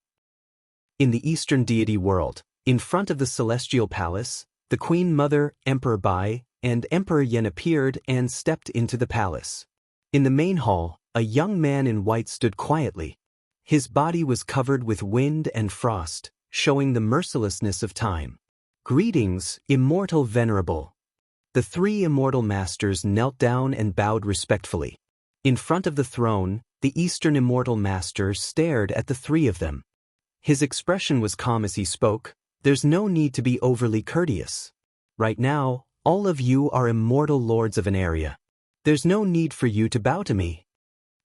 In the eastern deity world, in front of the celestial palace, the Queen Mother, Emperor Bai, and Emperor Yen appeared and stepped into the palace. In the main hall, a young man in white stood quietly. His body was covered with wind and frost, showing the mercilessness of time. Greetings, immortal venerable. The 3 immortal masters knelt down and bowed respectfully. In front of the throne, the Eastern Immortal Master stared at the 3 of them. His expression was calm as he spoke. There's no need to be overly courteous. Right now, all of you are immortal lords of an area. There's no need for you to bow to me.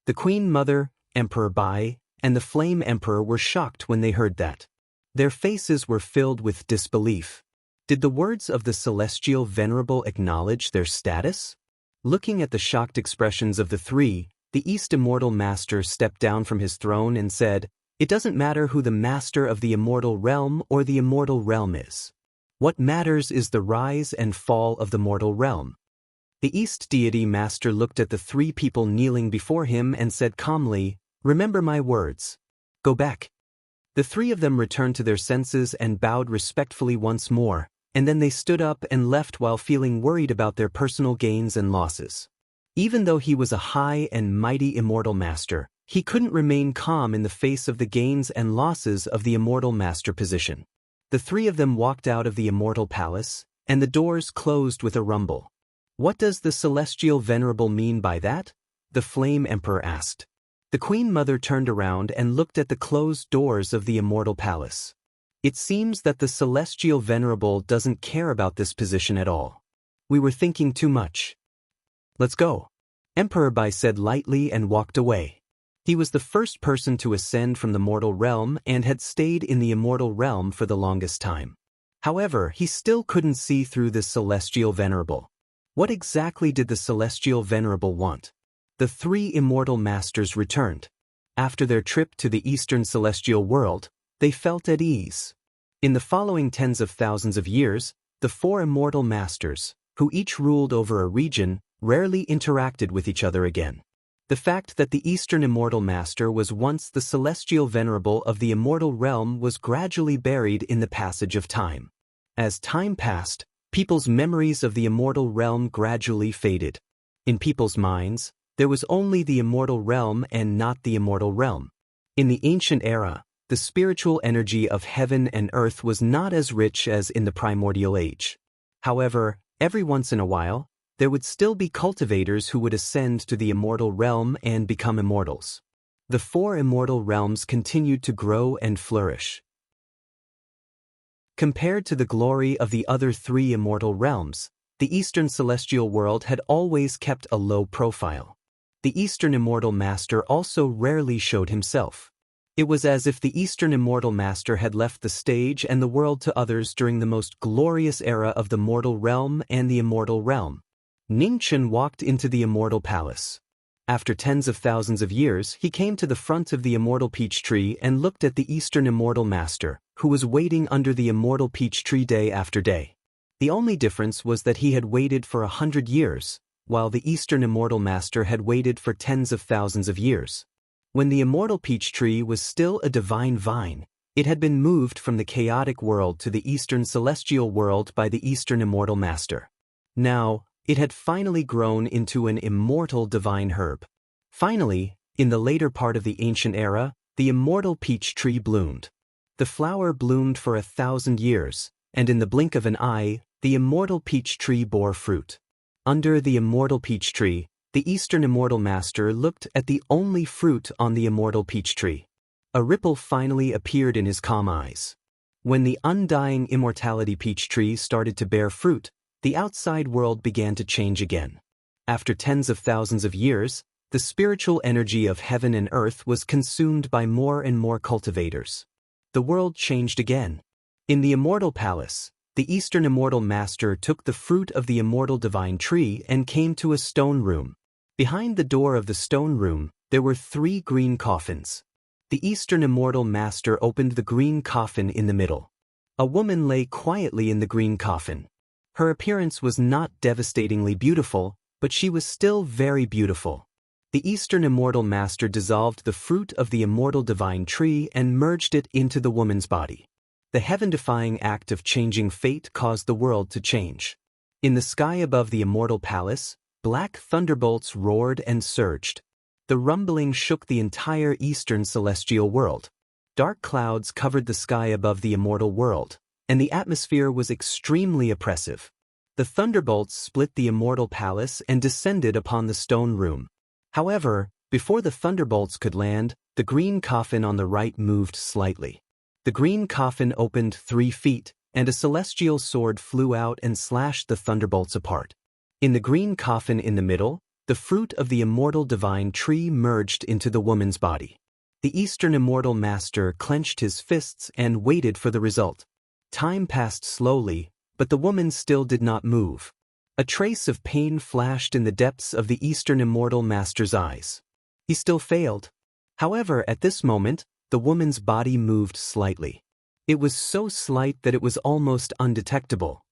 The Queen Mother, Emperor Bai, and the Flame Emperor were shocked when they heard that. Their faces were filled with disbelief. Did the words of the celestial venerable acknowledge their status? Looking at the shocked expressions of the 3, the East Immortal Master stepped down from his throne and said, "It doesn't matter who the master of the immortal realm or the immortal realm is. What matters is the rise and fall of the mortal realm." The East Deity Master looked at the 3 people kneeling before him and said calmly, "Remember my words. Go back." The 3 of them returned to their senses and bowed respectfully once more, and then they stood up and left while feeling worried about their personal gains and losses. Even though he was a high and mighty immortal master, he couldn't remain calm in the face of the gains and losses of the immortal master position. The 3 of them walked out of the immortal palace, and the doors closed with a rumble. "What does the celestial venerable mean by that?" the Flame Emperor asked. The Queen Mother turned around and looked at the closed doors of the immortal palace. It seems that the celestial venerable doesn't care about this position at all. We were thinking too much. Let's go. Emperor Bai said lightly and walked away. He was the first person to ascend from the mortal realm and had stayed in the immortal realm for the longest time. However, he still couldn't see through the celestial venerable. What exactly did the celestial venerable want? The three immortal masters returned. After their trip to the eastern celestial world, they felt at ease. In the following tens of thousands of years, the four immortal masters, who each ruled over a region, rarely interacted with each other again. The fact that the Eastern Immortal Master was once the celestial venerable of the immortal realm was gradually buried in the passage of time. As time passed, people's memories of the immortal realm gradually faded. In people's minds, there was only the immortal realm and not the immortal realm. In the ancient era, the spiritual energy of heaven and earth was not as rich as in the primordial age. However, every once in a while, there would still be cultivators who would ascend to the immortal realm and become immortals. The four immortal realms continued to grow and flourish. Compared to the glory of the other three immortal realms, the Eastern Celestial World had always kept a low profile. The Eastern Immortal Master also rarely showed himself. It was as if the Eastern Immortal Master had left the stage and the world to others during the most glorious era of the mortal realm and the immortal realm. Ningchen walked into the immortal palace. After tens of thousands of years, he came to the front of the immortal peach tree and looked at the Eastern Immortal Master, who was waiting under the immortal peach tree day after day. The only difference was that he had waited for 100 years, while the Eastern Immortal Master had waited for tens of thousands of years. When the immortal peach tree was still a divine vine, it had been moved from the chaotic world to the Eastern Celestial World by the Eastern Immortal Master. Now, it had finally grown into an immortal divine herb. Finally, in the later part of the ancient era, the immortal peach tree bloomed. The flower bloomed for 1,000 years, and in the blink of an eye, the immortal peach tree bore fruit. Under the immortal peach tree, the Eastern Immortal Master looked at the only fruit on the immortal peach tree. A ripple finally appeared in his calm eyes. When the undying immortality peach tree started to bear fruit, the outside world began to change again. After tens of thousands of years, the spiritual energy of heaven and earth was consumed by more and more cultivators. The world changed again. In the immortal palace, the Eastern Immortal Master took the fruit of the immortal divine tree and came to a stone room. Behind the door of the stone room, there were 3 green coffins. The Eastern Immortal Master opened the green coffin in the middle. A woman lay quietly in the green coffin. Her appearance was not devastatingly beautiful, but she was still very beautiful. The Eastern Immortal Master dissolved the fruit of the immortal divine tree and merged it into the woman's body. The heaven-defying act of changing fate caused the world to change. In the sky above the immortal palace, black thunderbolts roared and surged. The rumbling shook the entire Eastern Celestial World. Dark clouds covered the sky above the immortal world, and the atmosphere was extremely oppressive. The thunderbolts split the immortal palace and descended upon the stone room. However, before the thunderbolts could land, the green coffin on the right moved slightly. The green coffin opened 3 feet, and a celestial sword flew out and slashed the thunderbolts apart. In the green coffin in the middle, the fruit of the immortal divine tree merged into the woman's body. The Eastern Immortal Master clenched his fists and waited for the result. Time passed slowly, but the woman still did not move. A trace of pain flashed in the depths of the Eastern Immortal Master's eyes. He still failed. However, at this moment, the woman's body moved slightly. It was so slight that it was almost undetectable.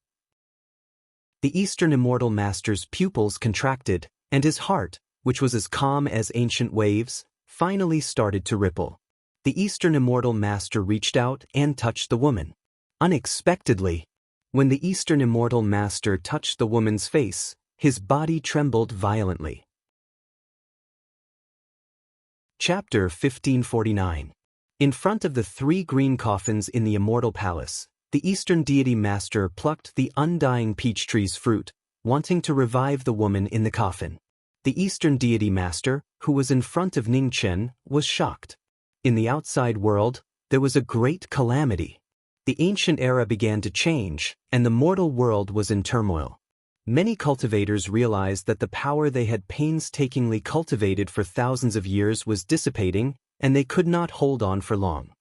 The Eastern Immortal Master's pupils contracted, and his heart, which was as calm as ancient waves, finally started to ripple. The Eastern Immortal Master reached out and touched the woman. Unexpectedly, when the Eastern Immortal Master touched the woman's face, his body trembled violently. Chapter 1549. In front of the 3 green coffins in the immortal palace, the Eastern Deity Master plucked the undying peach tree's fruit, wanting to revive the woman in the coffin. The Eastern Deity Master, who was in front of Ningchen, was shocked. In the outside world, there was a great calamity. The ancient era began to change, and the mortal world was in turmoil. Many cultivators realized that the power they had painstakingly cultivated for thousands of years was dissipating, and they could not hold on for long.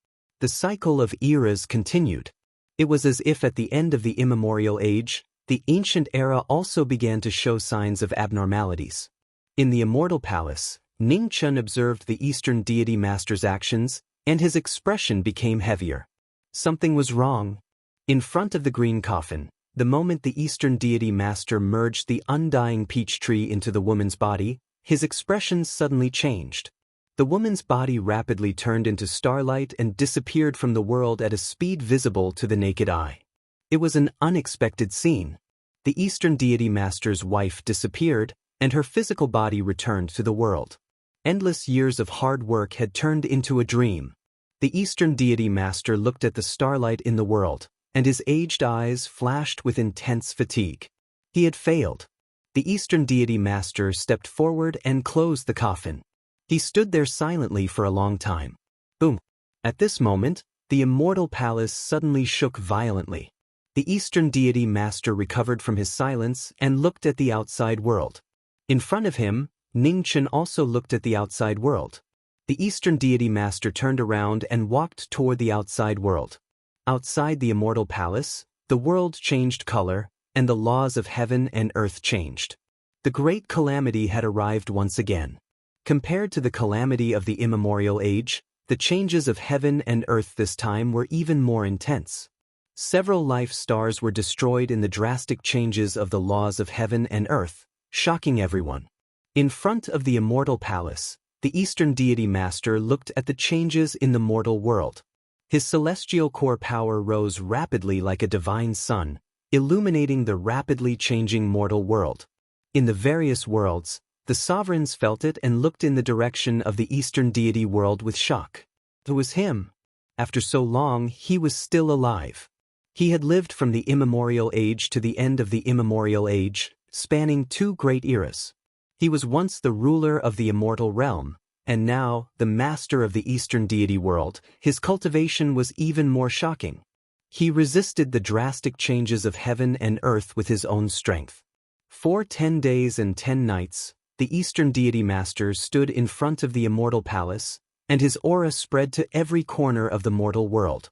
The cycle of eras continued. It was as if at the end of the immemorial age, the ancient era also began to show signs of abnormalities. In the immortal palace, Ningchen observed the Eastern deity master's actions, and his expression became heavier. Something was wrong. In front of the green coffin, the moment the Eastern deity master merged the undying peach tree into the woman's body, his expression suddenly changed. The woman's body rapidly turned into starlight and disappeared from the world at a speed visible to the naked eye. It was an unexpected scene. The Eastern deity master's wife disappeared, and her physical body returned to the world. Endless years of hard work had turned into a dream. The Eastern deity master looked at the starlight in the world, and his aged eyes flashed with intense fatigue. He had failed. The Eastern deity master stepped forward and closed the coffin. He stood there silently for a long time. Boom! At this moment, the immortal palace suddenly shook violently. The Eastern deity master recovered from his silence and looked at the outside world. In front of him, Ningchen also looked at the outside world. The Eastern deity master turned around and walked toward the outside world. Outside the immortal palace, the world changed color, and the laws of heaven and earth changed. The great calamity had arrived once again. Compared to the calamity of the immemorial age, the changes of heaven and earth this time were even more intense. Several life stars were destroyed in the drastic changes of the laws of heaven and earth, shocking everyone. In front of the immortal palace, the Eastern deity master looked at the changes in the mortal world. His celestial core power rose rapidly like a divine sun, illuminating the rapidly changing mortal world. In the various worlds, the sovereigns felt it and looked in the direction of the Eastern deity world with shock. It was him. After so long, he was still alive. He had lived from the immemorial age to the end of the immemorial age, spanning two great eras. He was once the ruler of the immortal realm, and now, the master of the Eastern deity world. His cultivation was even more shocking. He resisted the drastic changes of heaven and earth with his own strength. For 10 days and 10 nights, the Eastern deity master stood in front of the immortal palace, and his aura spread to every corner of the mortal world.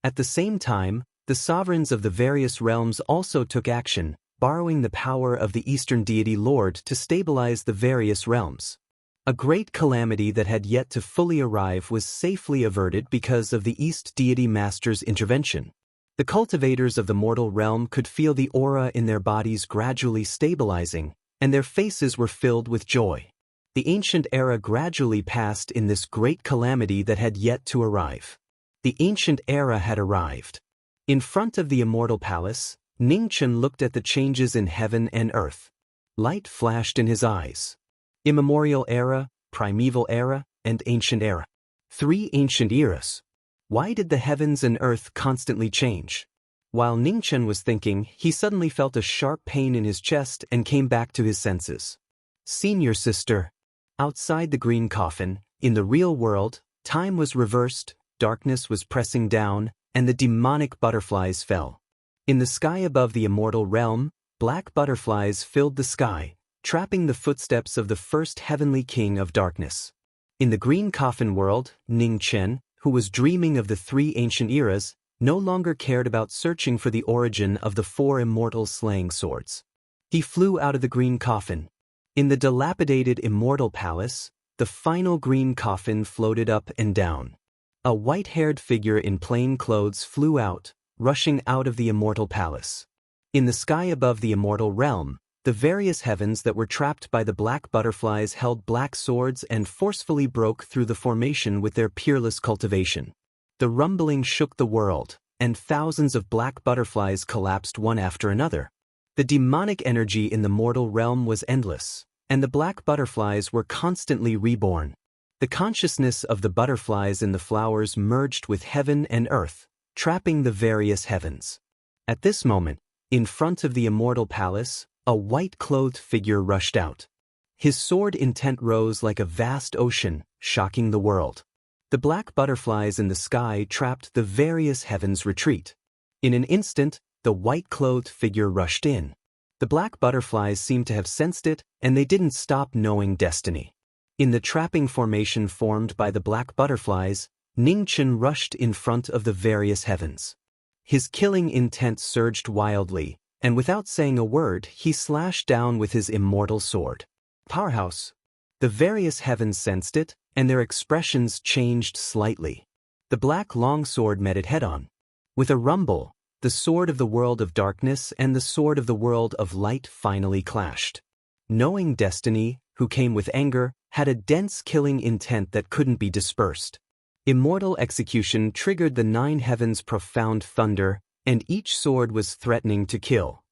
At the same time, the sovereigns of the various realms also took action, borrowing the power of the Eastern deity lord to stabilize the various realms. A great calamity that had yet to fully arrive was safely averted because of the East deity master's intervention. The cultivators of the mortal realm could feel the aura in their bodies gradually stabilizing, and their faces were filled with joy. The ancient era gradually passed in this great calamity that had yet to arrive. The ancient era had arrived. In front of the immortal palace, Ningchen looked at the changes in heaven and earth. Light flashed in his eyes. Immemorial era, primeval era, and ancient era. 3 ancient eras. Why did the heavens and earth constantly change? While Ningchen was thinking, he suddenly felt a sharp pain in his chest and came back to his senses. Senior sister. Outside the green coffin, in the real world, time was reversed, darkness was pressing down, and the demonic butterflies fell. In the sky above the immortal realm, black butterflies filled the sky, trapping the footsteps of the first heavenly king of darkness. In the green coffin world, Ningchen, who was dreaming of the 3 ancient eras, no longer cared about searching for the origin of the 4 immortal slaying swords. He flew out of the green coffin. In the dilapidated immortal palace, the final green coffin floated up and down. A white-haired figure in plain clothes flew out, rushing out of the immortal palace. In the sky above the immortal realm, the various heavens that were trapped by the black butterflies held black swords and forcefully broke through the formation with their peerless cultivation. The rumbling shook the world, and thousands of black butterflies collapsed one after another. The demonic energy in the mortal realm was endless, and the black butterflies were constantly reborn. The consciousness of the butterflies in the flowers merged with heaven and earth, trapping the various heavens. At this moment, in front of the immortal palace, a white-clothed figure rushed out. His sword intent rose like a vast ocean, shocking the world. The black butterflies in the sky trapped the various heavens' retreat. In an instant, the white-clothed figure rushed in. The black butterflies seemed to have sensed it, and they didn't stop knowing destiny. In the trapping formation formed by the black butterflies, Ningchen rushed in front of the various heavens. His killing intent surged wildly, and without saying a word, he slashed down with his immortal sword. Powerhouse. The various heavens sensed it, and their expressions changed slightly. The black longsword met it head-on. With a rumble, the sword of the world of darkness and the sword of the world of light finally clashed. Knowing destiny, who came with anger, had a dense killing intent that couldn't be dispersed. Immortal execution triggered the 9 heavens' profound thunder, and each sword was threatening to kill.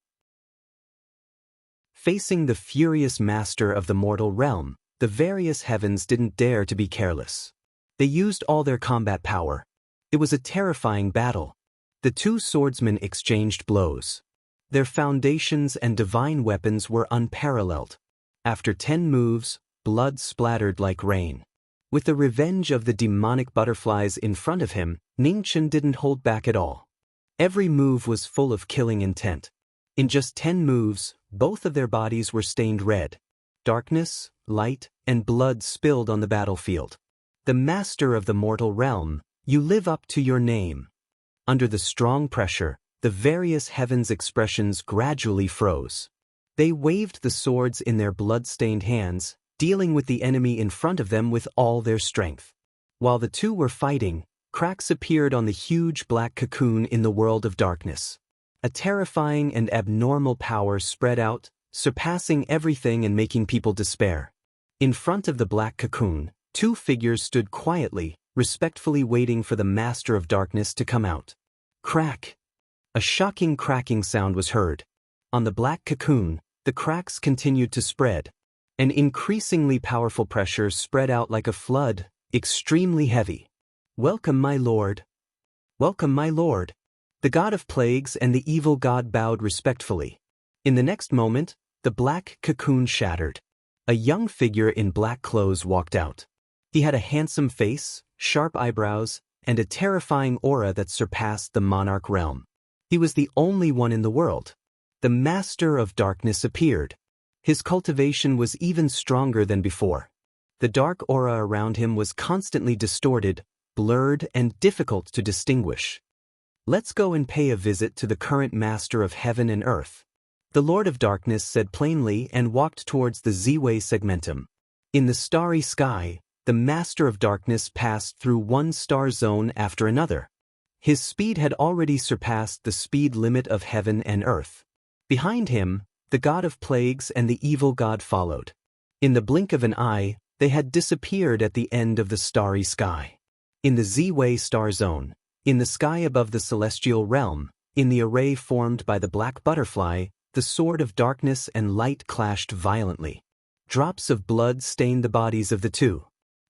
Facing the furious master of the mortal realm, the various heavens didn't dare to be careless. They used all their combat power. It was a terrifying battle. The 2 swordsmen exchanged blows. Their foundations and divine weapons were unparalleled. After 10 moves, blood splattered like rain. With the revenge of the demonic butterflies in front of him, Ningchen didn't hold back at all. Every move was full of killing intent. In just 10 moves, both of their bodies were stained red. Darkness, light, and blood spilled on the battlefield. The master of the mortal realm, you live up to your name. Under the strong pressure, the various heavens' expressions gradually froze. They waved the swords in their blood-stained hands, dealing with the enemy in front of them with all their strength. While the 2 were fighting, cracks appeared on the huge black cocoon in the world of darkness. A terrifying and abnormal power spread out, surpassing everything and making people despair. In front of the black cocoon, 2 figures stood quietly, respectfully waiting for the master of darkness to come out. Crack! A shocking cracking sound was heard. On the black cocoon, the cracks continued to spread. An increasingly powerful pressure spread out like a flood, extremely heavy. Welcome, my lord. Welcome, my lord. The god of plagues and the evil god bowed respectfully. In the next moment, the black cocoon shattered. A young figure in black clothes walked out. He had a handsome face, sharp eyebrows, and a terrifying aura that surpassed the monarch realm. He was the only one in the world. The master of darkness appeared. His cultivation was even stronger than before. The dark aura around him was constantly distorted, blurred, and difficult to distinguish. Let's go and pay a visit to the current master of heaven and earth. The Lord of Darkness said plainly and walked towards the Z-way segmentum. In the starry sky, the Master of Darkness passed through one star zone after another. His speed had already surpassed the speed limit of heaven and earth. Behind him, the god of plagues and the evil god followed. In the blink of an eye, they had disappeared at the end of the starry sky. In the Z-way star zone, in the sky above the celestial realm, in the array formed by the black butterfly, the sword of darkness and light clashed violently. Drops of blood stained the bodies of the 2.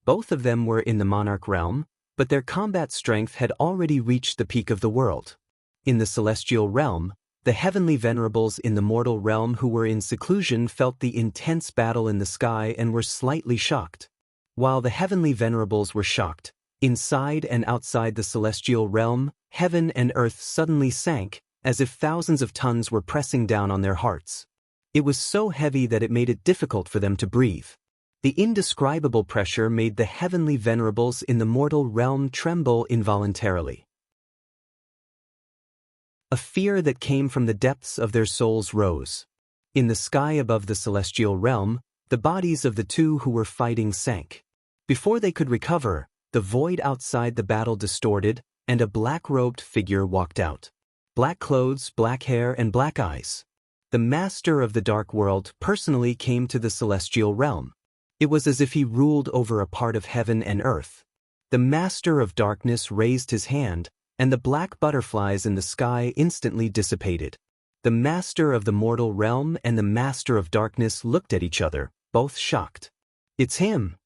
Both of them were in the monarch realm, but their combat strength had already reached the peak of the world. In the celestial realm, the heavenly venerables in the mortal realm who were in seclusion felt the intense battle in the sky and were slightly shocked. While the heavenly venerables were shocked, inside and outside the celestial realm, heaven and earth suddenly sank, as if thousands of tons were pressing down on their hearts. It was so heavy that it made it difficult for them to breathe. The indescribable pressure made the heavenly venerables in the mortal realm tremble involuntarily. A fear that came from the depths of their souls rose. In the sky above the celestial realm, the bodies of the 2 who were fighting sank. Before they could recover, the void outside the battle distorted, and a black-robed figure walked out. Black clothes, black hair, and black eyes. The master of the dark world personally came to the celestial realm. It was as if he ruled over a part of heaven and earth. The master of darkness raised his hand, and the black butterflies in the sky instantly dissipated. The master of the mortal realm and the master of darkness looked at each other, both shocked. It's him!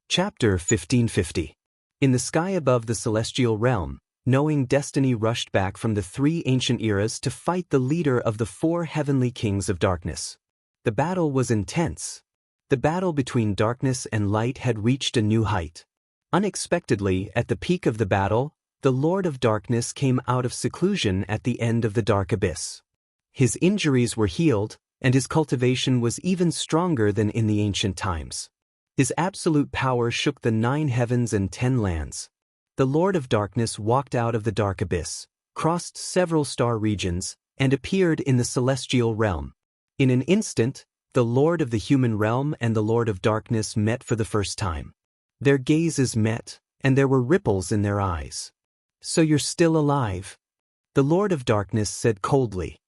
Chapter 1550. In the sky above the celestial realm, knowing destiny rushed back from the 3 ancient eras to fight the leader of the 4 heavenly kings of darkness. The battle was intense. The battle between darkness and light had reached a new height. Unexpectedly, at the peak of the battle, the Lord of Darkness came out of seclusion at the end of the dark abyss. His injuries were healed, and his cultivation was even stronger than in the ancient times. His absolute power shook the 9 heavens and 10 lands. The Lord of Darkness walked out of the dark abyss, crossed several star regions, and appeared in the celestial realm. In an instant, the Lord of the human realm and the Lord of Darkness met for the first time. Their gazes met, and there were ripples in their eyes. "So you're still alive?" the Lord of Darkness said coldly.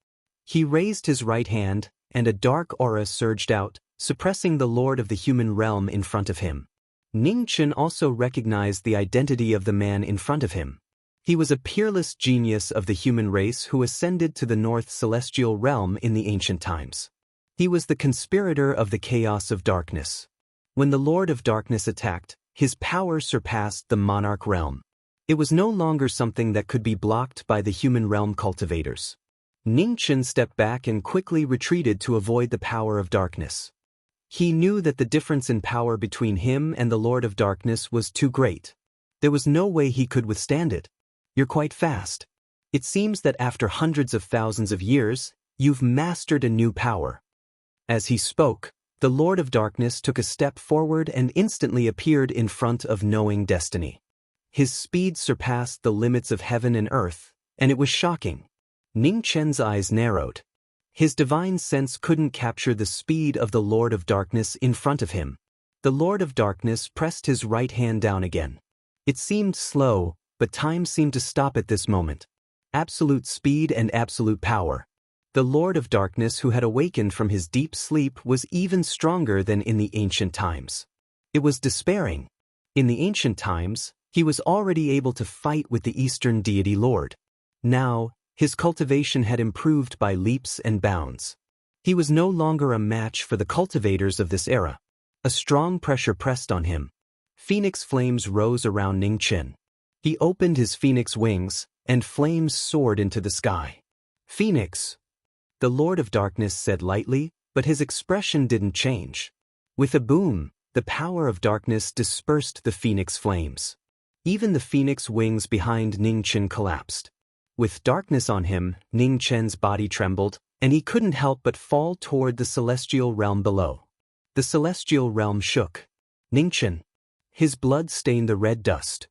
He raised his right hand, and a dark aura surged out, suppressing the Lord of the human realm in front of him. Ning Chen also recognized the identity of the man in front of him. He was a peerless genius of the human race who ascended to the North Celestial Realm in the ancient times. He was the conspirator of the chaos of darkness. When the Lord of Darkness attacked, his power surpassed the monarch realm. It was no longer something that could be blocked by the human realm cultivators. Ning Chen stepped back and quickly retreated to avoid the power of darkness. He knew that the difference in power between him and the Lord of Darkness was too great. There was no way he could withstand it. "You're quite fast. It seems that after hundreds of thousands of years, you've mastered a new power." As he spoke, the Lord of Darkness took a step forward and instantly appeared in front of Knowing Destiny. His speed surpassed the limits of heaven and earth, and it was shocking. Ning Chen's eyes narrowed. His divine sense couldn't capture the speed of the Lord of Darkness in front of him. The Lord of Darkness pressed his right hand down again. It seemed slow, but time seemed to stop at this moment. Absolute speed and absolute power. The Lord of Darkness who had awakened from his deep sleep was even stronger than in the ancient times. It was despairing. In the ancient times, he was already able to fight with the Eastern deity Lord. Now, his cultivation had improved by leaps and bounds. He was no longer a match for the cultivators of this era. A strong pressure pressed on him. Phoenix flames rose around Ning Chen. He opened his phoenix wings, and flames soared into the sky. "Phoenix," the Lord of Darkness said lightly, but his expression didn't change. With a boom, the power of darkness dispersed the phoenix flames. Even the phoenix wings behind Ning Chen collapsed. With darkness on him, Ning Chen's body trembled, and he couldn't help but fall toward the celestial realm below. The celestial realm shook. Ning Chen. His blood stained the red dust.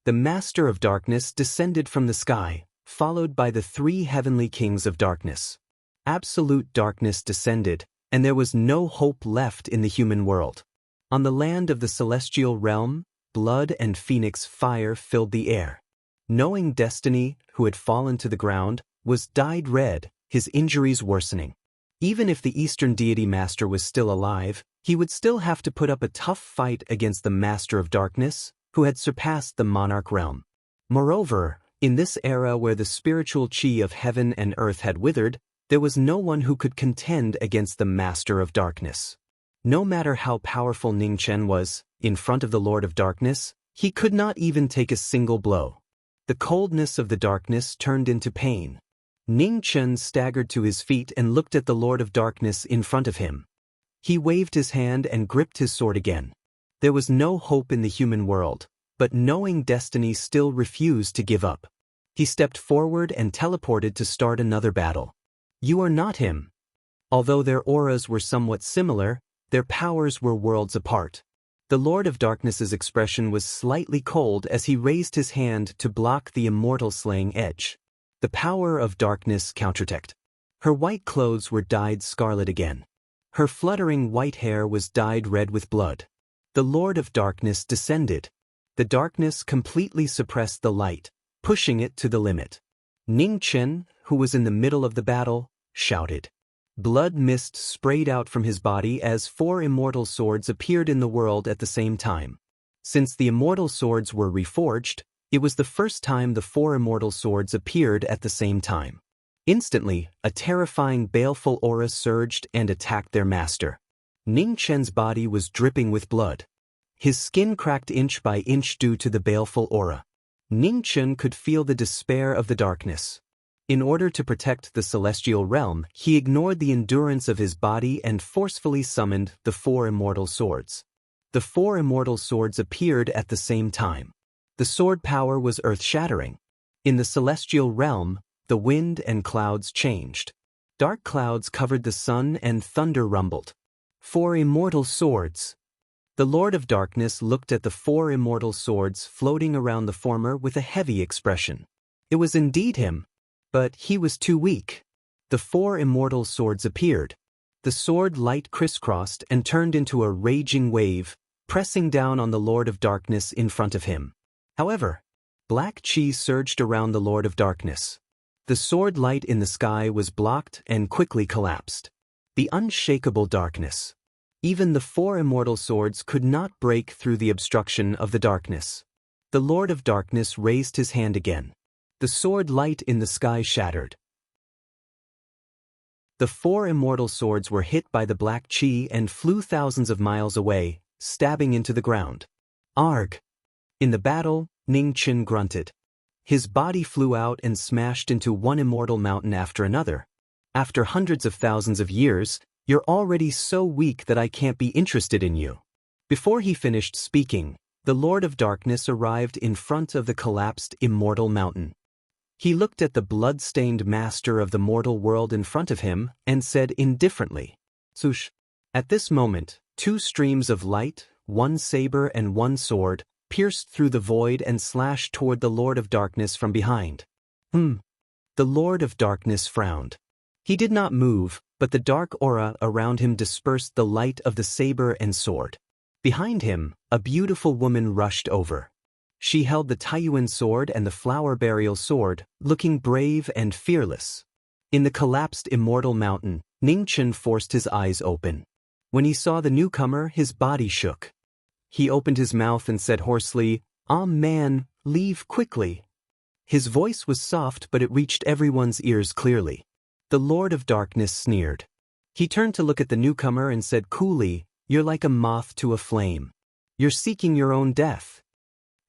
The Master of Darkness descended from the sky, followed by the 3 heavenly kings of darkness. Absolute darkness descended, and there was no hope left in the human world. On the land of the celestial realm, blood and phoenix fire filled the air. Knowing Destiny, who had fallen to the ground, was dyed red, his injuries worsening. Even if the Eastern deity master was still alive, he would still have to put up a tough fight against the Master of Darkness, who had surpassed the monarch realm. Moreover, in this era where the spiritual chi of heaven and earth had withered, there was no one who could contend against the Master of Darkness. No matter how powerful Ning Chen was, in front of the Lord of Darkness, he could not even take a single blow. The coldness of the darkness turned into pain. Ning Chen staggered to his feet and looked at the Lord of Darkness in front of him. He waved his hand and gripped his sword again. There was no hope in the human world, but Knowing Destiny still refused to give up. He stepped forward and teleported to start another battle. "You are not him." Although their auras were somewhat similar, their powers were worlds apart. The Lord of Darkness's expression was slightly cold as he raised his hand to block the immortal slaying edge. The power of darkness counterattacked. Her white clothes were dyed scarlet again. Her fluttering white hair was dyed red with blood. The Lord of Darkness descended. The darkness completely suppressed the light, pushing it to the limit. Ning Chen, who was in the middle of the battle, shouted. Blood mist sprayed out from his body as 4 immortal swords appeared in the world at the same time. Since the immortal swords were reforged, it was the first time the 4 immortal swords appeared at the same time. Instantly, a terrifying baleful aura surged and attacked their master. Ning Chen's body was dripping with blood. His skin cracked inch by inch due to the baleful aura. Ning Chen could feel the despair of the darkness. In order to protect the celestial realm, he ignored the endurance of his body and forcefully summoned the 4 immortal swords. The 4 immortal swords appeared at the same time. The sword power was earth-shattering. In the celestial realm, the wind and clouds changed. Dark clouds covered the sun and thunder rumbled. 4 immortal swords. The Lord of Darkness looked at the 4 immortal swords floating around the former with a heavy expression. It was indeed him. But he was too weak. The 4 immortal swords appeared. The sword light crisscrossed and turned into a raging wave, pressing down on the Lord of Darkness in front of him. However, black chi surged around the Lord of Darkness. The sword light in the sky was blocked and quickly collapsed. The unshakable darkness. Even the 4 immortal swords could not break through the obstruction of the darkness. The Lord of Darkness raised his hand again. The sword light in the sky shattered. The 4 immortal swords were hit by the black chi and flew thousands of miles away, stabbing into the ground. Arg! In the battle, Ning Chen grunted. His body flew out and smashed into one immortal mountain after another. After hundreds of thousands of years, you're already so weak that I can't be interested in you. Before he finished speaking, the Lord of Darkness arrived in front of the collapsed immortal mountain. He looked at the blood-stained master of the mortal world in front of him and said indifferently, "Sush." At this moment, 2 streams of light, 1 saber and 1 sword, pierced through the void and slashed toward the Lord of Darkness from behind. The Lord of Darkness frowned. He did not move, but the dark aura around him dispersed the light of the saber and sword. Behind him, a beautiful woman rushed over. She held the Taiyuan sword and the flower burial sword, looking brave and fearless. In the collapsed immortal mountain, Ning Chen forced his eyes open. When he saw the newcomer, his body shook. He opened his mouth and said hoarsely, "Ah man, leave quickly." His voice was soft, but it reached everyone's ears clearly. The Lord of Darkness sneered. He turned to look at the newcomer and said coolly, "You're like a moth to a flame. You're seeking your own death."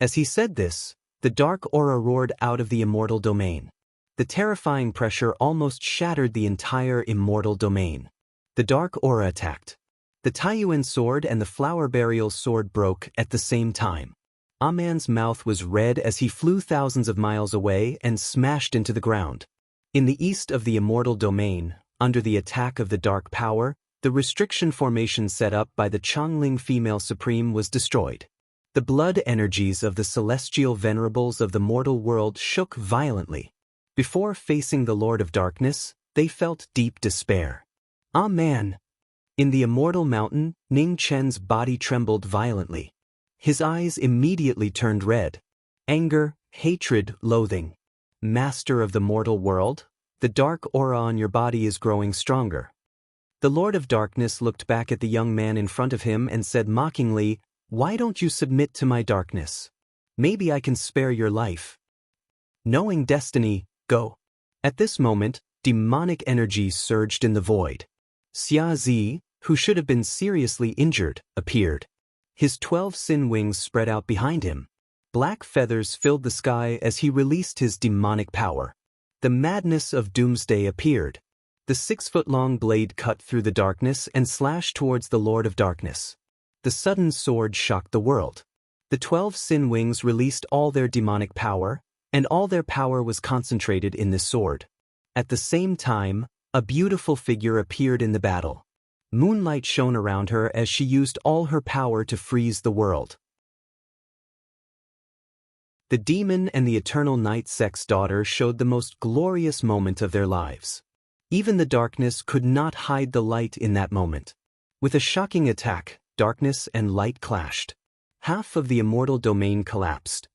As he said this, the dark aura roared out of the immortal domain. The terrifying pressure almost shattered the entire immortal domain. The dark aura attacked. The Taiyuan sword and the flower burial sword broke at the same time. Aman's mouth was red as he flew thousands of miles away and smashed into the ground. In the east of the immortal domain, under the attack of the dark power, the restriction formation set up by the Changling female supreme was destroyed. The blood energies of the celestial venerables of the mortal world shook violently. Before facing the Lord of Darkness, they felt deep despair. Ah man! In the immortal mountain, Ning Chen's body trembled violently. His eyes immediately turned red. Anger, hatred, loathing. Master of the mortal world, the dark aura on your body is growing stronger. The Lord of Darkness looked back at the young man in front of him and said mockingly, "Why don't you submit to my darkness? Maybe I can spare your life." Knowing destiny, go. At this moment, demonic energy surged in the void. Xia Zi, who should have been seriously injured, appeared. His 12 sin wings spread out behind him. Black feathers filled the sky as he released his demonic power. The madness of doomsday appeared. The 6-foot-long blade cut through the darkness and slashed towards the Lord of Darkness. The sudden sword shocked the world. The 12 sin wings released all their demonic power, and all their power was concentrated in this sword. At the same time, a beautiful figure appeared in the battle. Moonlight shone around her as she used all her power to freeze the world. The demon and the eternal night sex daughter showed the most glorious moment of their lives. Even the darkness could not hide the light in that moment. With a shocking attack, darkness and light clashed. Half of the immortal domain collapsed.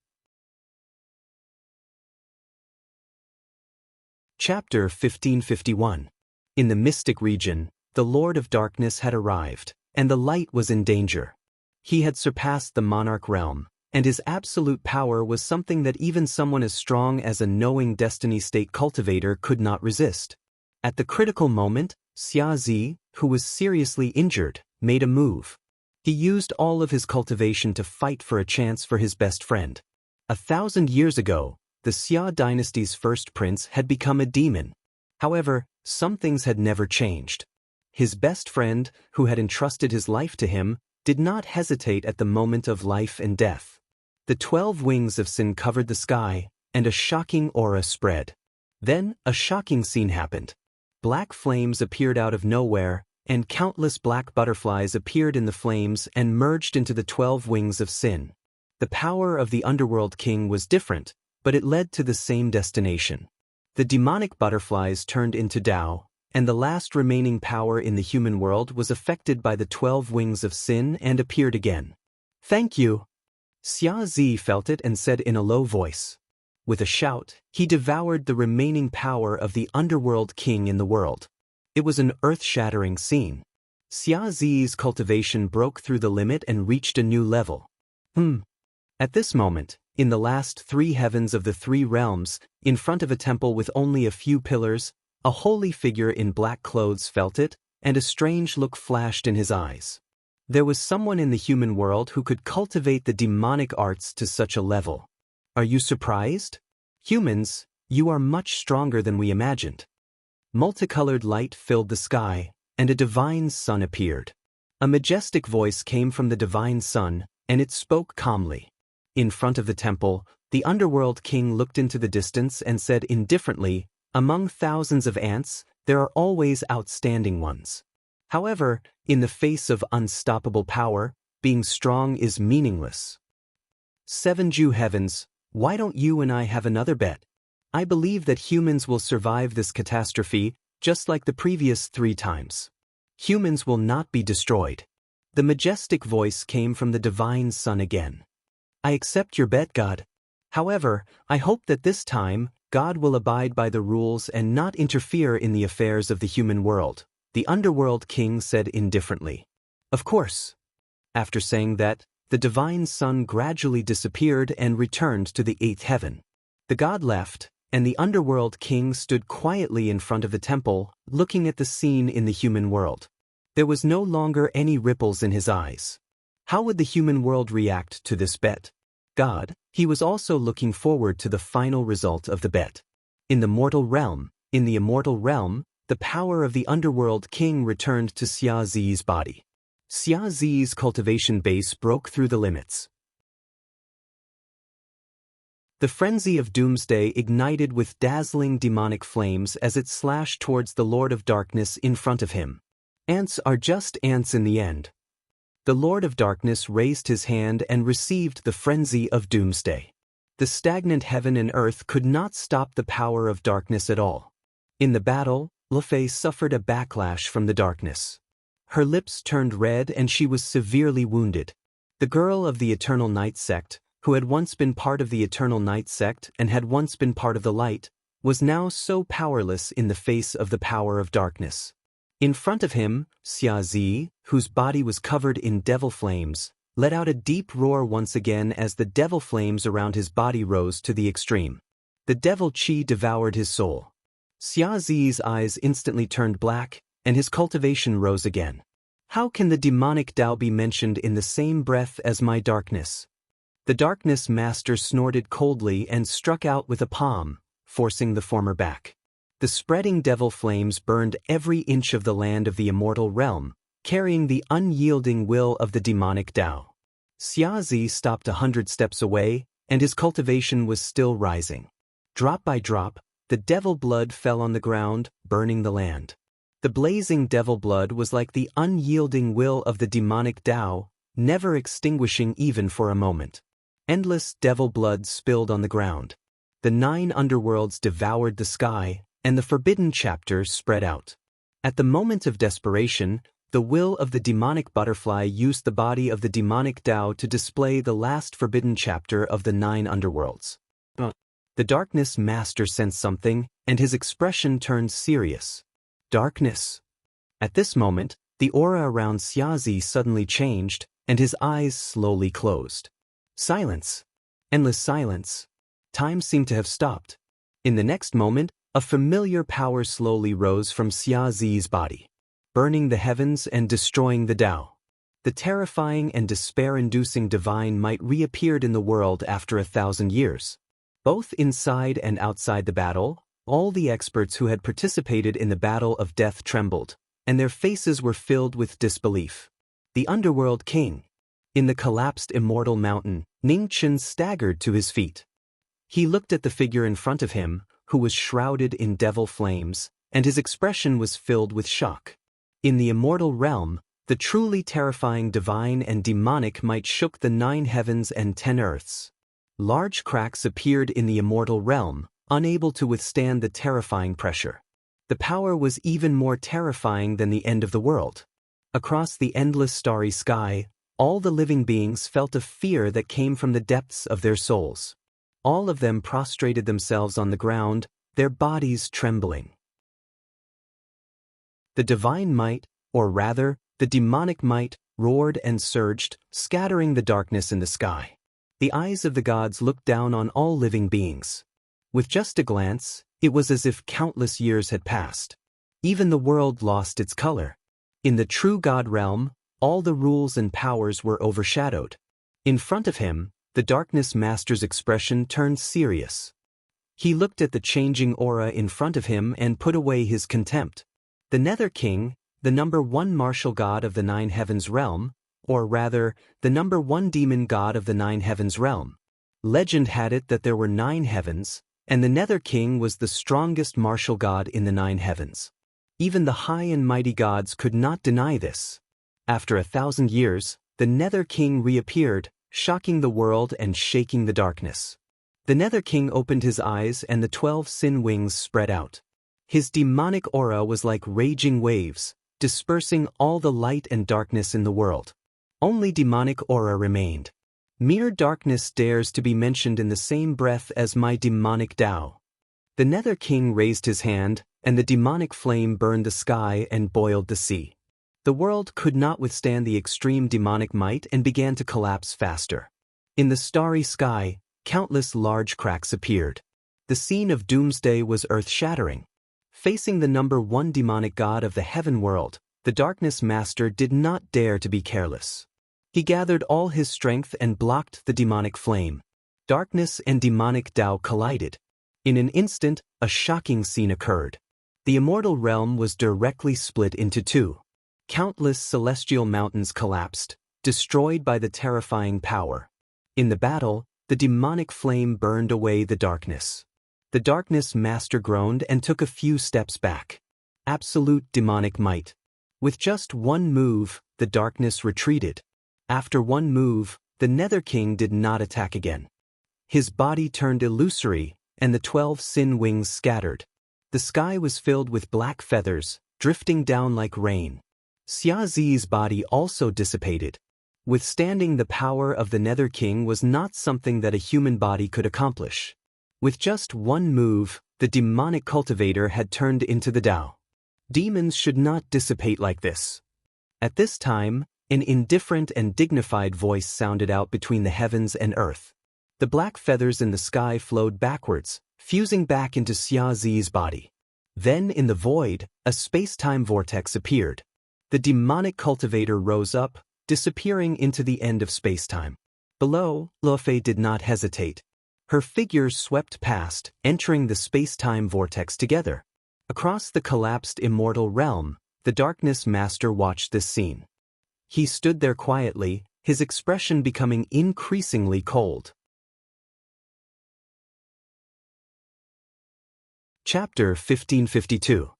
Chapter 1551. In the mystic region, the Lord of Darkness had arrived, and the light was in danger. He had surpassed the monarch realm, and his absolute power was something that even someone as strong as a knowing destiny state cultivator could not resist. At the critical moment, Xia Zi, who was seriously injured, made a move. He used all of his cultivation to fight for a chance for his best friend. 1,000 years ago, the Xia dynasty's first prince had become a demon. However, some things had never changed. His best friend, who had entrusted his life to him, did not hesitate at the moment of life and death. The 12 wings of sin covered the sky, and a shocking aura spread. Then, a shocking scene happened. Black flames appeared out of nowhere, and countless black butterflies appeared in the flames and merged into the 12 wings of sin. The power of the underworld king was different, but it led to the same destination. The demonic butterflies turned into Tao, and the last remaining power in the human world was affected by the 12 wings of sin and appeared again. "Thank you." Xia Zi felt it and said in a low voice. With a shout, he devoured the remaining power of the underworld king in the world. It was an earth-shattering scene. Xia Zi's cultivation broke through the limit and reached a new level. At this moment, in the last 3 heavens of the 3 realms, in front of a temple with only a few pillars, a holy figure in black clothes felt it, and a strange look flashed in his eyes. There was someone in the human world who could cultivate the demonic arts to such a level. Are you surprised? Humans, you are much stronger than we imagined. Multicolored light filled the sky, and a divine sun appeared. A majestic voice came from the divine sun, and it spoke calmly. In front of the temple, the underworld king looked into the distance and said indifferently, "Among thousands of ants, there are always outstanding ones. However, in the face of unstoppable power, being strong is meaningless. 7 Jew heavens, why don't you and I have another bet? I believe that humans will survive this catastrophe, just like the previous 3 times. Humans will not be destroyed." The majestic voice came from the divine sun again. "I accept your bet, God. However, I hope that this time, God will abide by the rules and not interfere in the affairs of the human world," the underworld king said indifferently. "Of course." After saying that, the divine sun gradually disappeared and returned to the 8th heaven. The god left, and the underworld king stood quietly in front of the temple, looking at the scene in the human world. There was no longer any ripples in his eyes. How would the human world react to this bet? God, he was also looking forward to the final result of the bet. In the immortal realm, the power of the underworld king returned to Xia Zi's body. Xia Zi's cultivation base broke through the limits. The frenzy of doomsday ignited with dazzling demonic flames as it slashed towards the Lord of Darkness in front of him. Ants are just ants in the end. The Lord of Darkness raised his hand and received the frenzy of doomsday. The stagnant heaven and earth could not stop the power of darkness at all. In the battle, Lefei suffered a backlash from the darkness. Her lips turned red and she was severely wounded. The girl of the Eternal Night sect, who had once been part of the Eternal Night sect and had once been part of the light, was now so powerless in the face of the power of darkness. In front of him, Xia Zi, whose body was covered in devil flames, let out a deep roar once again as the devil flames around his body rose to the extreme. The devil qi devoured his soul. Xia Zi's eyes instantly turned black, and his cultivation rose again. How can the demonic Tao be mentioned in the same breath as my darkness? The darkness master snorted coldly and struck out with a palm, forcing the former back. The spreading devil flames burned every inch of the land of the immortal realm, carrying the unyielding will of the demonic Tao. Xia Zi stopped 100 steps away, and his cultivation was still rising. Drop by drop, the devil blood fell on the ground, burning the land. The blazing devil blood was like the unyielding will of the demonic Tao, never extinguishing even for a moment. Endless devil blood spilled on the ground. The 9 underworlds devoured the sky, and the forbidden chapters spread out. At the moment of desperation, the will of the demonic butterfly used the body of the demonic Tao to display the last forbidden chapter of the 9 underworlds. The darkness master sensed something, and his expression turned serious. Darkness. At this moment, the aura around Xia Zi suddenly changed, and his eyes slowly closed. Silence. Endless silence. Time seemed to have stopped. In the next moment, a familiar power slowly rose from Xia Zi's body, burning the heavens and destroying the Tao. The terrifying and despair-inducing divine might reappeared in the world after 1,000 years. Both inside and outside the battle, all the experts who had participated in the battle of death trembled, and their faces were filled with disbelief. The underworld king. In the collapsed immortal mountain, Ning Chen staggered to his feet. He looked at the figure in front of him, who was shrouded in devil flames, and his expression was filled with shock. In the immortal realm, the truly terrifying divine and demonic might shook the 9 heavens and 10 earths. Large cracks appeared in the immortal realm, unable to withstand the terrifying pressure. The power was even more terrifying than the end of the world. Across the endless starry sky, all the living beings felt a fear that came from the depths of their souls. All of them prostrated themselves on the ground, their bodies trembling. The divine might, or rather, the demonic might, roared and surged, scattering the darkness in the sky. The eyes of the gods looked down on all living beings. With just a glance, it was as if countless years had passed. Even the world lost its color. In the true God realm, all the rules and powers were overshadowed. In front of him, the darkness master's expression turned serious. He looked at the changing aura in front of him and put away his contempt. The Nether King, the #1 martial god of the 9 heavens realm, or rather, the #1 demon god of the 9 heavens realm. Legend had it that there were 9 heavens, and the Nether King was the strongest martial god in the 9 heavens. Even the high and mighty gods could not deny this. After 1,000 years, the Nether King reappeared, shocking the world and shaking the darkness. The Nether King opened his eyes and the 12 sin wings spread out. His demonic aura was like raging waves, dispersing all the light and darkness in the world. Only demonic aura remained. Mere darkness dares to be mentioned in the same breath as my demonic Tao. The Nether King raised his hand, and the demonic flame burned the sky and boiled the sea. The world could not withstand the extreme demonic might and began to collapse faster. In the starry sky, countless large cracks appeared. The scene of doomsday was earth-shattering. Facing the #1 demonic god of the heaven world, the darkness master did not dare to be careless. He gathered all his strength and blocked the demonic flame. Darkness and demonic Tao collided. In an instant, a shocking scene occurred. The immortal realm was directly split into 2. Countless celestial mountains collapsed, destroyed by the terrifying power. In the battle, the demonic flame burned away the darkness. The darkness master groaned and took a few steps back. Absolute demonic might. With just one move, the darkness retreated. After one move, the Nether King did not attack again. His body turned illusory, and the 12 sin wings scattered. The sky was filled with black feathers, drifting down like rain. Xia Zi's body also dissipated. Withstanding the power of the Nether King was not something that a human body could accomplish. With just one move, the demonic cultivator had turned into the Tao. Demons should not dissipate like this. At this time, an indifferent and dignified voice sounded out between the heavens and earth. The black feathers in the sky flowed backwards, fusing back into Xia Zi's body. Then in the void, a space-time vortex appeared. The demonic cultivator rose up, disappearing into the end of space-time. Below, Luofei did not hesitate. Her figures swept past, entering the space-time vortex together. Across the collapsed immortal realm, the darkness master watched this scene. He stood there quietly, his expression becoming increasingly cold. Chapter 1552.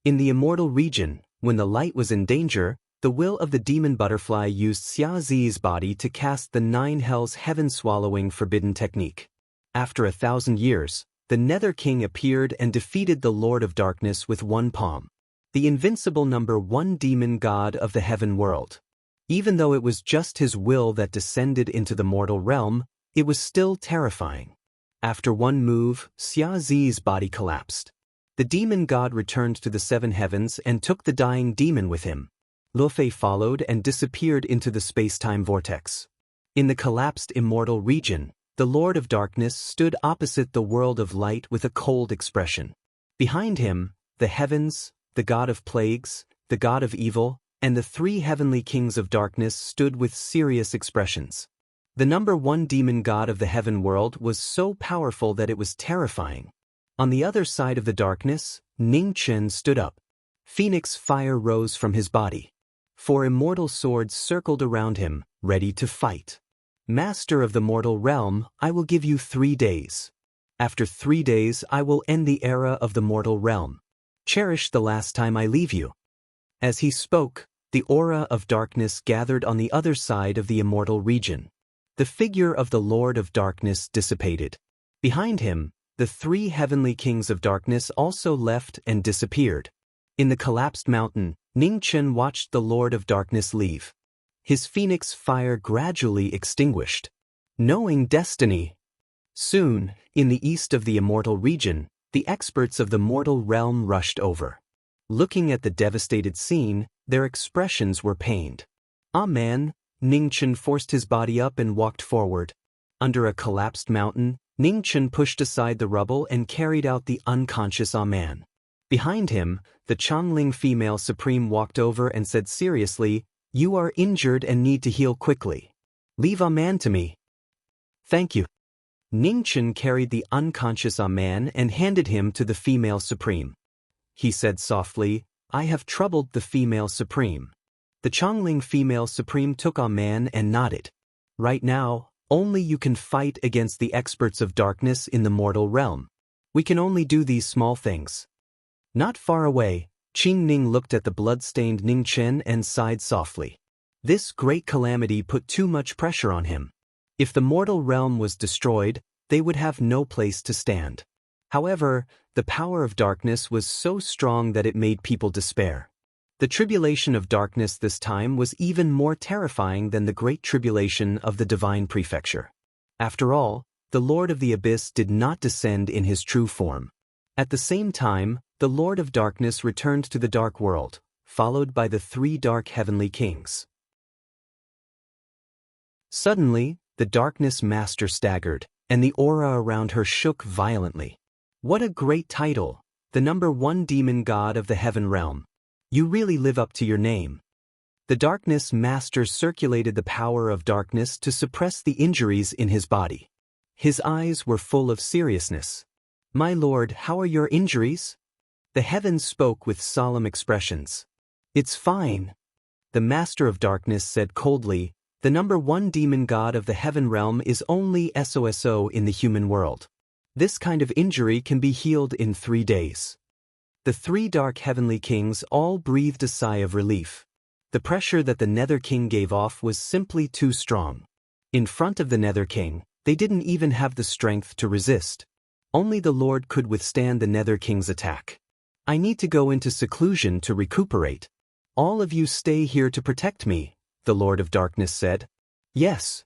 In the immortal region, when the light was in danger, the will of the demon butterfly used Xia Zi's body to cast the 9 hells heaven-swallowing forbidden technique. After 1,000 years, the Nether King appeared and defeated the Lord of Darkness with one palm. The invincible #1 demon god of the heaven world. Even though it was just his will that descended into the mortal realm, it was still terrifying. After one move, Xia Zi's body collapsed. The demon god returned to the 7 heavens and took the dying demon with him. Luofei followed and disappeared into the space-time vortex. In the collapsed immortal region, the Lord of Darkness stood opposite the world of light with a cold expression. Behind him, the heavens, the god of plagues, the god of evil, and the 3 heavenly kings of darkness stood with serious expressions. The number one demon god of the heaven world was so powerful that it was terrifying. On the other side of the darkness, Ning Chen stood up. Phoenix fire rose from his body. 4 immortal swords circled around him, ready to fight. Master of the mortal realm, I will give you 3 days. After 3 days I will end the era of the mortal realm. Cherish the last time I leave you. As he spoke, the aura of darkness gathered on the other side of the immortal region. The figure of the Lord of Darkness dissipated. Behind him, the 3 heavenly kings of darkness also left and disappeared. In the collapsed mountain, Ning Chen watched the Lord of Darkness leave. His phoenix fire gradually extinguished. Knowing destiny. Soon, in the east of the immortal region, the experts of the mortal realm rushed over. Looking at the devastated scene, their expressions were pained. "Ah man," Ning Chen forced his body up and walked forward. Under a collapsed mountain, Ning Chen pushed aside the rubble and carried out the unconscious Ah man. Behind him, the Changling female supreme walked over and said seriously, "You are injured and need to heal quickly. Leave Ah man to me." "Thank you." Ning Chen carried the unconscious Ah man and handed him to the female supreme. He said softly, "I have troubled the female supreme." The Changling female supreme took Ah man and nodded. "Right now, only you can fight against the experts of darkness in the mortal realm. We can only do these small things." Not far away, Qing Ning looked at the blood-stained Ning Chen and sighed softly. This great calamity put too much pressure on him. If the mortal realm was destroyed, they would have no place to stand. However, the power of darkness was so strong that it made people despair. The tribulation of darkness this time was even more terrifying than the great tribulation of the divine prefecture. After all, the Lord of the Abyss did not descend in his true form. At the same time, the Lord of Darkness returned to the dark world, followed by the 3 dark heavenly kings. Suddenly, the darkness master staggered, and the aura around her shook violently. "What a great title, the number one demon god of the heaven realm. You really live up to your name." The darkness master circulated the power of darkness to suppress the injuries in his body. His eyes were full of seriousness. "My lord, how are your injuries?" The heavens spoke with solemn expressions. "It's fine." The master of darkness said coldly, "The number one demon god of the heaven realm is only SOSO in the human world. This kind of injury can be healed in 3 days." The 3 dark heavenly kings all breathed a sigh of relief. The pressure that the Nether King gave off was simply too strong. In front of the Nether King, they didn't even have the strength to resist. Only the Lord could withstand the Nether King's attack. "I need to go into seclusion to recuperate. All of you stay here to protect me," the Lord of Darkness said. "Yes."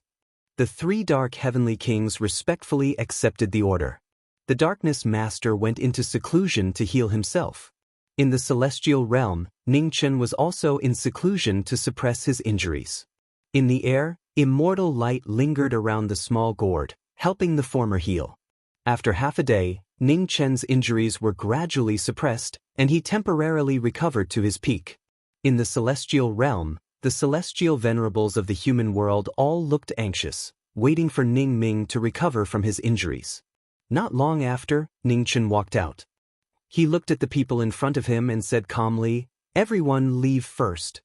The 3 dark heavenly kings respectfully accepted the order. The darkness master went into seclusion to heal himself. In the celestial realm, Ning Chen was also in seclusion to suppress his injuries. In the air, immortal light lingered around the small gourd, helping the former heal. After half a day, Ning Chen's injuries were gradually suppressed, and he temporarily recovered to his peak. In the celestial realm, the celestial venerables of the human world all looked anxious, waiting for Ning Ming to recover from his injuries. Not long after, Ning Chen walked out. He looked at the people in front of him and said calmly, "Everyone leave first."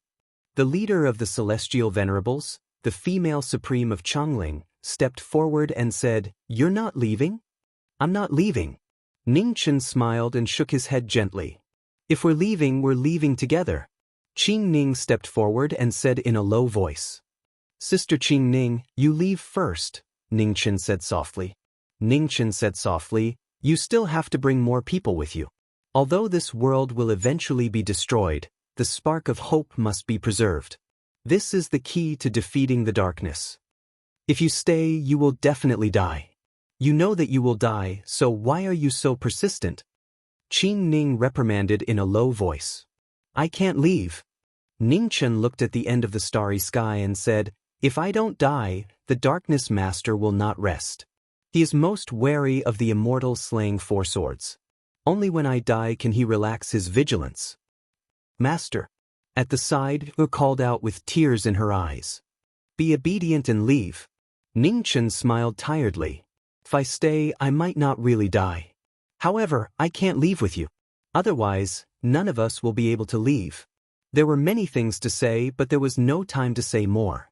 The leader of the celestial venerables, the female supreme of Changling, stepped forward and said, "You're not leaving?" "I'm not leaving." Ning Chen smiled and shook his head gently. "If we're leaving together." Qing Ning stepped forward and said in a low voice. "Sister Qing Ning, you leave first," Ning Chen said softly. Ning Chen said softly, "You still have to bring more people with you. Although this world will eventually be destroyed, the spark of hope must be preserved. This is the key to defeating the darkness. If you stay, you will definitely die. You know that you will die, so why are you so persistent?" Qing Ning reprimanded in a low voice. "I can't leave." Ning Chen looked at the end of the starry sky and said, "If I don't die, the darkness master will not rest. He is most wary of the immortal slaying 4 swords. Only when I die can he relax his vigilance." "Master." At the side, Hu called out with tears in her eyes. "Be obedient and leave." Ning-Chen smiled tiredly. If I stay, I might not really die. However, I can't leave with you. Otherwise, none of us will be able to leave. There were many things to say, but there was no time to say more.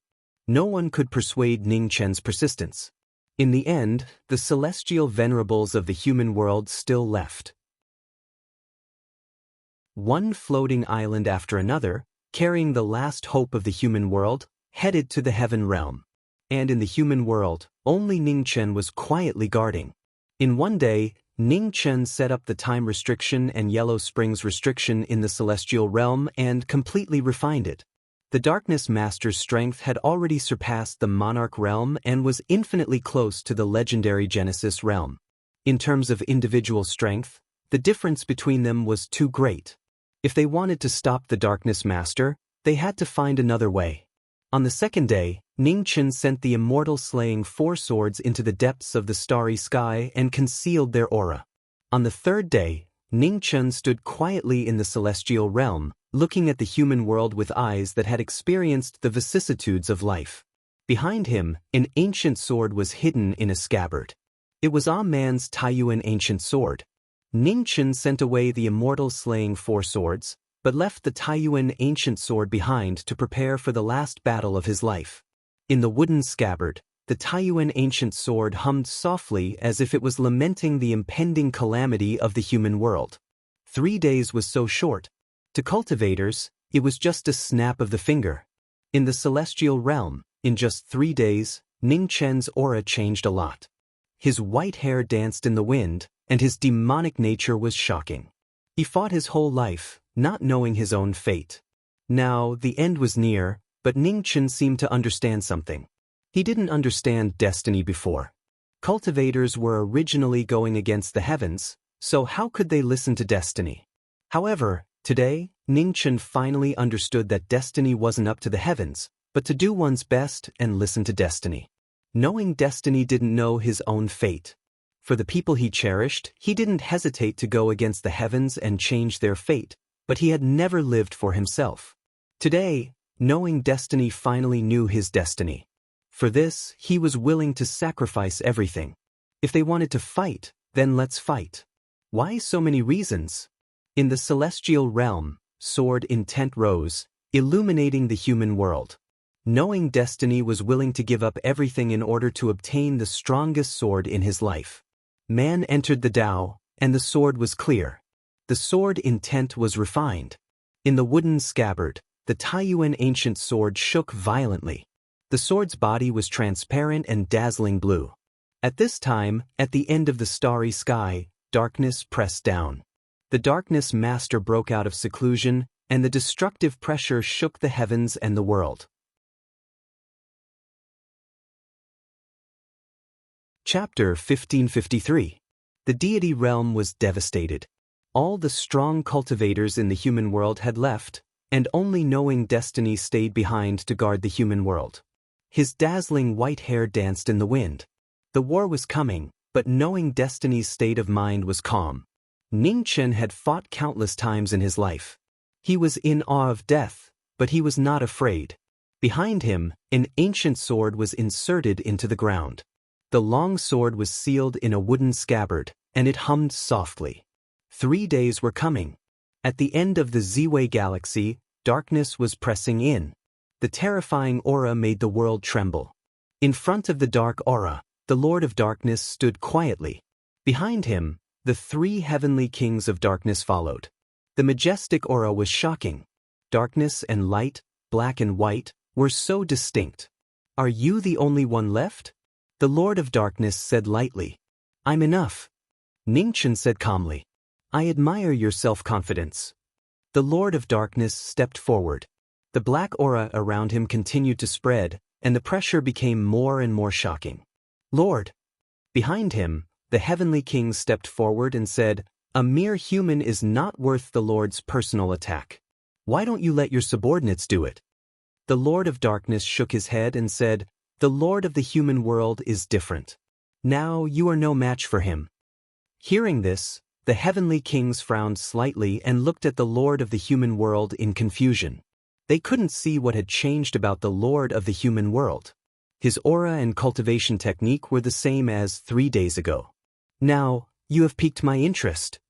No one could persuade Ning-Chen's persistence. In the end, the celestial venerables of the human world still left. One floating island after another, carrying the last hope of the human world, headed to the heaven realm. And in the human world, only Ning-Chen was quietly guarding. In one day, Ning-Chen set up the time restriction and Yellow Springs restriction in the celestial realm and completely refined it. The Darkness Master's strength had already surpassed the Monarch realm and was infinitely close to the legendary Genesis realm. In terms of individual strength, the difference between them was too great. If they wanted to stop the Darkness Master, they had to find another way. On the second day, Ning-Chen sent the immortal slaying four swords into the depths of the starry sky and concealed their aura. On the third day, Ning-Chen stood quietly in the celestial realm, looking at the human world with eyes that had experienced the vicissitudes of life. Behind him, an ancient sword was hidden in a scabbard. It was Man's Taiyuan ancient sword. Ning-Chen sent away the immortal slaying four swords, but left the Taiyuan ancient sword behind to prepare for the last battle of his life. In the wooden scabbard, the Taiyuan ancient sword hummed softly as if it was lamenting the impending calamity of the human world. 3 days was so short. To cultivators, it was just a snap of the finger. In the celestial realm, in just 3 days, Ning-Chen's aura changed a lot. His white hair danced in the wind, and his demonic nature was shocking. He fought his whole life, not knowing his own fate. Now, the end was near, but Ning-Chen seemed to understand something. He didn't understand destiny before. Cultivators were originally going against the heavens, so how could they listen to destiny? However, today, Ning-Chen finally understood that destiny wasn't up to the heavens, but to do one's best and listen to destiny. Knowing destiny didn't know his own fate. For the people he cherished, he didn't hesitate to go against the heavens and change their fate, but he had never lived for himself. Today, knowing destiny finally knew his destiny. For this, he was willing to sacrifice everything. If they wanted to fight, then let's fight. Why so many reasons? In the celestial realm, sword intent rose, illuminating the human world. Knowing destiny was willing to give up everything in order to obtain the strongest sword in his life. Man entered the Tao, and the sword was clear. The sword intent was refined. In the wooden scabbard, the Taiyuan ancient sword shook violently. The sword's body was transparent and dazzling blue. At this time, at the end of the starry sky, darkness pressed down. The Darkness Master broke out of seclusion, and the destructive pressure shook the heavens and the world. Chapter 1553. The deity realm was devastated. All the strong cultivators in the human world had left, and only knowing destiny stayed behind to guard the human world. His dazzling white hair danced in the wind. The war was coming, but knowing destiny's state of mind was calm. Ning-Chen had fought countless times in his life. He was in awe of death, but he was not afraid. Behind him, an ancient sword was inserted into the ground. The long sword was sealed in a wooden scabbard, and it hummed softly. 3 days were coming. At the end of the Ziwei galaxy, darkness was pressing in. The terrifying aura made the world tremble. In front of the dark aura, the Lord of Darkness stood quietly. Behind him, the 3 heavenly kings of darkness followed. The majestic aura was shocking. Darkness and light, black and white, were so distinct. Are you the only one left? The Lord of Darkness said lightly. I'm enough. Ning-Chen said calmly. I admire your self-confidence. The Lord of Darkness stepped forward. The black aura around him continued to spread, and the pressure became more and more shocking. Lord! Behind him, the heavenly kings stepped forward and said, a mere human is not worth the Lord's personal attack. Why don't you let your subordinates do it? The Lord of Darkness shook his head and said, the Lord of the human world is different. Now you are no match for him. Hearing this, the heavenly kings frowned slightly and looked at the Lord of the human world in confusion. They couldn't see what had changed about the Lord of the human world. His aura and cultivation technique were the same as 3 days ago. Now, you have piqued my interest.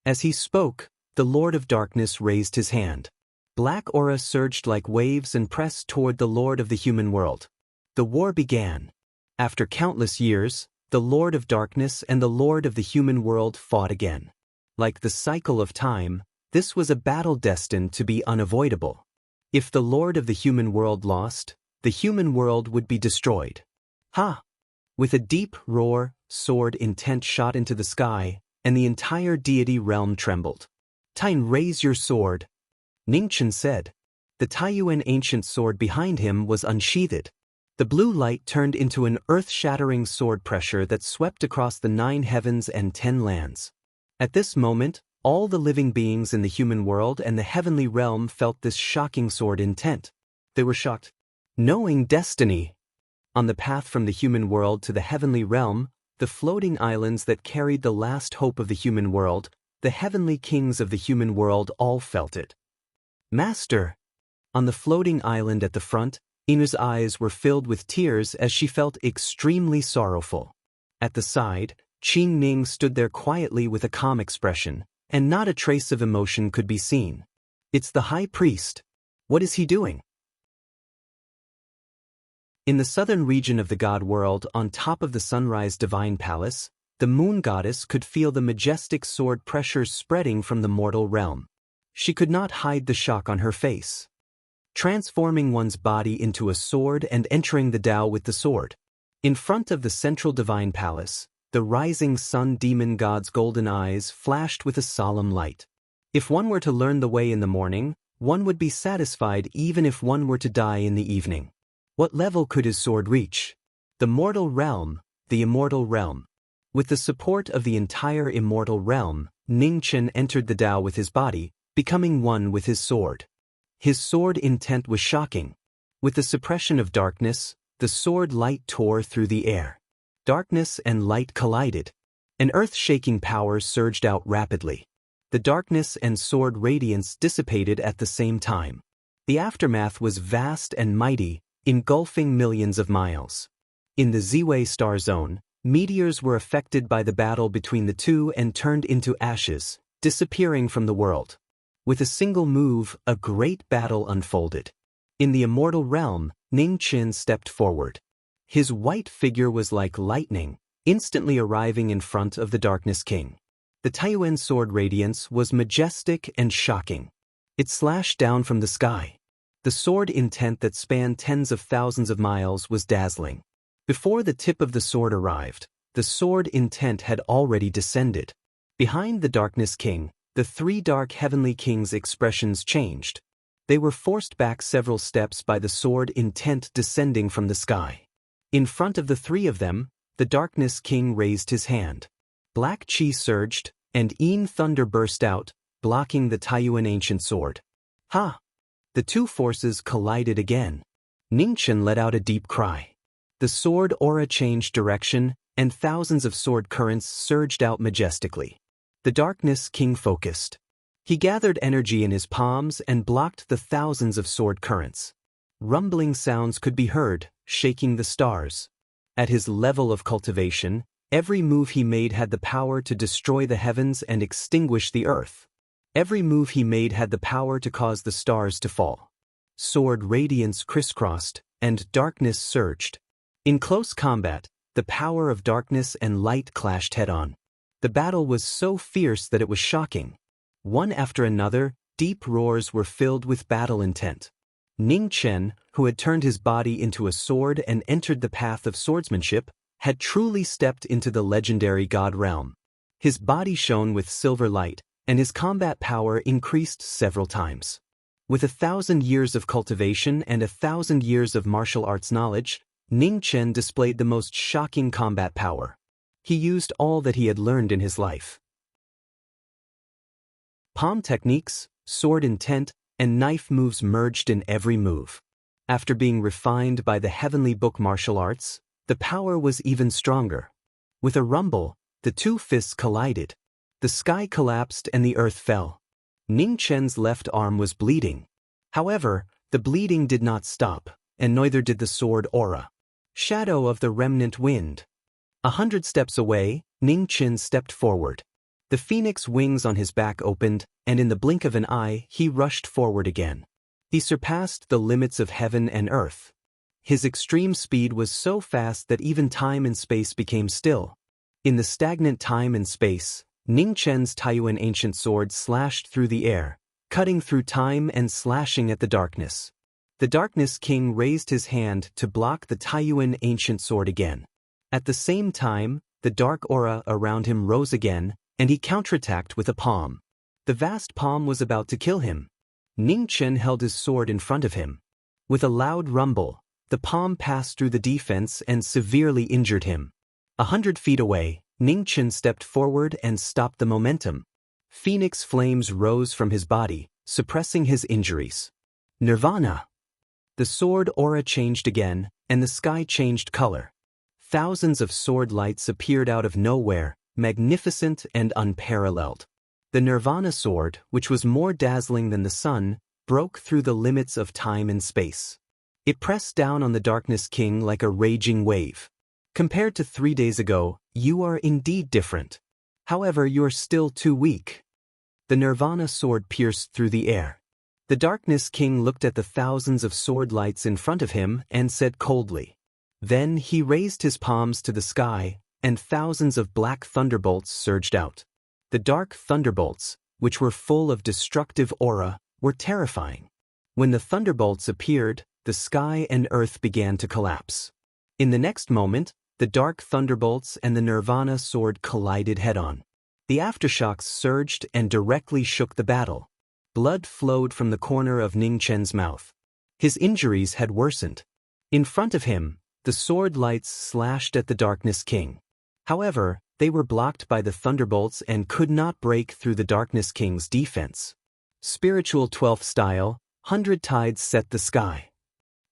As he spoke, the Lord of Darkness raised his hand. Black aura surged like waves and pressed toward the Lord of the human world. The war began. After countless years, the Lord of Darkness and the Lord of the human world fought again. Like the cycle of time, this was a battle destined to be unavoidable. If the Lord of the human world lost, the human world would be destroyed. Ha! With a deep roar, sword intent shot into the sky, and the entire deity realm trembled. "Tine, raise your sword," Ningchen said. The Taiyuan ancient sword behind him was unsheathed. The blue light turned into an earth-shattering sword pressure that swept across the 9 heavens and 10 lands. At this moment, all the living beings in the human world and the heavenly realm felt this shocking sword intent. They were shocked. Knowing destiny. On the path from the human world to the heavenly realm, the floating islands that carried the last hope of the human world, the heavenly kings of the human world all felt it. "Master!" On the floating island at the front, Inu's eyes were filled with tears as she felt extremely sorrowful. At the side, Qing Ning stood there quietly with a calm expression, and not a trace of emotion could be seen. "It's the high priest. What is he doing?" In the southern region of the god world, on top of the sunrise divine palace, the moon goddess could feel the majestic sword pressures spreading from the mortal realm. She could not hide the shock on her face. Transforming one's body into a sword and entering the Tao with the sword. In front of the central divine palace, the rising sun demon god's golden eyes flashed with a solemn light. If one were to learn the way in the morning, one would be satisfied even if one were to die in the evening. What level could his sword reach? The mortal realm, the immortal realm. With the support of the entire immortal realm, Ningchen entered the Tao with his body, becoming one with his sword. His sword intent was shocking. With the suppression of darkness, the sword light tore through the air. Darkness and light collided. An earth-shaking power surged out rapidly. The darkness and sword radiance dissipated at the same time. The aftermath was vast and mighty, engulfing millions of miles. In the Ziwei star zone, meteors were affected by the battle between the two and turned into ashes, disappearing from the world. With a single move, a great battle unfolded. In the immortal realm, Ningchen stepped forward. His white figure was like lightning, instantly arriving in front of the Darkness King. The Taiyuan sword radiance was majestic and shocking. It slashed down from the sky. The sword intent that spanned tens of thousands of miles was dazzling. Before the tip of the sword arrived, the sword intent had already descended. Behind the Darkness King, the 3 dark heavenly kings' expressions changed. They were forced back several steps by the sword intent descending from the sky. In front of the 3 of them, the Darkness King raised his hand. Black chi surged, and Yin thunder burst out, blocking the Taiyuan ancient sword. Ha! The 2 forces collided again. Ningchen let out a deep cry. The sword aura changed direction, and thousands of sword currents surged out majestically. The Darkness King focused. He gathered energy in his palms and blocked the thousands of sword currents. Rumbling sounds could be heard, shaking the stars. At his level of cultivation, every move he made had the power to destroy the heavens and extinguish the earth. Every move he made had the power to cause the stars to fall. Sword radiance crisscrossed, and darkness surged. In close combat, the power of darkness and light clashed head-on. The battle was so fierce that it was shocking. One after another, deep roars were filled with battle intent. Ningchen, who had turned his body into a sword and entered the path of swordsmanship, had truly stepped into the legendary god realm. His body shone with silver light, and his combat power increased several times. With 1,000 years of cultivation and 1,000 years of martial arts knowledge, Ningchen displayed the most shocking combat power. He used all that he had learned in his life. Palm techniques, sword intent, and knife moves merged in every move. After being refined by the heavenly book martial arts, the power was even stronger. With a rumble, the 2 fists collided. The sky collapsed and the earth fell. Ningchen's left arm was bleeding. However, the bleeding did not stop, and neither did the sword aura. Shadow of the remnant wind. 100 steps away, Ning Chen stepped forward. The phoenix wings on his back opened, and in the blink of an eye, he rushed forward again. He surpassed the limits of heaven and earth. His extreme speed was so fast that even time and space became still. In the stagnant time and space, Ning Chen's Taiyuan ancient sword slashed through the air, cutting through time and slashing at the darkness. The Darkness King raised his hand to block the Taiyuan ancient sword again. At the same time, the dark aura around him rose again, and he counterattacked with a palm. The vast palm was about to kill him. Ning Chen held his sword in front of him. With a loud rumble, the palm passed through the defense and severely injured him. 100 feet away, Ning Chen stepped forward and stopped the momentum. Phoenix flames rose from his body, suppressing his injuries. Nirvana! The sword aura changed again, and the sky changed color. Thousands of sword lights appeared out of nowhere, magnificent and unparalleled. The Nirvana sword, which was more dazzling than the sun, broke through the limits of time and space. It pressed down on the Darkness King like a raging wave. Compared to 3 days ago, you are indeed different. However, you are still too weak. The Nirvana sword pierced through the air. The Darkness King looked at the thousands of sword lights in front of him and said coldly. Then he raised his palms to the sky, and thousands of black thunderbolts surged out. The dark thunderbolts, which were full of destructive aura, were terrifying. When the thunderbolts appeared, the sky and earth began to collapse. In the next moment, the dark thunderbolts and the Nirvana sword collided head-on. The aftershocks surged and directly shook the battle. Blood flowed from the corner of Ning Chen's mouth. His injuries had worsened. In front of him, the sword lights slashed at the Darkness King. However, they were blocked by the thunderbolts and could not break through the Darkness King's defense. Spiritual 12th style, 100 tides set the sky.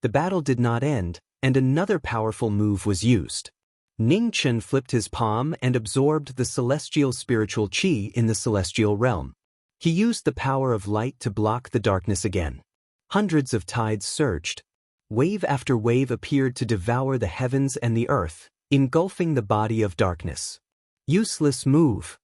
The battle did not end, and another powerful move was used. Ning Chen flipped his palm and absorbed the celestial spiritual qi in the celestial realm. He used the power of light to block the darkness again. Hundreds of tides surged. Wave after wave appeared to devour the heavens and the earth, engulfing the body of darkness. Useless move.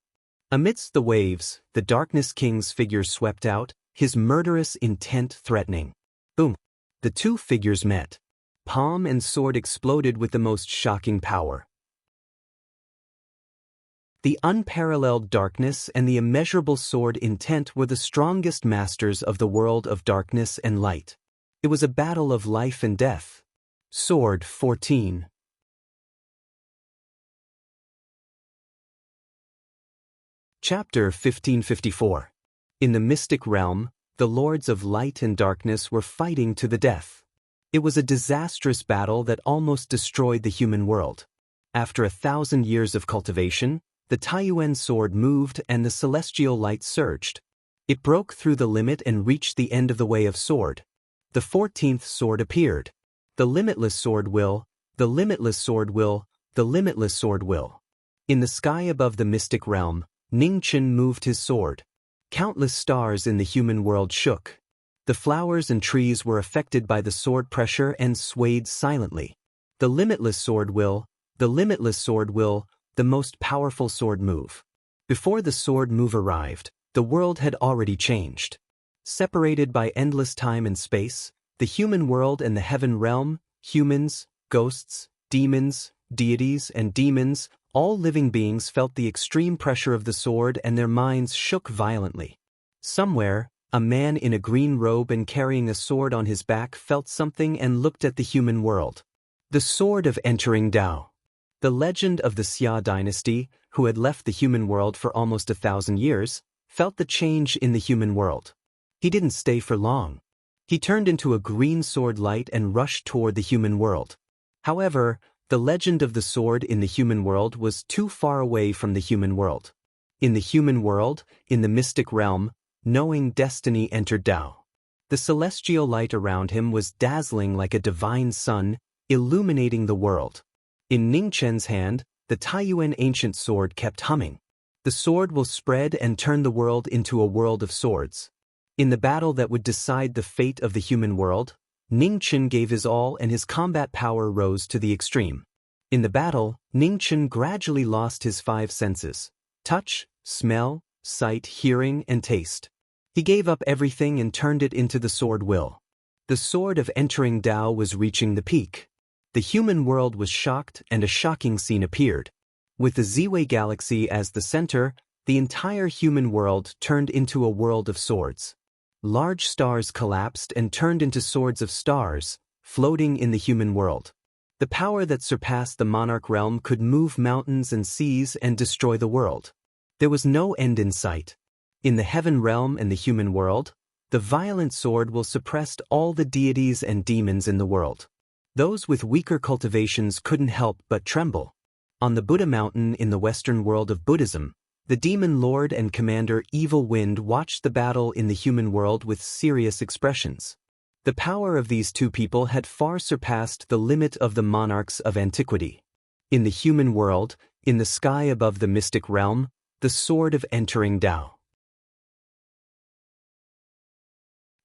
Amidst the waves, the Darkness King's figure swept out, his murderous intent threatening. Boom! The two figures met. Palm and sword exploded with the most shocking power. The unparalleled darkness and the immeasurable sword intent were the strongest masters of the world of darkness and light. It was a battle of life and death. Sword 14. Chapter 1554. In the mystic realm, the lords of light and darkness were fighting to the death. It was a disastrous battle that almost destroyed the human world. After 1,000 years of cultivation, the Taiyuan sword moved and the celestial light surged. It broke through the limit and reached the end of the way of sword. The 14th sword appeared. The limitless sword will, the limitless sword will, the limitless sword will. In the sky above the mystic realm, Ning Chen moved his sword. Countless stars in the human world shook. The flowers and trees were affected by the sword pressure and swayed silently. The limitless sword will, the limitless sword will, the most powerful sword move. Before the sword move arrived, the world had already changed. Separated by endless time and space, the human world and the heaven realm, humans, ghosts, demons, deities, and demons, all living beings felt the extreme pressure of the sword and their minds shook violently. Somewhere, a man in a green robe and carrying a sword on his back felt something and looked at the human world. The sword of entering Tao. The legend of the Xia dynasty, who had left the human world for almost 1,000 years, felt the change in the human world. He didn't stay for long. He turned into a green sword light and rushed toward the human world. However, the legend of the sword in the human world was too far away from the human world. In the human world, in the mystic realm, knowing destiny entered Tao. The celestial light around him was dazzling like a divine sun, illuminating the world. In Ning Chen's hand, the Taiyuan ancient sword kept humming. The sword will spread and turn the world into a world of swords. In the battle that would decide the fate of the human world, Ning Chen gave his all and his combat power rose to the extreme. In the battle, Ning Chen gradually lost his 5 senses: touch, smell, sight, hearing, and taste. He gave up everything and turned it into the sword will. The sword of entering Tao was reaching the peak. The human world was shocked and a shocking scene appeared. With the Ziwei galaxy as the center, the entire human world turned into a world of swords. Large stars collapsed and turned into swords of stars, floating in the human world. The power that surpassed the monarch realm could move mountains and seas and destroy the world. There was no end in sight. In the heaven realm and the human world, the violent sword will suppress all the deities and demons in the world. Those with weaker cultivations couldn't help but tremble. On the Buddha mountain in the western world of Buddhism, the demon lord and commander Evil Wind watched the battle in the human world with serious expressions. The power of these two people had far surpassed the limit of the monarchs of antiquity. In the human world, in the sky above the mystic realm, the sword of entering Tao.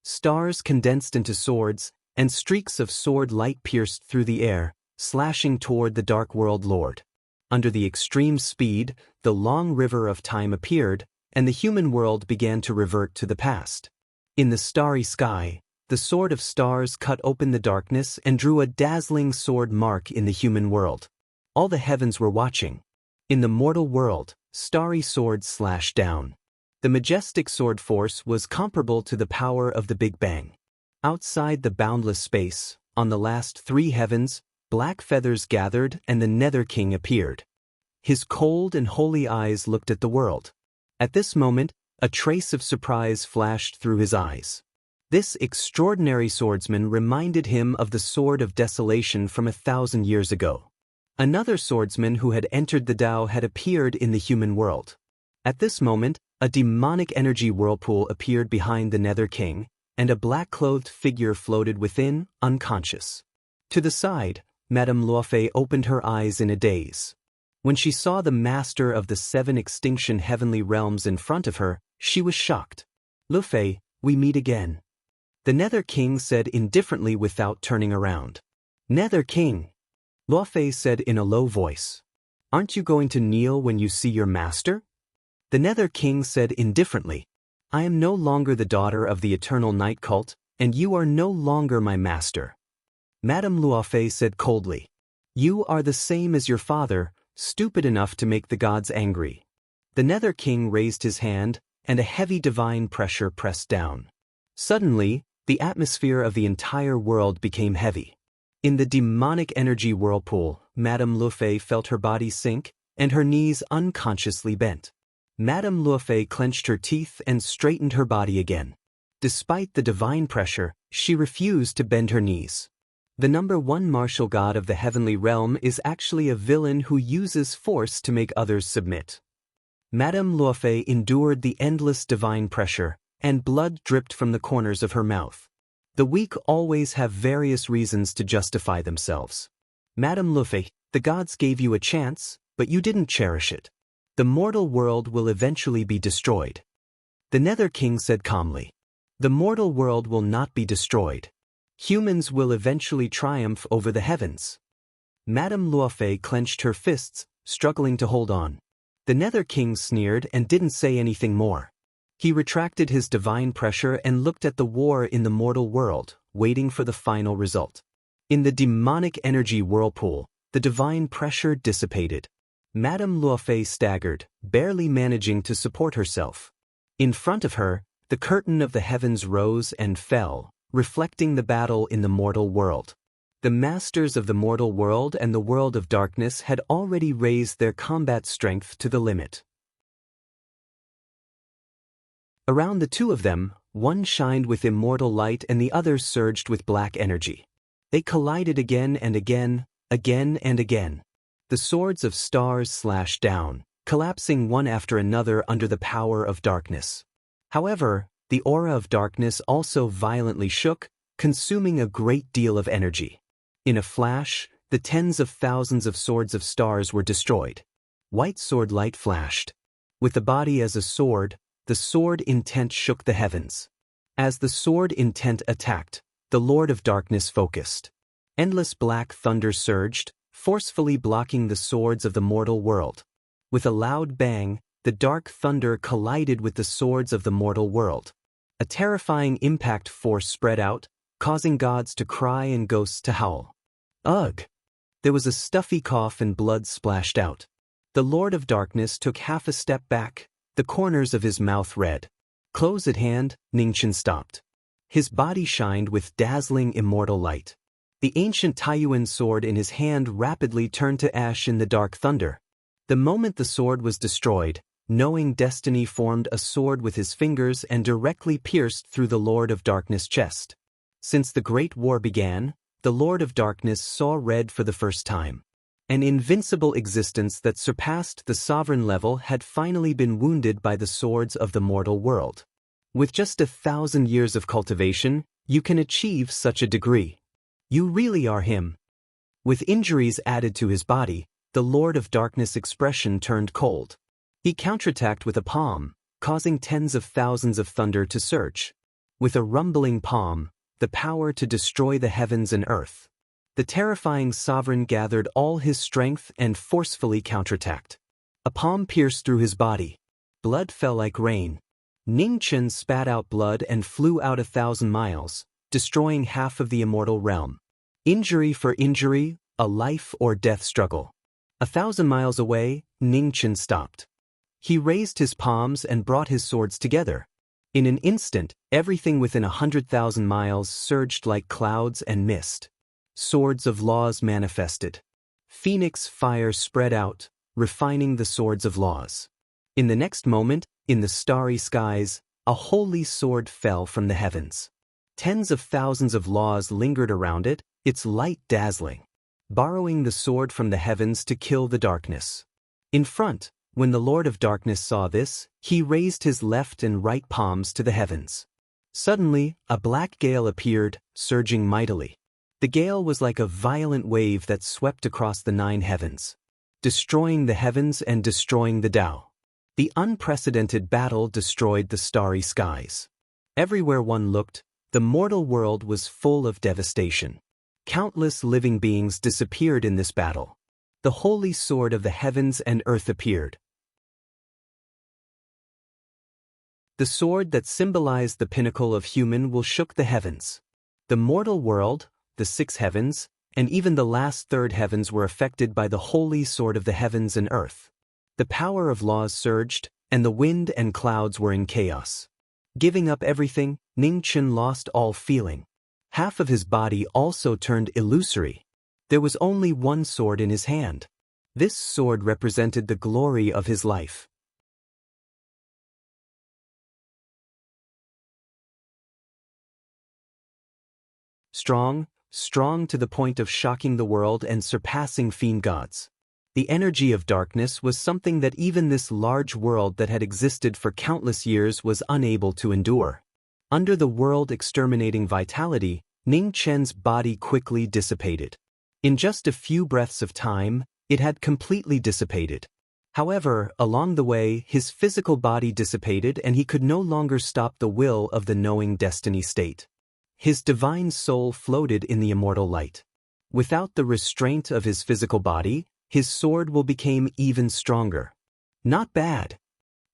Stars condensed into swords, and streaks of sword light pierced through the air, slashing toward the Dark World Lord. Under the extreme speed, the long river of time appeared, and the human world began to revert to the past. In the starry sky, the sword of stars cut open the darkness and drew a dazzling sword mark in the human world. All the heavens were watching. In the mortal world, starry swords slashed down. The majestic sword force was comparable to the power of the Big Bang. Outside the boundless space, on the last 3 heavens, black feathers gathered and the Nether King appeared. His cold and holy eyes looked at the world. At this moment, a trace of surprise flashed through his eyes. This extraordinary swordsman reminded him of the Sword of Desolation from 1,000 years ago. Another swordsman who had entered the Tao had appeared in the human world. At this moment, a demonic energy whirlpool appeared behind the Nether King, and a black-clothed figure floated within, unconscious. To the side, Madame Luofei opened her eyes in a daze. When she saw the master of the 7 extinction heavenly realms in front of her, she was shocked. "Luofei, we meet again," the Nether King said indifferently without turning around. "Nether King," Luofei said in a low voice. "Aren't you going to kneel when you see your master?" The Nether King said indifferently, "I am no longer the daughter of the eternal night cult, and you are no longer my master." Madame Luofei said coldly, "You are the same as your father, stupid enough to make the gods angry." The Nether King raised his hand, and a heavy divine pressure pressed down. Suddenly, the atmosphere of the entire world became heavy. In the demonic energy whirlpool, Madame Luofei felt her body sink, and her knees unconsciously bent. Madame Luofei clenched her teeth and straightened her body again. Despite the divine pressure, she refused to bend her knees. The number 1 martial god of the heavenly realm is actually a villain who uses force to make others submit. Madame Luofei endured the endless divine pressure, and blood dripped from the corners of her mouth. The weak always have various reasons to justify themselves. "Madame Luofei, the gods gave you a chance, but you didn't cherish it. The mortal world will eventually be destroyed." The Nether King said calmly, "The mortal world will not be destroyed. Humans will eventually triumph over the heavens." Madame Luofei clenched her fists, struggling to hold on. The Nether King sneered and didn't say anything more. He retracted his divine pressure and looked at the war in the mortal world, waiting for the final result. In the demonic energy whirlpool, the divine pressure dissipated. Madame Luofei staggered, barely managing to support herself. In front of her, the curtain of the heavens rose and fell, reflecting the battle in the mortal world. The masters of the mortal world and the world of darkness had already raised their combat strength to the limit. Around the two of them, one shined with immortal light and the other surged with black energy. They collided again and again, again and again. The swords of stars slashed down, collapsing one after another under the power of darkness. However, the aura of darkness also violently shook, consuming a great deal of energy. In a flash, the tens of thousands of swords of stars were destroyed. White sword light flashed. With the body as a sword, the sword intent shook the heavens. As the sword intent attacked, the Lord of Darkness focused. Endless black thunder surged, forcefully blocking the swords of the mortal world. With a loud bang, the dark thunder collided with the swords of the mortal world. A terrifying impact force spread out, causing gods to cry and ghosts to howl. Ugh! There was a stuffy cough and blood splashed out. The Lord of Darkness took half a step back, the corners of his mouth red. Close at hand, Ningchen stopped. His body shined with dazzling immortal light. The ancient Taiyuan sword in his hand rapidly turned to ash in the dark thunder. The moment the sword was destroyed, knowing destiny formed a sword with his fingers and directly pierced through the Lord of Darkness' chest. Since the Great War began, the Lord of Darkness saw red for the first time. An invincible existence that surpassed the sovereign level had finally been wounded by the swords of the mortal world. With just 1,000 years of cultivation, you can achieve such a degree. You really are him. With injuries added to his body, the Lord of Darkness' expression turned cold. He counterattacked with a palm, causing tens of thousands of thunder to surge. With a rumbling palm, the power to destroy the heavens and earth. The terrifying sovereign gathered all his strength and forcefully counterattacked. A palm pierced through his body. Blood fell like rain. Ningchen spat out blood and flew out 1,000 miles, destroying half of the immortal realm. Injury for injury, a life or death struggle. 1,000 miles away, Ningchen stopped. He raised his palms and brought his swords together. In an instant, everything within 100,000 miles surged like clouds and mist. Swords of laws manifested. Phoenix fire spread out, refining the swords of laws. In the next moment, in the starry skies, a holy sword fell from the heavens. Tens of thousands of laws lingered around it, its light dazzling. Borrowing the sword from the heavens to kill the darkness. In front, when the Lord of Darkness saw this, he raised his left and right palms to the heavens. Suddenly, a black gale appeared, surging mightily. The gale was like a violent wave that swept across the 9 heavens, destroying the heavens and destroying the Tao. The unprecedented battle destroyed the starry skies. Everywhere one looked, the mortal world was full of devastation. Countless living beings disappeared in this battle. The holy sword of the heavens and earth appeared. The sword that symbolized the pinnacle of human will shook the heavens. The mortal world, the 6 heavens, and even the last 3rd heavens were affected by the holy sword of the heavens and earth. The power of laws surged, and the wind and clouds were in chaos. Giving up everything, Ningchen lost all feeling. Half of his body also turned illusory. There was only one sword in his hand. This sword represented the glory of his life. Strong to the point of shocking the world and surpassing fiend gods. The energy of darkness was something that even this large world that had existed for countless years was unable to endure. Under the world-exterminating vitality, Ningchen's body quickly dissipated. In just a few breaths of time, it had completely dissipated. However, along the way, his physical body dissipated and he could no longer stop the will of the knowing destiny state. His divine soul floated in the immortal light. Without the restraint of his physical body, his sword will become even stronger. Not bad.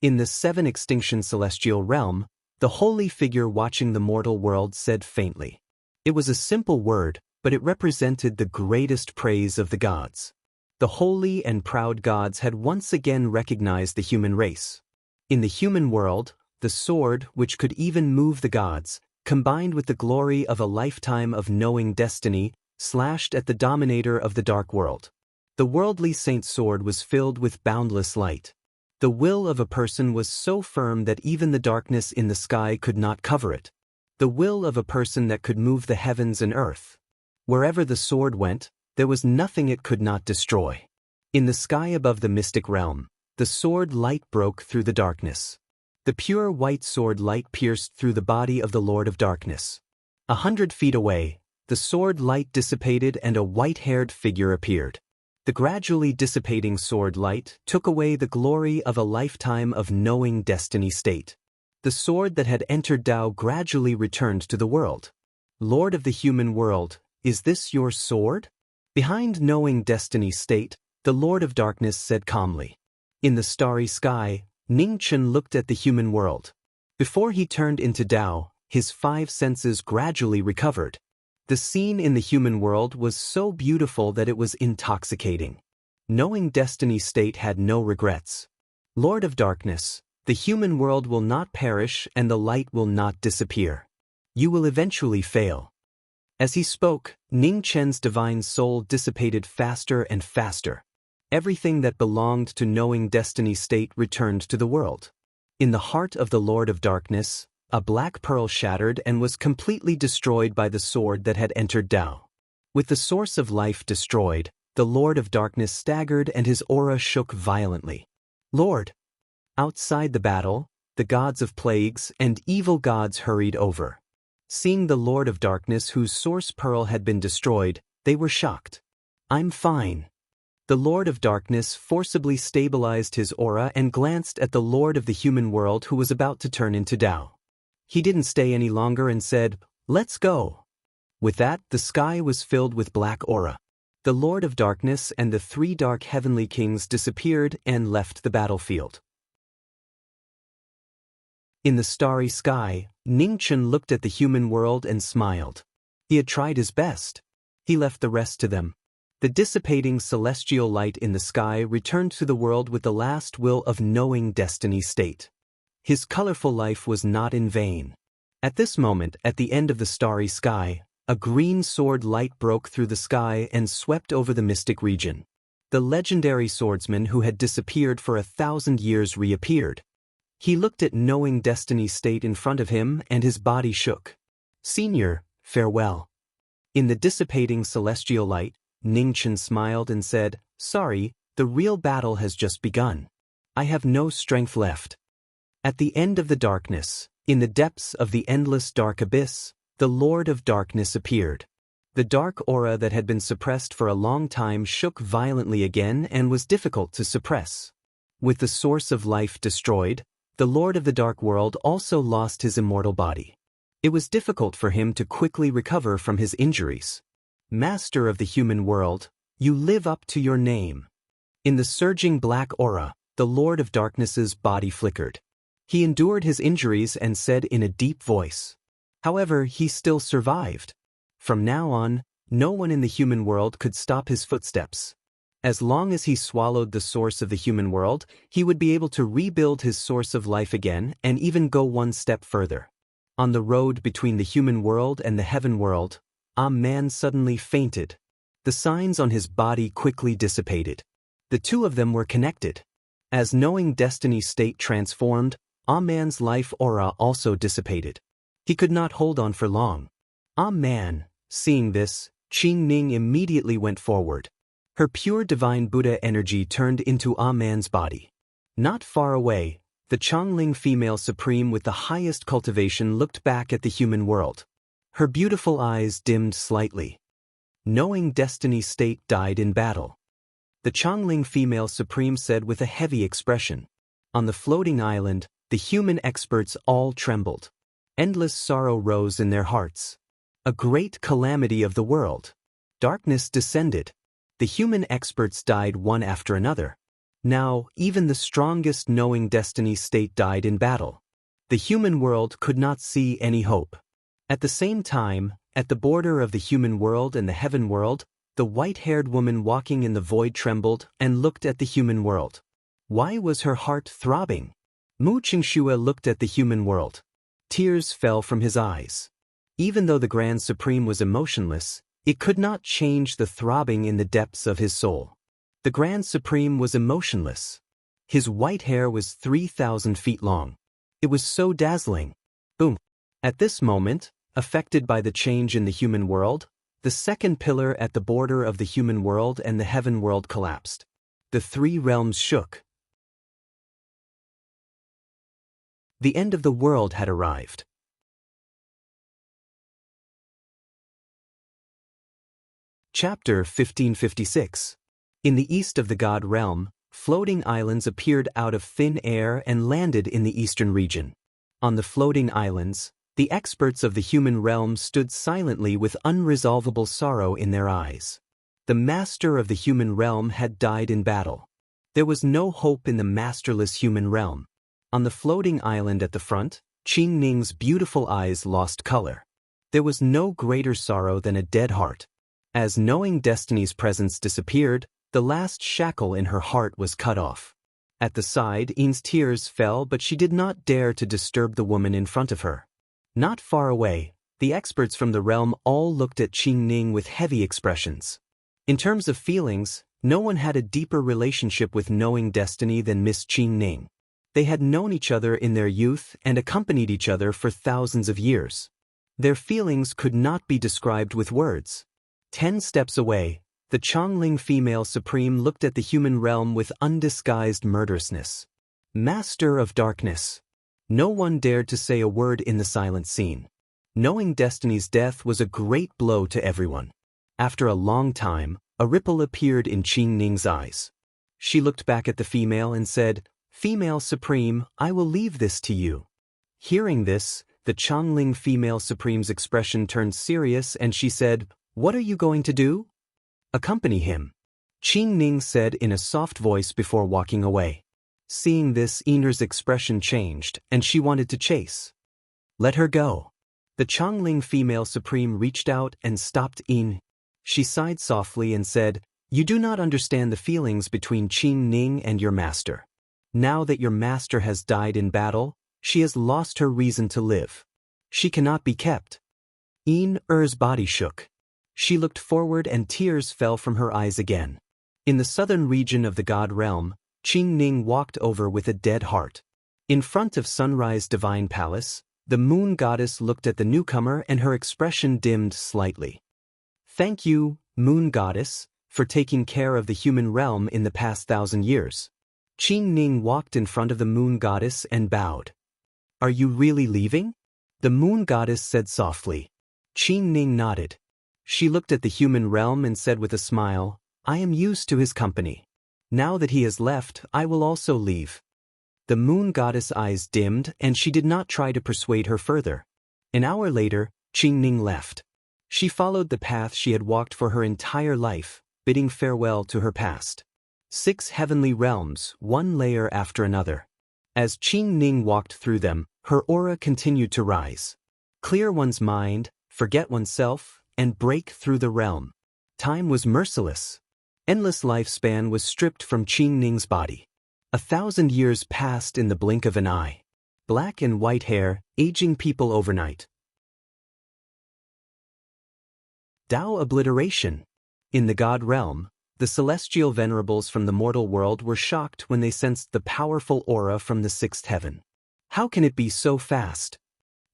In the 7 extinction celestial realm, the holy figure watching the mortal world said faintly. It was a simple word, but it represented the greatest praise of the gods. The holy and proud gods had once again recognized the human race. In the human world, the sword, which could even move the gods, combined with the glory of a lifetime of knowing destiny, slashed at the dominator of the dark world. The worldly saint's sword was filled with boundless light. The will of a person was so firm that even the darkness in the sky could not cover it. The will of a person that could move the heavens and earth. Wherever the sword went, there was nothing it could not destroy. In the sky above the mystic realm, the sword light broke through the darkness. The pure white sword light pierced through the body of the Lord of Darkness. 100 feet away, the sword light dissipated and a white-haired figure appeared. The gradually dissipating sword light took away the glory of a lifetime of knowing destiny state. The sword that had entered Tao gradually returned to the world. "Lord of the human world, is this your sword?" Behind knowing destiny state, the Lord of Darkness said calmly. In the starry sky, Ning Chen looked at the human world. Before he turned into Tao, his 5 senses gradually recovered. The scene in the human world was so beautiful that it was intoxicating. Knowing destiny state had no regrets. "Lord of Darkness, the human world will not perish and the light will not disappear. You will eventually fail." As he spoke, Ning Chen's divine soul dissipated faster and faster. Everything that belonged to knowing destiny state returned to the world. In the heart of the Lord of Darkness, a black pearl shattered and was completely destroyed by the sword that had entered Tao. With the source of life destroyed, the Lord of Darkness staggered and his aura shook violently. "Lord!" Outside the battle, the gods of plagues and evil gods hurried over. Seeing the Lord of Darkness whose source pearl had been destroyed, they were shocked. "I'm fine." The Lord of Darkness forcibly stabilized his aura and glanced at the Lord of the human world who was about to turn into Tao. He didn't stay any longer and said, "Let's go." With that, the sky was filled with black aura. The Lord of Darkness and the 3 dark heavenly kings disappeared and left the battlefield. In the starry sky, Ning Chen looked at the human world and smiled. He had tried his best. He left the rest to them. The dissipating celestial light in the sky returned to the world with the last will of knowing destiny state. His colorful life was not in vain. At this moment, at the end of the starry sky, a green sword light broke through the sky and swept over the mystic region. The legendary swordsman who had disappeared for 1,000 years reappeared. He looked at knowing destiny state in front of him and his body shook. "Senior, farewell." In the dissipating celestial light, Ning Chen smiled and said, "Sorry, the real battle has just begun. I have no strength left." At the end of the darkness, in the depths of the endless dark abyss, the Lord of Darkness appeared. The dark aura that had been suppressed for a long time shook violently again and was difficult to suppress. With the source of life destroyed, the Lord of the Dark World also lost his immortal body. It was difficult for him to quickly recover from his injuries. "Master of the human world, you live up to your name." In the surging black aura, the Lord of Darkness's body flickered. He endured his injuries and said in a deep voice. However, he still survived. From now on, no one in the human world could stop his footsteps. As long as he swallowed the source of the human world, he would be able to rebuild his source of life again and even go one step further. On the road between the human world and the heaven world, a man suddenly fainted. The signs on his body quickly dissipated. The two of them were connected. As knowing destiny state transformed, a man's life aura also dissipated. He could not hold on for long. A man, seeing this, Qing Ning immediately went forward. Her pure divine Buddha energy turned into a man's body. Not far away, the Changling female supreme with the highest cultivation looked back at the human world. Her beautiful eyes dimmed slightly. Knowing destiny state died in battle. The Changling female supreme said with a heavy expression. On the floating island, the human experts all trembled. Endless sorrow rose in their hearts. A great calamity of the world. Darkness descended. The human experts died one after another. Now, even the strongest knowing destiny state died in battle. The human world could not see any hope. At the same time, at the border of the human world and the heaven world, the white-haired woman walking in the void trembled and looked at the human world. Why was her heart throbbing? Mu Qingxue looked at the human world. Tears fell from his eyes. Even though the Grand Supreme was emotionless, it could not change the throbbing in the depths of his soul. The Grand Supreme was emotionless. His white hair was 3,000 feet long. It was so dazzling. Boom. At this moment, affected by the change in the human world, the second pillar at the border of the human world and the heaven world collapsed. The 3 realms shook. The end of the world had arrived. Chapter 1556. In the east of the God realm, floating islands appeared out of thin air and landed in the eastern region. On the floating islands, The experts of the human realm stood silently with unresolvable sorrow in their eyes. The master of the human realm had died in battle. There was no hope in the masterless human realm. On the floating island at the front, Qing Ning's beautiful eyes lost color. There was no greater sorrow than a dead heart. As knowing destiny's presence disappeared, the last shackle in her heart was cut off. At the side, Yin's tears fell, but she did not dare to disturb the woman in front of her. Not far away, the experts from the realm all looked at Qing Ning with heavy expressions. In terms of feelings, no one had a deeper relationship with knowing destiny than Miss Qing Ning. They had known each other in their youth and accompanied each other for thousands of years. Their feelings could not be described with words. 10 steps away, the Chongling female supreme looked at the human realm with undisguised murderousness. Master of darkness. No one dared to say a word in the silent scene. Knowing destiny's death was a great blow to everyone. After a long time, a ripple appeared in Qing Ning's eyes. She looked back at the female and said, "Female supreme, I will leave this to you." Hearing this, the Chongling female supreme's expression turned serious and she said, "What are you going to do?" "Accompany him," Qing Ning said in a soft voice before walking away. Seeing this, Yin's expression changed, and she wanted to chase. "Let her go." The Chongling female supreme reached out and stopped Yin. She sighed softly and said, "You do not understand the feelings between Qing Ning and your master. Now that your master has died in battle, she has lost her reason to live. She cannot be kept." Yin's body shook. She looked forward and tears fell from her eyes again. In the southern region of the god realm, Qing Ning walked over with a dead heart. In front of Sunrise Divine Palace, the moon goddess looked at the newcomer and her expression dimmed slightly. "Thank you, moon goddess, for taking care of the human realm in the past 1,000 years." Qing Ning walked in front of the moon goddess and bowed. "Are you really leaving?" the moon goddess said softly. Qing Ning nodded. She looked at the human realm and said with a smile, "I am used to his company. Now that he has left, I will also leave." The moon goddess' eyes dimmed and she did not try to persuade her further. An hour later, Qing Ning left. She followed the path she had walked for her entire life, bidding farewell to her past. 6 heavenly realms, one layer after another. As Qing Ning walked through them, her aura continued to rise. Clear one's mind, forget oneself, and break through the realm. Time was merciless. Endless lifespan was stripped from Qing Ning's body. 1,000 years passed in the blink of an eye. Black and white hair, aging people overnight. Tao obliteration. In the god realm, the celestial venerables from the mortal world were shocked when they sensed the powerful aura from the 6th heaven. How can it be so fast?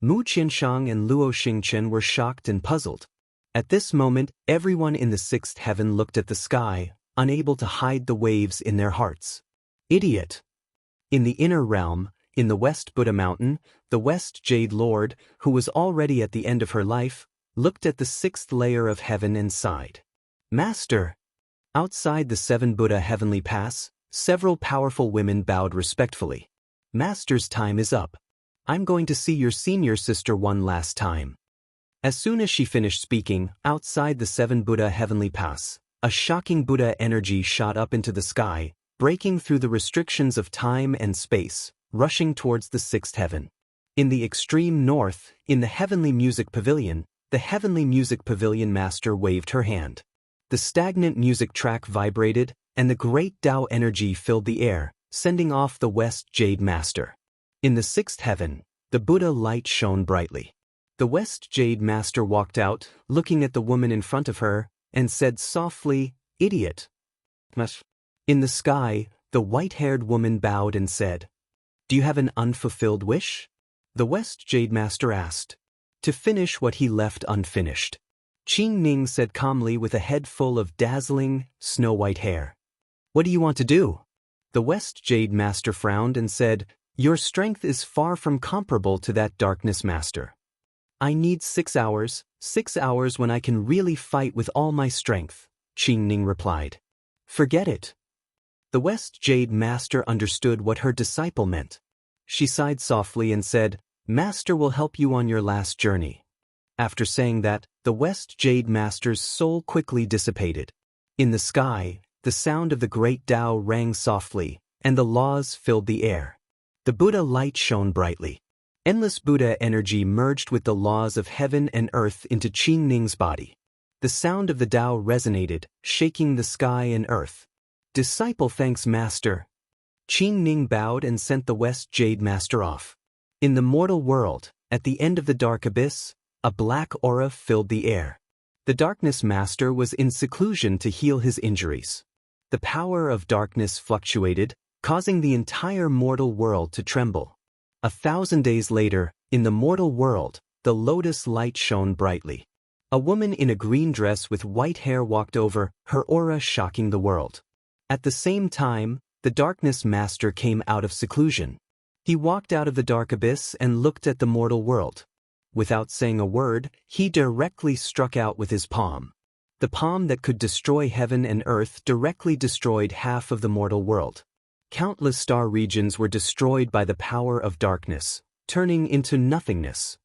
Mu Qianshang and Luo Xingchen were shocked and puzzled. At this moment, everyone in the 6th heaven looked at the sky, unable to hide the waves in their hearts. Idiot! In the inner realm, in the West Buddha Mountain, the West Jade Lord, who was already at the end of her life, looked at the 6th layer of heaven and sighed. "Master!" Outside the 7 Buddha Heavenly Pass, several powerful women bowed respectfully. "Master's time is up. I'm going to see your senior sister one last time." As soon as she finished speaking, outside the 7 Buddha Heavenly Pass, a shocking Buddha energy shot up into the sky, breaking through the restrictions of time and space, rushing towards the 6th heaven. In the extreme north, in the Heavenly Music Pavilion, the Heavenly Music Pavilion Master waved her hand. The stagnant music track vibrated, and the great Tao energy filled the air, sending off the West Jade Master. In the 6th heaven, the Buddha light shone brightly. The West Jade Master walked out, looking at the woman in front of her, and said softly, "Idiot." In the sky, the white-haired woman bowed and said, "Do you have an unfulfilled wish?" The West Jade Master asked. "To finish what he left unfinished." Qing Ning said calmly with a head full of dazzling, snow-white hair. "What do you want to do?" The West Jade Master frowned and said, "Your strength is far from comparable to that Darkness Master. I need 6 hours, 6 hours when I can really fight with all my strength," Qing Ning replied. "Forget it." The West Jade Master understood what her disciple meant. She sighed softly and said, Master will help you on your last journey." After saying that, the West Jade Master's soul quickly dissipated. In the sky, the sound of the great Tao rang softly, and the laws filled the air. The Buddha light shone brightly. Endless Buddha energy merged with the laws of heaven and earth into Qing Ning's body. The sound of the Tao resonated, shaking the sky and earth. "Disciple thanks Master." Qing Ning bowed and sent the West Jade Master off. In the mortal world, at the end of the dark abyss, a black aura filled the air. The Darkness Master was in seclusion to heal his injuries. The power of darkness fluctuated, causing the entire mortal world to tremble. 1,000 days later, in the mortal world, the lotus light shone brightly. A woman in a green dress with white hair walked over, her aura shocking the world. At the same time, the Darkness Master came out of seclusion. He walked out of the dark abyss and looked at the mortal world. Without saying a word, he directly struck out with his palm. The palm that could destroy heaven and earth directly destroyed half of the mortal world. Countless star regions were destroyed by the power of darkness, turning into nothingness.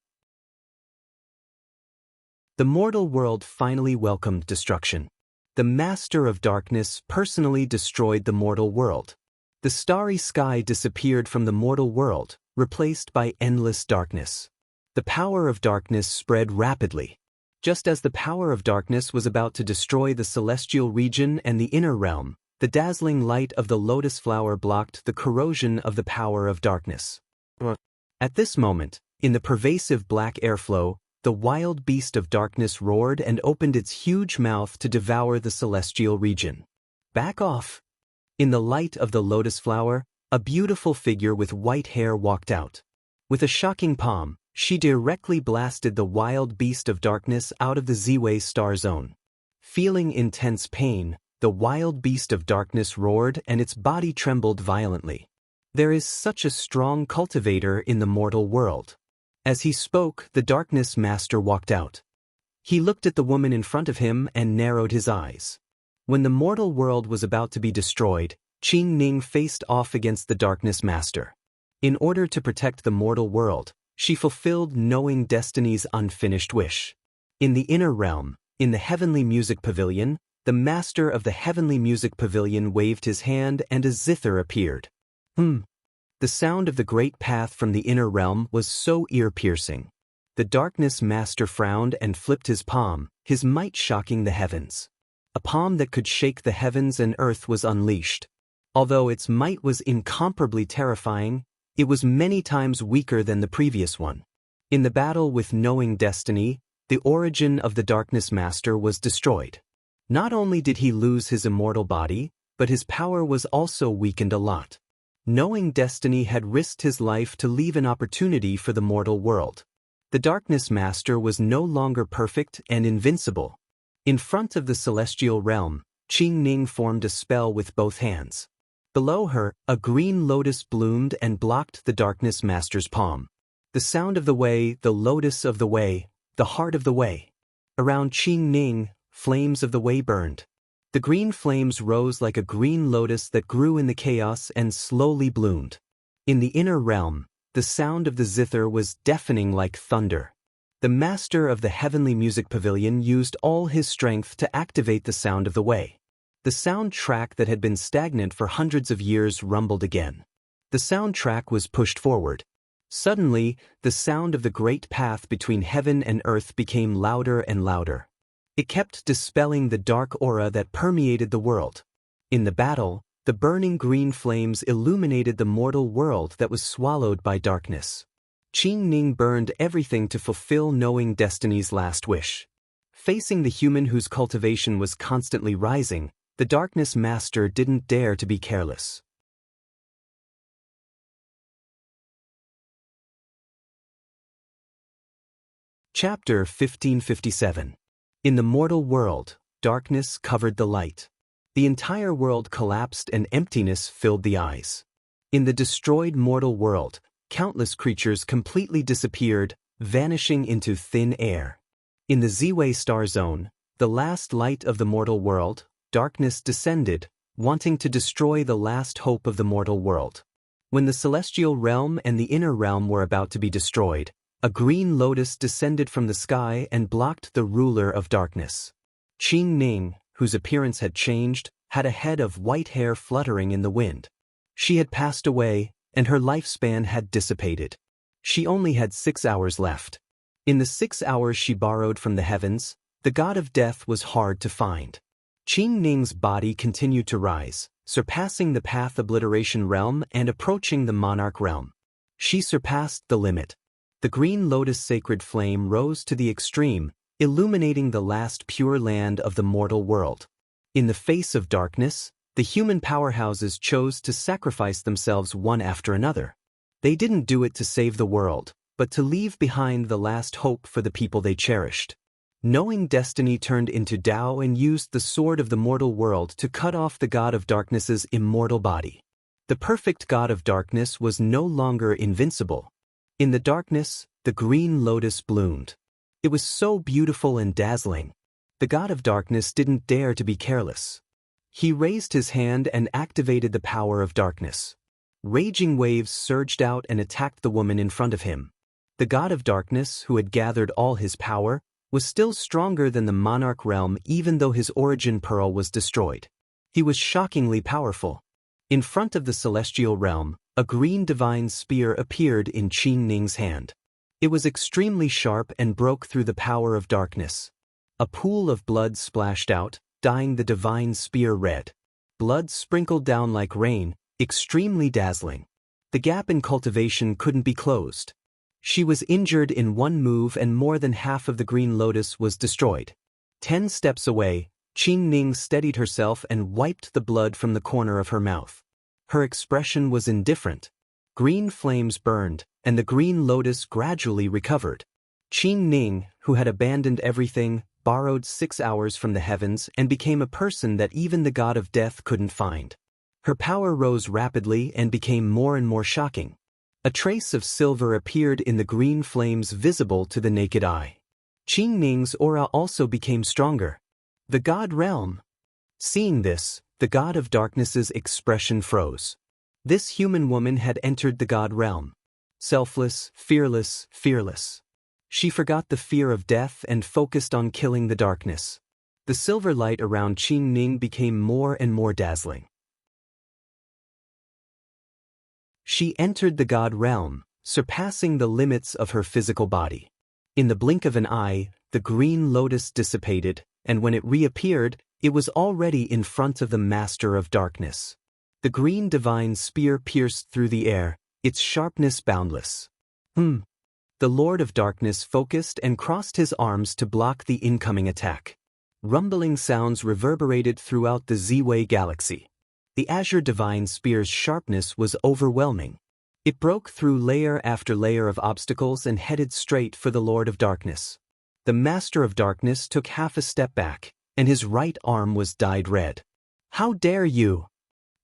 The mortal world finally welcomed destruction. The Master of Darkness personally destroyed the mortal world. The starry sky disappeared from the mortal world, replaced by endless darkness. The power of darkness spread rapidly. Just as the power of darkness was about to destroy the celestial region and the inner realm, the dazzling light of the lotus flower blocked the corrosion of the power of darkness. At this moment, in the pervasive black airflow, the wild beast of darkness roared and opened its huge mouth to devour the celestial region. "Back off!" In the light of the lotus flower, a beautiful figure with white hair walked out. With a shocking palm, she directly blasted the wild beast of darkness out of the Z-Way star zone. Feeling intense pain, the wild beast of darkness roared and its body trembled violently. "There is such a strong cultivator in the mortal world." As he spoke, the Darkness Master walked out. He looked at the woman in front of him and narrowed his eyes. When the mortal world was about to be destroyed, Qing Ning faced off against the Darkness Master. In order to protect the mortal world, she fulfilled Knowing Destiny's unfinished wish. In the inner realm, in the Heavenly Music Pavilion, the Master of the Heavenly Music Pavilion waved his hand and a zither appeared. The sound of the great path from the inner realm was so ear-piercing. The Darkness Master frowned and flipped his palm, his might shocking the heavens. A palm that could shake the heavens and earth was unleashed. Although its might was incomparably terrifying, it was many times weaker than the previous one. In the battle with Knowing Destiny, the origin of the Darkness Master was destroyed. Not only did he lose his immortal body, but his power was also weakened a lot. Knowing Destiny had risked his life to leave an opportunity for the mortal world. The Darkness Master was no longer perfect and invincible. In front of the celestial realm, Qing Ning formed a spell with both hands. Below her, a green lotus bloomed and blocked the Darkness Master's palm. The sound of the way, the lotus of the way, the heart of the way. Around Qing Ning, flames of the way burned. The green flames rose like a green lotus that grew in the chaos and slowly bloomed. In the inner realm, the sound of the zither was deafening like thunder. The Master of the Heavenly Music Pavilion used all his strength to activate the sound of the way. The sound track that had been stagnant for hundreds of years rumbled again. The sound track was pushed forward. Suddenly, the sound of the great path between heaven and earth became louder and louder. It kept dispelling the dark aura that permeated the world. In the battle, the burning green flames illuminated the mortal world that was swallowed by darkness. Qing Ning burned everything to fulfill Knowing Destiny's last wish. Facing the human whose cultivation was constantly rising, the Darkness Master didn't dare to be careless. Chapter 1557. In the mortal world, darkness covered the light. The entire world collapsed and emptiness filled the eyes. In the destroyed mortal world, countless creatures completely disappeared, vanishing into thin air. In the Z-Way star zone, the last light of the mortal world, darkness descended, wanting to destroy the last hope of the mortal world. When the celestial realm and the inner realm were about to be destroyed, a green lotus descended from the sky and blocked the ruler of darkness. Qing Ning, whose appearance had changed, had a head of white hair fluttering in the wind. She had passed away, and her lifespan had dissipated. She only had 6 hours left. In the 6 hours she borrowed from the heavens, the god of death was hard to find. Qing Ning's body continued to rise, surpassing the path obliteration realm and approaching the monarch realm. She surpassed the limit. The green lotus sacred flame rose to the extreme, illuminating the last pure land of the mortal world. In the face of darkness, the human powerhouses chose to sacrifice themselves one after another. They didn't do it to save the world, but to leave behind the last hope for the people they cherished. Knowing destiny turned into Tao and used the sword of the mortal world to cut off the god of darkness's immortal body. The perfect god of darkness was no longer invincible. In the darkness, the green lotus bloomed. It was so beautiful and dazzling. The god of darkness didn't dare to be careless. He raised his hand and activated the power of darkness. Raging waves surged out and attacked the woman in front of him. The god of darkness, who had gathered all his power, was still stronger than the monarch realm even though his origin pearl was destroyed. He was shockingly powerful. In front of the celestial realm, a green divine spear appeared in Qing Ning's hand. It was extremely sharp and broke through the power of darkness. A pool of blood splashed out, dyeing the divine spear red. Blood sprinkled down like rain, extremely dazzling. The gap in cultivation couldn't be closed. She was injured in one move and more than half of the green lotus was destroyed. 10 steps away, Qing Ning steadied herself and wiped the blood from the corner of her mouth. Her expression was indifferent. Green flames burned, and the green lotus gradually recovered. Qing Ning, who had abandoned everything, borrowed 6 hours from the heavens and became a person that even the god of death couldn't find. Her power rose rapidly and became more and more shocking. A trace of silver appeared in the green flames visible to the naked eye. Qing Ning's aura also became stronger. The god realm. Seeing this, the god of darkness's expression froze. This human woman had entered the god realm. Selfless, fearless, fearless. She forgot the fear of death and focused on killing the darkness. The silver light around Qing Ning became more and more dazzling. She entered the god realm, surpassing the limits of her physical body. In the blink of an eye, the green lotus dissipated, and when it reappeared, it was already in front of the master of darkness. The green divine spear pierced through the air, its sharpness boundless. The Lord of Darkness focused and crossed his arms to block the incoming attack. Rumbling sounds reverberated throughout the Ziwei galaxy. The azure divine spear's sharpness was overwhelming. It broke through layer after layer of obstacles and headed straight for the Lord of Darkness. The Master of Darkness took half a step back, and his right arm was dyed red. "How dare you!"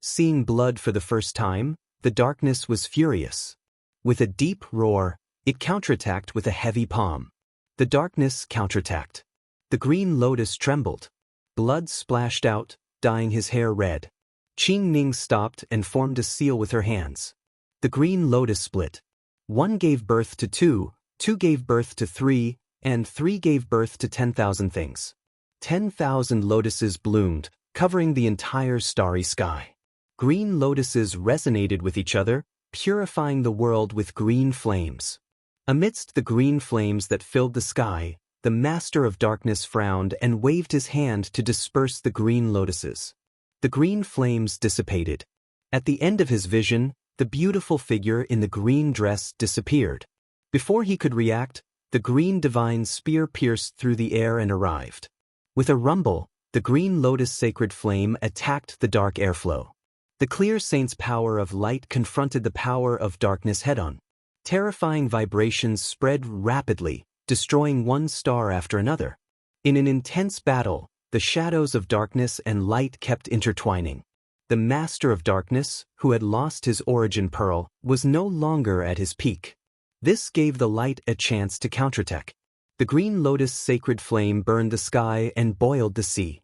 Seeing blood for the first time, the darkness was furious. With a deep roar, it counterattacked with a heavy palm. The darkness counterattacked. The green lotus trembled. Blood splashed out, dyeing his hair red. Qing Ning stopped and formed a seal with her hands. The green lotus split. 1 gave birth to 2, 2 gave birth to 3, and 3 gave birth to 10,000 things. 10,000 lotuses bloomed, covering the entire starry sky. Green lotuses resonated with each other, purifying the world with green flames. Amidst the green flames that filled the sky, the Master of Darkness frowned and waved his hand to disperse the green lotuses. The green flames dissipated. At the end of his vision, the beautiful figure in the green dress disappeared. Before he could react, the green divine spear pierced through the air and arrived. With a rumble, the green lotus sacred flame attacked the dark airflow. The clear saint's power of light confronted the power of darkness head-on. Terrifying vibrations spread rapidly, destroying one star after another. In an intense battle, the shadows of darkness and light kept intertwining. The Master of Darkness, who had lost his origin pearl, was no longer at his peak. This gave the light a chance to counterattack. The green lotus sacred flame burned the sky and boiled the sea.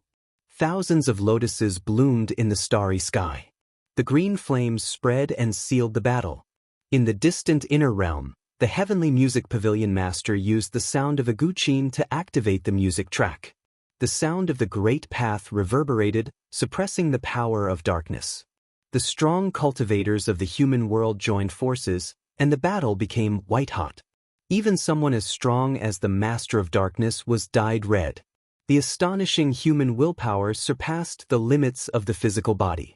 Thousands of lotuses bloomed in the starry sky. The green flames spread and sealed the battle. In the distant inner realm, the heavenly music pavilion master used the sound of a guqin to activate the music track. The sound of the great path reverberated, suppressing the power of darkness. The strong cultivators of the human world joined forces, and the battle became white-hot. Even someone as strong as the Master of Darkness was dyed red. The astonishing human willpower surpassed the limits of the physical body.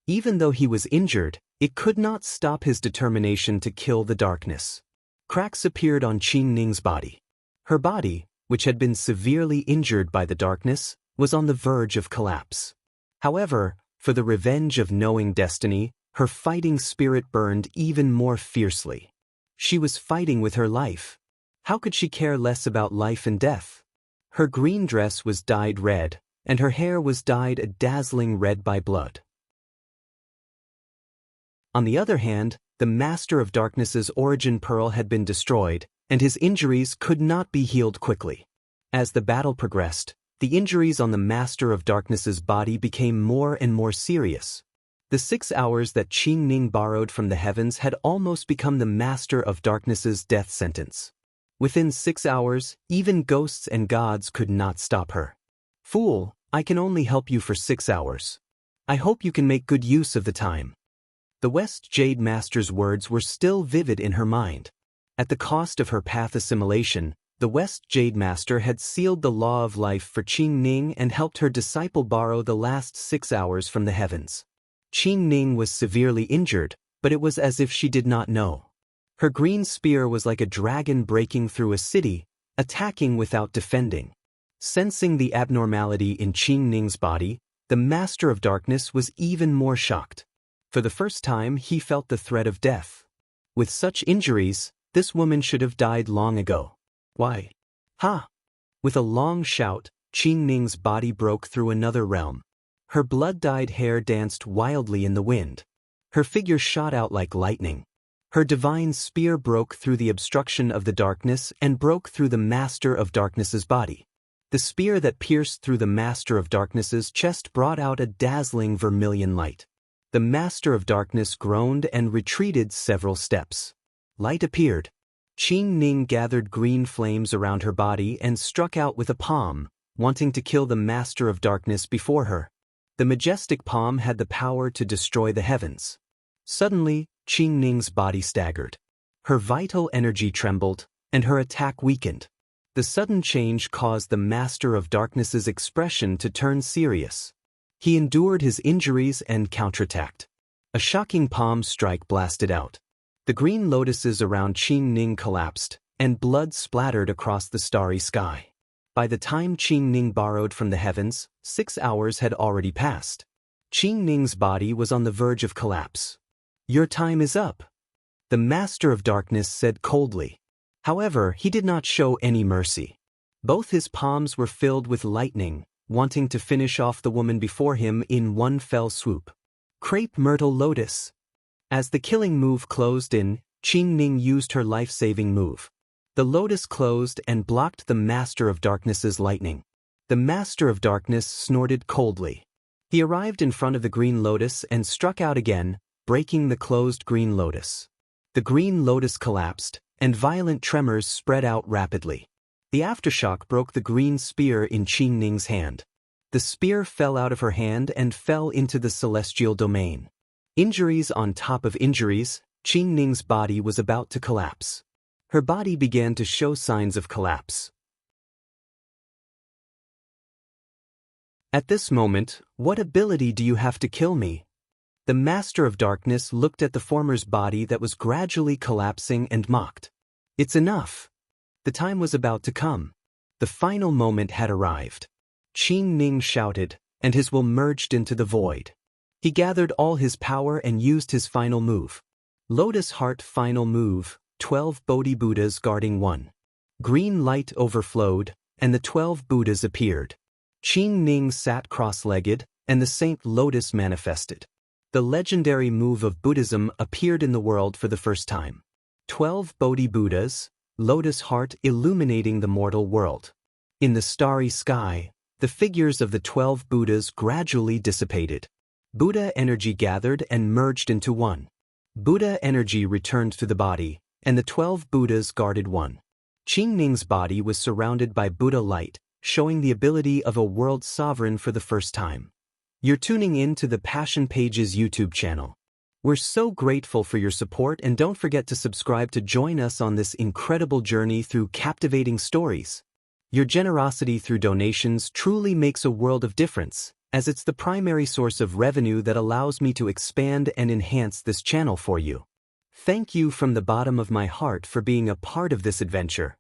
Even though he was injured, it could not stop his determination to kill the darkness. Cracks appeared on Qing Ning's body. Her body, which had been severely injured by the darkness, was on the verge of collapse. However, for the revenge of knowing destiny, her fighting spirit burned even more fiercely. She was fighting with her life. How could she care less about life and death? Her green dress was dyed red, and her hair was dyed a dazzling red by blood. On the other hand, the Master of Darkness's origin pearl had been destroyed, and his injuries could not be healed quickly. As the battle progressed, the injuries on the Master of Darkness's body became more and more serious. The 6 hours that Qing Ning borrowed from the heavens had almost become the Master of Darkness's death sentence. Within 6 hours, even ghosts and gods could not stop her. "Fool, I can only help you for 6 hours. I hope you can make good use of the time." The West Jade Master's words were still vivid in her mind. At the cost of her path assimilation, the West Jade Master had sealed the law of life for Qing Ning and helped her disciple borrow the last 6 hours from the heavens. Qing Ning was severely injured, but it was as if she did not know. Her green spear was like a dragon breaking through a city, attacking without defending. Sensing the abnormality in Qing Ning's body, the Master of Darkness was even more shocked. For the first time, he felt the threat of death. With such injuries, this woman should have died long ago. Why? Ha! With a long shout, Qing Ning's body broke through another realm. Her blood-dyed hair danced wildly in the wind. Her figure shot out like lightning. Her divine spear broke through the obstruction of the darkness and broke through the Master of Darkness's body. The spear that pierced through the Master of Darkness's chest brought out a dazzling vermilion light. The Master of Darkness groaned and retreated several steps. Light appeared. Qing Ning gathered green flames around her body and struck out with a palm, wanting to kill the Master of Darkness before her. The majestic palm had the power to destroy the heavens. Suddenly, Qing Ning's body staggered. Her vital energy trembled, and her attack weakened. The sudden change caused the Master of Darkness's expression to turn serious. He endured his injuries and counterattacked. A shocking palm strike blasted out. The green lotuses around Qing Ning collapsed, and blood splattered across the starry sky. By the time Qing Ning borrowed from the heavens, 6 hours had already passed. Qing Ning's body was on the verge of collapse. "Your time is up," the Master of Darkness said coldly. However, he did not show any mercy. Both his palms were filled with lightning, wanting to finish off the woman before him in one fell swoop. Crepe Myrtle Lotus. As the killing move closed in, Qing Ning used her life-saving move. The lotus closed and blocked the Master of Darkness's lightning. The Master of Darkness snorted coldly. He arrived in front of the green lotus and struck out again, breaking the closed green lotus. The green lotus collapsed, and violent tremors spread out rapidly. The aftershock broke the green spear in Qing Ning's hand. The spear fell out of her hand and fell into the celestial domain. Injuries on top of injuries, Qing Ning's body was about to collapse. Her body began to show signs of collapse. At this moment, what ability do you have to kill me? The Master of Darkness looked at the former's body that was gradually collapsing and mocked. It's enough. The time was about to come. The final moment had arrived. Qing Ning shouted, and his will merged into the void. He gathered all his power and used his final move. Lotus Heart Final Move, 12 Bodhi Buddhas guarding one. Green light overflowed, and the 12 Buddhas appeared. Qing Ning sat cross-legged, and the Saint Lotus manifested. The legendary move of Buddhism appeared in the world for the first time. 12 Bodhi Buddhas, Lotus Heart illuminating the mortal world. In the starry sky, the figures of the 12 Buddhas gradually dissipated. Buddha energy gathered and merged into one. Buddha energy returned to the body, and the 12 Buddhas guarded one. Qingning's body was surrounded by Buddha light, showing the ability of a world sovereign for the first time. You're tuning in to the Passion Pages YouTube channel. We're so grateful for your support, and don't forget to subscribe to join us on this incredible journey through captivating stories. Your generosity through donations truly makes a world of difference, as it's the primary source of revenue that allows me to expand and enhance this channel for you. Thank you from the bottom of my heart for being a part of this adventure.